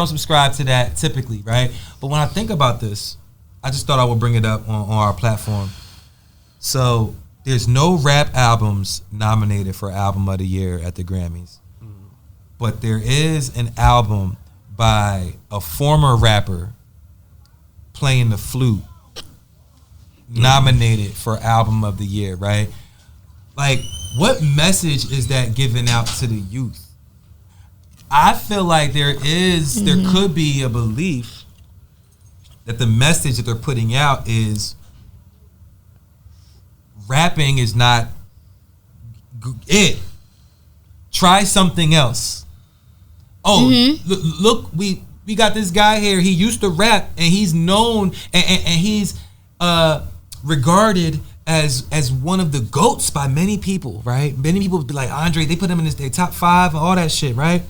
[SPEAKER 4] subscribe to that typically, right? But when I think about this, I just thought I would bring it up on our platform. So there's no rap albums nominated for album of the year at the Grammys, but there is an album by a former rapper playing the flute, nominated for album of the year, right? Like, what message is that giving out to the youth? I feel like there could be a belief that the message that they're putting out is rapping is not it. Try something else. Oh, look, we got this guy here. He used to rap, and he's known, and he's regarded as one of the GOATs by many people, right? Many people would be like, Andre, they put him in their top 5 and all that shit, right?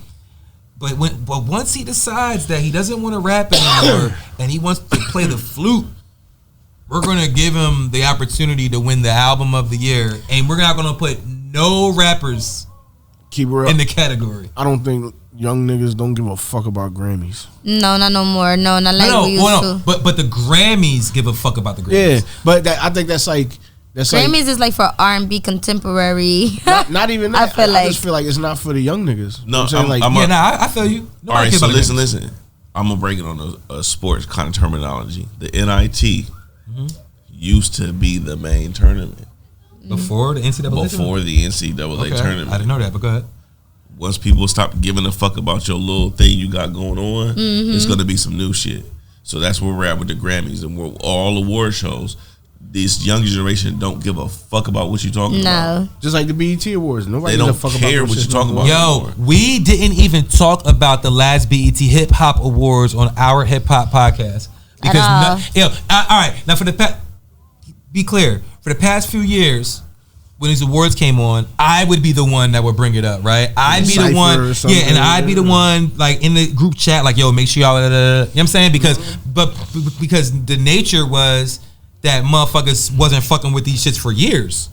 [SPEAKER 4] But once he decides that he doesn't want to rap anymore and he wants to play the flute, we're gonna give him the opportunity to win the album of the year, and we're not gonna put no rappers in the category.
[SPEAKER 3] I don't think young niggas don't give a fuck about Grammys.
[SPEAKER 1] No, not no more. No, not like we used to.
[SPEAKER 4] But the Grammys give a fuck about the Grammys.
[SPEAKER 3] Yeah, but I think that's like
[SPEAKER 1] Grammys is like for R&B contemporary.
[SPEAKER 3] Not even that. I just feel like it's not for the young niggas.
[SPEAKER 2] No,
[SPEAKER 3] I'm saying,
[SPEAKER 4] I feel you.
[SPEAKER 2] All right, so listen. I'm gonna break it on a sports kind of terminology. The NIT used to be the main tournament
[SPEAKER 4] before the NCAA.
[SPEAKER 2] Before the NCAA tournament.
[SPEAKER 4] I didn't know that, but go ahead.
[SPEAKER 2] Once people stop giving a fuck about your little thing you got going on, it's gonna be some new shit. So that's where we're at with the Grammys and we're all award shows. This young generation don't give a fuck about what you talking about.
[SPEAKER 3] Just like the BET Awards. Nobody
[SPEAKER 2] they don't
[SPEAKER 3] fuck
[SPEAKER 2] care
[SPEAKER 3] about
[SPEAKER 2] what you talking about.
[SPEAKER 4] Yo,
[SPEAKER 2] anymore.
[SPEAKER 4] we didn't even talk about the last BET Hip Hop Awards on our Hip Hop podcast. Because all right, now be clear, for the past few years, when these awards came on, I would be the one that would bring it up, right? I'd be the one, and I'd be the one like in the group chat, like, yo, make sure y'all, you know what I'm saying? Because the nature was that motherfuckers wasn't fucking with these shits for years,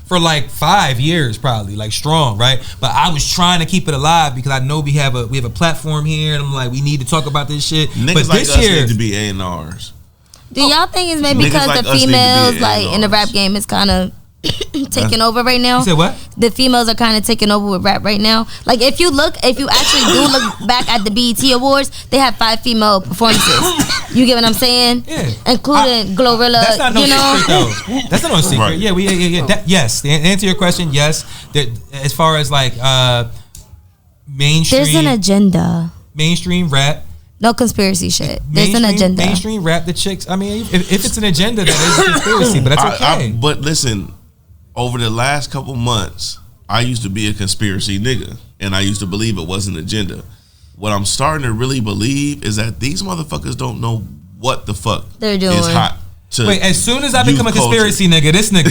[SPEAKER 4] for like 5 years probably, like strong, right? But I was trying to keep it alive because I know we have a platform here, and I'm like, we need to talk about this shit.
[SPEAKER 2] Niggas
[SPEAKER 4] but
[SPEAKER 2] like
[SPEAKER 4] this
[SPEAKER 2] us
[SPEAKER 4] year
[SPEAKER 2] need to be A&Rs.
[SPEAKER 1] Do y'all think it's maybe because
[SPEAKER 2] like
[SPEAKER 1] the
[SPEAKER 2] us need to
[SPEAKER 1] females
[SPEAKER 2] be
[SPEAKER 1] like in the rap
[SPEAKER 2] A&Rs.
[SPEAKER 1] game is kind of taking over right now?
[SPEAKER 4] You said what?
[SPEAKER 1] The females are kind of taking over with rap right now. Like if you actually do look back at the BET Awards, they have 5 female performances. You get what I'm saying?
[SPEAKER 4] Yeah.
[SPEAKER 1] Including Glorilla.
[SPEAKER 4] That's not no secret though. That's not no secret.
[SPEAKER 2] Right.
[SPEAKER 4] Yeah, yes. To answer your question, yes. As far as like mainstream,
[SPEAKER 1] there's an agenda.
[SPEAKER 4] Mainstream rap.
[SPEAKER 1] No conspiracy shit. There's an agenda.
[SPEAKER 4] Mainstream rap, the chicks. I mean, if it's an agenda, that is a conspiracy, but that's okay.
[SPEAKER 2] But listen, over the last couple months, I used to be a conspiracy nigga, and I used to believe it was an agenda. What I'm starting to really believe is that these motherfuckers don't know what the fuck
[SPEAKER 1] they're doing.
[SPEAKER 2] Is hot.
[SPEAKER 4] Wait, as soon as I become a conspiracy nigga, this nigga.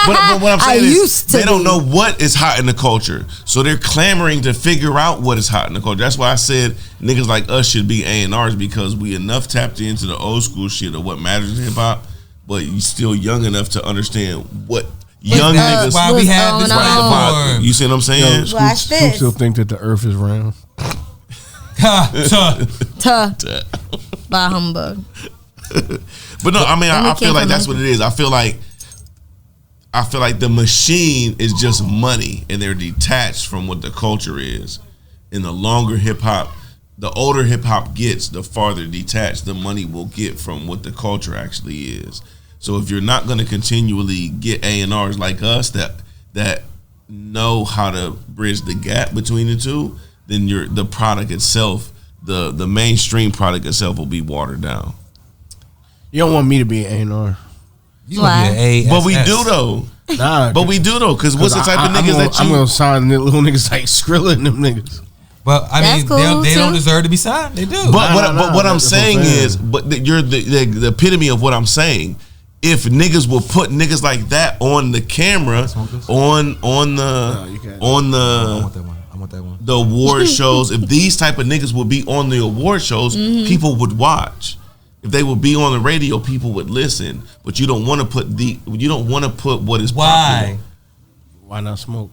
[SPEAKER 2] but what I'm saying is they don't know what is hot in the culture. So they're clamoring to figure out what is hot in the culture. That's why I said niggas like us should be A&Rs, because we enough tapped into the old school shit of what matters in hip hop, but you still young enough to understand what young niggas.
[SPEAKER 4] Why we have this platform.
[SPEAKER 2] You see what I'm saying?
[SPEAKER 3] Scoop still think that the earth is round.
[SPEAKER 1] By humbug.
[SPEAKER 2] But no, I mean, I feel like that's what it is. I feel like the machine is just money, and they're detached from what the culture is. And the longer hip hop, the older hip hop gets, the farther detached the money will get from what the culture actually is. So if you're not going to continually get A&Rs like us that know how to bridge the gap between the two, then the product itself, the mainstream product itself, will be watered down.
[SPEAKER 3] You don't want me to be an A&R.
[SPEAKER 1] Why?
[SPEAKER 2] But we do though.
[SPEAKER 3] Nah,
[SPEAKER 2] but we do though, because what's the type of niggas that you?
[SPEAKER 3] I'm gonna sign little niggas like Skrilla and them niggas.
[SPEAKER 4] Well, I mean, they don't deserve to be signed. They do.
[SPEAKER 2] But what I'm saying is, you're the epitome of what I'm saying. If niggas will put niggas like that on the camera, on the award shows, if these type of niggas would be on the award shows, people would watch. If they would be on the radio, people would listen. But you don't want to put what is popular.
[SPEAKER 3] Why not smoke?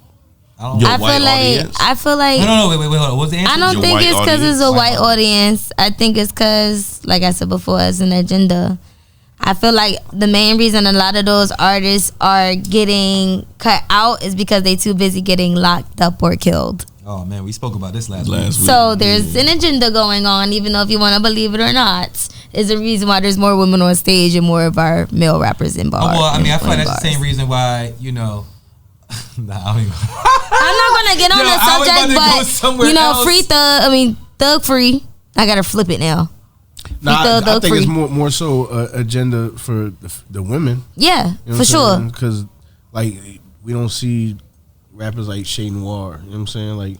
[SPEAKER 1] I feel like
[SPEAKER 4] no, wait, hold on. What's the answer?
[SPEAKER 1] I don't think it's because it's a white audience. I think it's because, like I said before, it's an agenda. I feel like the main reason a lot of those artists are getting cut out is because they too busy getting locked up or killed.
[SPEAKER 4] Oh man, we spoke about this last
[SPEAKER 2] week.
[SPEAKER 1] So there's an agenda going on, even though if you want to believe it or not, is a reason why there's more women on stage and more of our male rappers in bars.
[SPEAKER 4] Oh, well, I mean, I feel like that's the same reason why, you know. Nah, I don't even.
[SPEAKER 1] I'm not gonna get on the subject, but free Thug. I mean, Thug free. I gotta flip it now.
[SPEAKER 3] Nah, I think it's more so agenda for the women.
[SPEAKER 1] Yeah, you know for sure.
[SPEAKER 3] Because like we don't see rappers like Shay Noir. You know what I'm saying? Like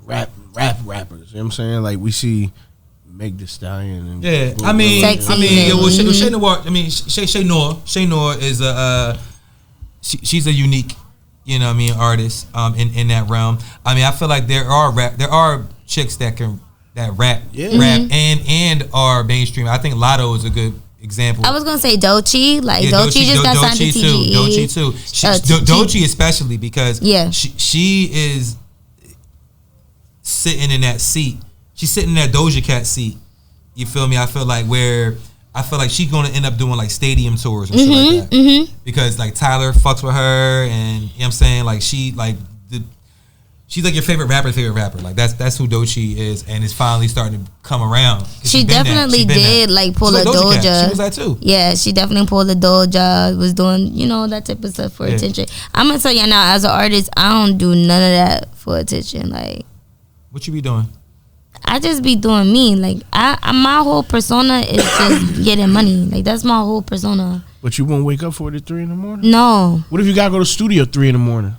[SPEAKER 3] rappers. You know what I'm saying? Like we see Meg Thee Stallion. And
[SPEAKER 4] yeah, I mean, Shay Noir. I mean, Shay Noir is she's a unique, you know what I mean, artist in that realm. I mean, I feel like there are chicks that rap and are mainstream. I think Lotto is a good example.
[SPEAKER 1] I was gonna say Doechii. Doechii just got signed to TGE.
[SPEAKER 4] Doechii too. Doechii especially because she is sitting in that seat. She's sitting in that Doja Cat seat. You feel me? I feel like she's gonna end up doing like stadium tours and shit like that. Because like Tyler fucks with her, and you know what I'm saying, like she's like your favorite rapper. Like that's who Doechii is, and it's finally starting to come around.
[SPEAKER 1] She definitely did like pull a Doja.
[SPEAKER 4] She was that too.
[SPEAKER 1] Yeah, she definitely pulled a Doja. Was doing that type of stuff for attention. I'm gonna tell you now, as an artist, I don't do none of that for attention. Like,
[SPEAKER 4] what you be doing?
[SPEAKER 1] I just be doing me. Like my whole persona is just getting money. Like that's my whole persona.
[SPEAKER 3] But you won't wake up for it at 3 a.m?
[SPEAKER 1] No.
[SPEAKER 3] What if you gotta go to the studio at 3 a.m?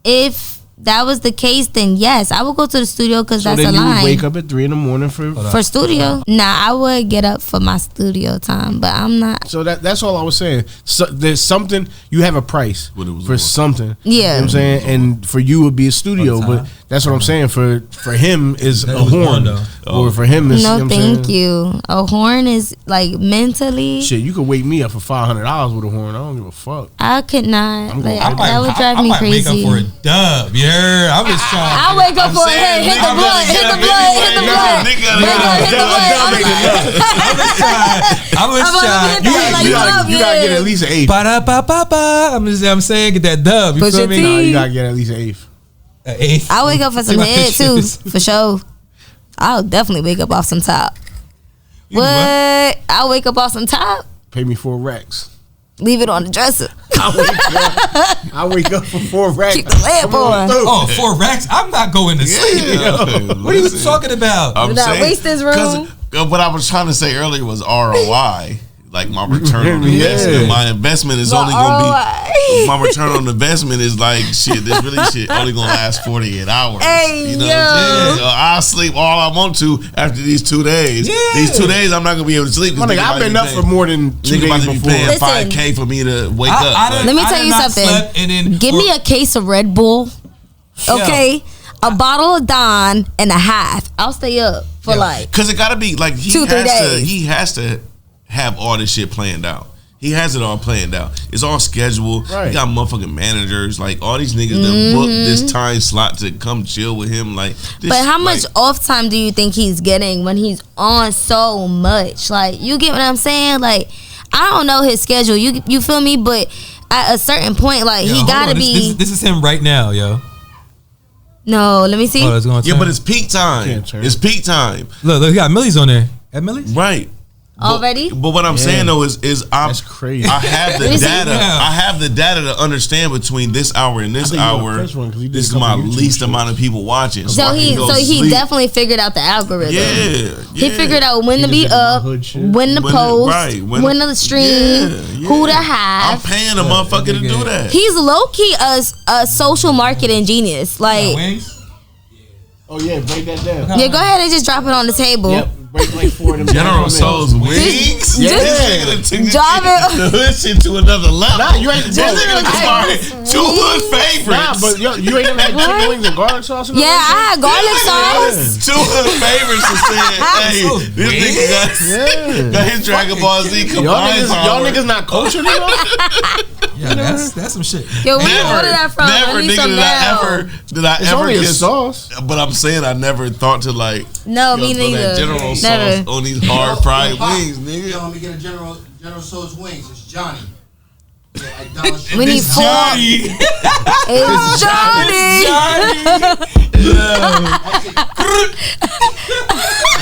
[SPEAKER 1] If that was the case, then yes, I would go to the studio because that's a line. So then you would
[SPEAKER 3] wake up at 3 a.m.
[SPEAKER 1] for studio? Nah, I would get up for my studio time, but I'm not.
[SPEAKER 3] So that's all I was saying. So there's something, you have a price for something.
[SPEAKER 1] Yeah.
[SPEAKER 3] You know what I'm saying? And for you it would be a studio, but that's what I'm saying. For him is a horn. Or for him is,
[SPEAKER 1] no, thank you. A horn is like mentally.
[SPEAKER 3] Shit, you could wake me up for $500 with a horn. I don't give a fuck.
[SPEAKER 1] I could not. That would drive me crazy.
[SPEAKER 4] I might wake up for a dub. Yeah. I'm just trying.
[SPEAKER 1] I wake up for hit the blood.
[SPEAKER 4] I was trying.
[SPEAKER 3] You gotta get at least an eighth.
[SPEAKER 4] I'm saying get that dub. You feel me?
[SPEAKER 3] No, you gotta get at least an eighth.
[SPEAKER 1] I wake up for some head too, for sure. I'll definitely wake up off some top. What? I'll wake up off some top.
[SPEAKER 3] Pay me 4 racks.
[SPEAKER 1] Leave it on the dresser.
[SPEAKER 3] I wake up for 4 racks.
[SPEAKER 1] Keep the lamp on.
[SPEAKER 4] Oh, 4 racks? I'm not going to sleep. What are you talking about?
[SPEAKER 2] I'm
[SPEAKER 1] saying, waste this room.
[SPEAKER 2] What I was trying to say earlier was ROI. Like my return on investment. My investment is only going to be. My return on investment is like shit. This really shit only going to last 48 hours.
[SPEAKER 1] Hey,
[SPEAKER 2] you know what I'm saying? So I'll sleep all I want to after these 2 days. Yeah. These 2 days I'm not going to be able to sleep.
[SPEAKER 3] I've been up for more than 2 days before.
[SPEAKER 2] Paying $5K for me to wake up.
[SPEAKER 1] Let me tell you something. Give me a case of Red Bull. Okay. A bottle of Don and a half. I'll stay up for because
[SPEAKER 2] it got to be like
[SPEAKER 1] 2-3 days.
[SPEAKER 2] He has to have all this shit planned out. He has it all planned out. It's all scheduled. Right. He got motherfucking managers. Like all these niggas that book this time slot to come chill with him. Like,
[SPEAKER 1] but how much off time do you think he's getting when he's on so much? Like, you get what I'm saying? Like, I don't know his schedule. You feel me? But at a certain point, like he gotta be.
[SPEAKER 4] This is him right now, yo.
[SPEAKER 1] No, let me see.
[SPEAKER 2] But it's peak time. It's peak time.
[SPEAKER 4] Look, he got Millie's on there. At Millie's?
[SPEAKER 2] Right.
[SPEAKER 1] Already?
[SPEAKER 2] But what I'm saying though is
[SPEAKER 3] that's crazy.
[SPEAKER 2] I have the data. I have the data to understand between this hour and this hour. This is my least amount of people watching.
[SPEAKER 1] So he definitely figured out the algorithm.
[SPEAKER 2] Yeah.
[SPEAKER 1] He figured out when to be up, when to post, when to stream, who to have.
[SPEAKER 2] I'm paying a motherfucker to do that.
[SPEAKER 1] He's low key a social marketing genius. Like,
[SPEAKER 3] oh yeah, break that down.
[SPEAKER 1] Yeah, go ahead and just drop it on the table.
[SPEAKER 3] Yep. Break like 4 of them.
[SPEAKER 2] General Tso's wings.
[SPEAKER 1] Drop it.
[SPEAKER 2] Listen to another level.
[SPEAKER 3] Nah, you ain't.
[SPEAKER 2] This nigga started 2 hood favorites.
[SPEAKER 3] Nah, but you ain't never had chicken wings and garlic sauce.
[SPEAKER 1] Yeah, I had garlic sauce.
[SPEAKER 2] 2 hood favorites are saying, "Hey, this nigga got his Dragon Ball Z combined.
[SPEAKER 3] Y'all niggas not cultured enough."
[SPEAKER 4] Yeah, that's some shit.
[SPEAKER 1] Yo, where you order that from?
[SPEAKER 2] Never, nigga, did I ever
[SPEAKER 3] get sauce?
[SPEAKER 2] But I'm saying I never thought to like.
[SPEAKER 1] No, me neither.
[SPEAKER 2] General sauce on these hard fried wings, nigga.
[SPEAKER 5] Yo, let me get a General Tso's wings. It's Johnny.
[SPEAKER 1] We need 4. It's Johnny.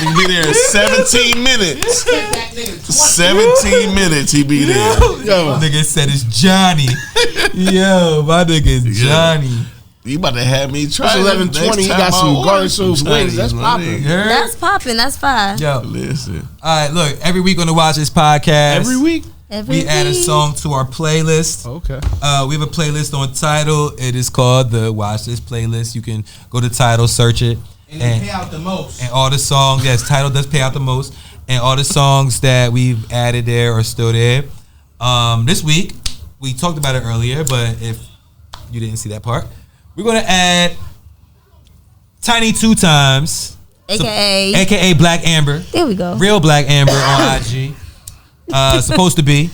[SPEAKER 2] He be there in 17 minutes. 17 minutes he be there.
[SPEAKER 4] Yo, nigga said it's Johnny. Yo, my nigga is Johnny.
[SPEAKER 2] You about to have me try.
[SPEAKER 3] It's 11:20. He got some garlic sauce wings. That's popping.
[SPEAKER 1] That's popping. That's fine.
[SPEAKER 4] Yo,
[SPEAKER 2] listen.
[SPEAKER 4] All right, look. Every week on the Watch This podcast.
[SPEAKER 3] Every week.
[SPEAKER 4] We add a song to our playlist.
[SPEAKER 3] Okay.
[SPEAKER 4] We have a playlist on Tidal. It is called the Watch This playlist. You can go to Tidal, search it,
[SPEAKER 5] And they pay out the most.
[SPEAKER 4] and all the songs. Yes, Tidal does pay out the most, and all the songs that we've added there are still there. This week we talked about it earlier, but if you didn't see that part, we're gonna add Tiny 2Timez, aka Black Amber.
[SPEAKER 1] There we go.
[SPEAKER 4] Real Black Amber on IG. Supposed to be.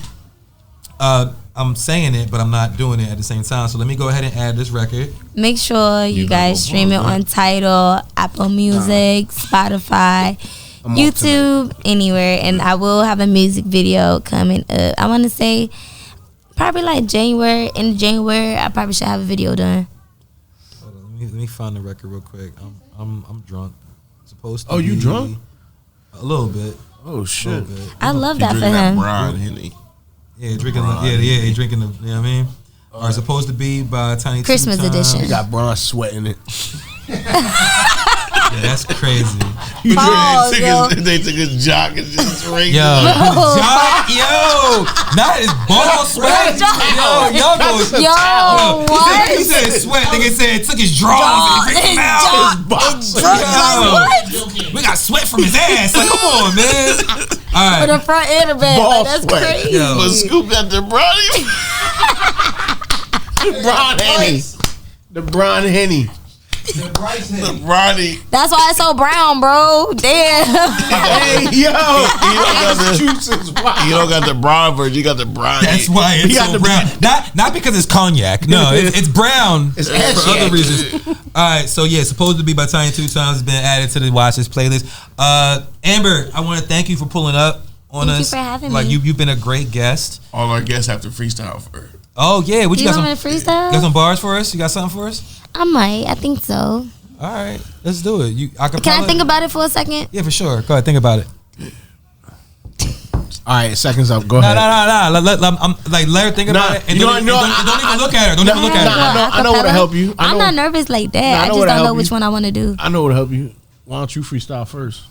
[SPEAKER 4] I'm saying it, but I'm not doing it at the same time. So let me go ahead and add this record.
[SPEAKER 1] Make sure you guys stream it on Tidal, Apple Music, Spotify, YouTube, anywhere. And I will have a music video coming up. I want to say probably like January. In January, I probably should have a video done.
[SPEAKER 4] Hold on, let me find the record real quick. I'm drunk. Supposed to.
[SPEAKER 3] Oh, you
[SPEAKER 4] be
[SPEAKER 3] drunk?
[SPEAKER 4] A little bit.
[SPEAKER 3] Oh shit!
[SPEAKER 1] I love that for
[SPEAKER 2] Drinking that
[SPEAKER 1] him.
[SPEAKER 2] Brian Henny.
[SPEAKER 4] Yeah, drinking. He drinking the. You know what I mean? Are supposed to be by Tiny
[SPEAKER 1] Christmas
[SPEAKER 4] 2Timez.
[SPEAKER 1] edition.
[SPEAKER 3] He got Bron sweating it.
[SPEAKER 4] Yeah, that's crazy.
[SPEAKER 1] Pause, yo.
[SPEAKER 2] They took his jock and just drank.
[SPEAKER 4] Yo, not his ball sweat. Yo,
[SPEAKER 1] What?
[SPEAKER 4] He said sweat. Nigga said took his drawers and drank them out. We got sweat from his ass. Like, come on, man. All
[SPEAKER 1] For the
[SPEAKER 4] right.
[SPEAKER 1] front and the back.
[SPEAKER 3] Ball
[SPEAKER 1] Like, that's
[SPEAKER 3] sweat.
[SPEAKER 1] crazy.
[SPEAKER 4] Yo.
[SPEAKER 2] But Scoop got the brownie.
[SPEAKER 3] Bron Henny. The Bron Henny.
[SPEAKER 5] The Bryce
[SPEAKER 2] The
[SPEAKER 5] Henny.
[SPEAKER 2] brownie.
[SPEAKER 1] That's why it's so brown, bro. Damn.
[SPEAKER 3] Hey yo,
[SPEAKER 2] You don't got the brown version. You got the brownie.
[SPEAKER 4] That's why
[SPEAKER 3] He
[SPEAKER 4] it's
[SPEAKER 3] got
[SPEAKER 4] so
[SPEAKER 3] the-
[SPEAKER 4] brown. Not because it's cognac. No, it's brown
[SPEAKER 3] It's
[SPEAKER 4] for
[SPEAKER 3] Ashyak.
[SPEAKER 4] other reasons. All right, so yeah, supposed to be by Tiny 2Timez has been added to the Watch This playlist. Amber, I want to thank you for pulling up on
[SPEAKER 1] Thank you
[SPEAKER 4] us.
[SPEAKER 1] for having
[SPEAKER 4] like
[SPEAKER 1] me.
[SPEAKER 4] you've been a great guest.
[SPEAKER 2] All our guests have to freestyle for her.
[SPEAKER 4] Oh yeah, what you
[SPEAKER 1] You
[SPEAKER 4] got?
[SPEAKER 1] want me to freestyle?
[SPEAKER 4] You got some bars for us? You got something for us?
[SPEAKER 1] I might. I think so.
[SPEAKER 4] All right, let's do it.
[SPEAKER 1] Can I think about it for a second?
[SPEAKER 4] Yeah, for sure. Go ahead, think about it.
[SPEAKER 3] All right, seconds up. Go
[SPEAKER 4] No.
[SPEAKER 3] ahead.
[SPEAKER 4] Let her think about it. And don't even look at her. Don't even look at her.
[SPEAKER 3] I know what'll help you.
[SPEAKER 1] I'm not nervous like that.
[SPEAKER 3] Nah, I
[SPEAKER 1] I
[SPEAKER 3] know
[SPEAKER 1] just
[SPEAKER 3] what'll
[SPEAKER 1] don't know
[SPEAKER 3] help
[SPEAKER 1] which
[SPEAKER 3] you.
[SPEAKER 1] one I want to do.
[SPEAKER 3] I know what'll help you. Why don't you freestyle first?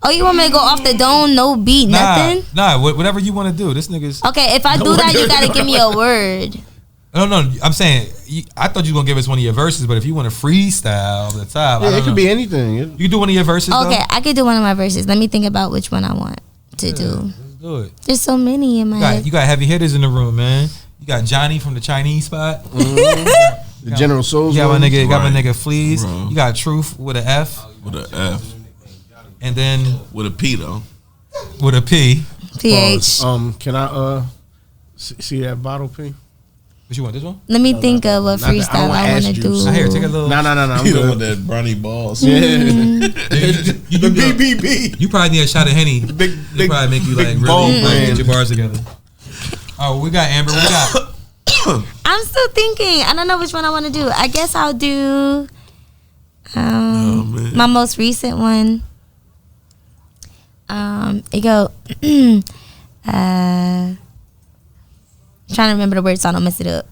[SPEAKER 1] Oh, you want me to go off the dome, no beat, nothing?
[SPEAKER 4] Nah, whatever you want to do. This nigga's.
[SPEAKER 1] Okay, if I do that, you gotta give me a word.
[SPEAKER 4] No. I'm saying I thought you were gonna give us one of your verses, but if you want to freestyle off the top,
[SPEAKER 3] Yeah, it could be anything.
[SPEAKER 4] You can do one of your verses.
[SPEAKER 1] Okay,
[SPEAKER 4] though?
[SPEAKER 1] I could do one of my verses. Let me think about which one I want to do.
[SPEAKER 4] Let's do it.
[SPEAKER 1] There's so many in my head.
[SPEAKER 4] You got heavy hitters in the room, man. You got Johnny from the Chinese spot.
[SPEAKER 3] The General Souls.
[SPEAKER 4] You got my
[SPEAKER 3] one.
[SPEAKER 4] nigga,
[SPEAKER 2] Right.
[SPEAKER 4] Fleas.
[SPEAKER 2] Bro.
[SPEAKER 4] You got Truth with an F,
[SPEAKER 2] With an F.
[SPEAKER 4] and then
[SPEAKER 2] With a P though.
[SPEAKER 4] with a P.
[SPEAKER 1] PH.
[SPEAKER 3] Can I see that bottle P?
[SPEAKER 4] What you want? This one?
[SPEAKER 1] Let me think of a
[SPEAKER 3] Not that- I
[SPEAKER 1] freestyle
[SPEAKER 3] want
[SPEAKER 1] I want
[SPEAKER 3] ass
[SPEAKER 1] to
[SPEAKER 3] juice.
[SPEAKER 1] do.
[SPEAKER 4] Now here, take a little.
[SPEAKER 3] No. I'm
[SPEAKER 2] You don't want
[SPEAKER 3] good.
[SPEAKER 2] that brownie balls.
[SPEAKER 3] Yeah.
[SPEAKER 4] The
[SPEAKER 3] BBB.
[SPEAKER 4] You probably need a shot of Henny.
[SPEAKER 3] Big,
[SPEAKER 4] They probably make you like
[SPEAKER 3] bone
[SPEAKER 4] really
[SPEAKER 3] man.
[SPEAKER 4] get your bars together. Oh, we got Amber. We got.
[SPEAKER 1] I'm still thinking. I don't know which one I want to do. I guess I'll do
[SPEAKER 2] man.
[SPEAKER 1] my most recent one. It go. Trying to remember the words so I don't mess it up.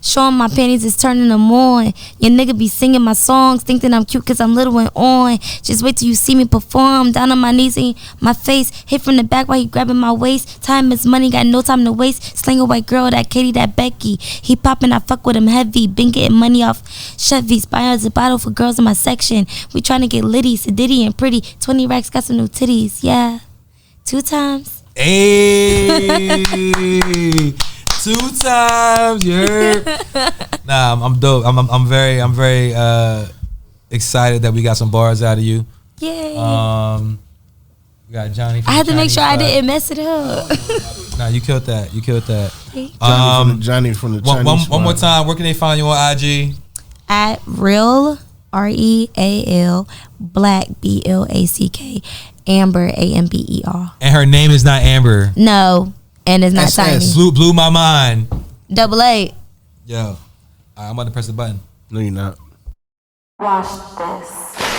[SPEAKER 1] Showing my panties is turning them on. Your nigga be singing my songs, think that I'm cute cause I'm little and on. Just wait till you see me perform. Down on my knees in my face, hit from the back while he grabbing my waist. Time is money, got no time to waste. Sling a white girl, that Katie, that Becky. He popping, I fuck with him heavy. Been getting money off Chevys. Buying a bottle for girls in my section. We trying to get litty, sedity and pretty. 20 racks, got some new titties, yeah. 2Timez.
[SPEAKER 4] Hey, 2Timez, you heard? Nah, I'm dope. I'm very excited that we got some bars out of you.
[SPEAKER 1] Yay.
[SPEAKER 4] We got Johnny. From
[SPEAKER 1] I had
[SPEAKER 4] the
[SPEAKER 1] to make
[SPEAKER 4] Chinese
[SPEAKER 1] sure I
[SPEAKER 4] spot.
[SPEAKER 1] didn't mess it up.
[SPEAKER 4] Nah, you killed that.
[SPEAKER 3] Johnny from the
[SPEAKER 4] One
[SPEAKER 3] Chinese
[SPEAKER 4] more
[SPEAKER 3] spot.
[SPEAKER 4] time. Where can they find you on IG?
[SPEAKER 1] At real REAL Black BLACK Amber AMBER.
[SPEAKER 4] And her name is not Amber.
[SPEAKER 1] No, and it's not
[SPEAKER 3] SS.
[SPEAKER 1] Tiny.
[SPEAKER 4] Blew my mind.
[SPEAKER 1] Double A.
[SPEAKER 4] Yo, I'm about to press the button.
[SPEAKER 3] No, you're not.
[SPEAKER 1] Watch this.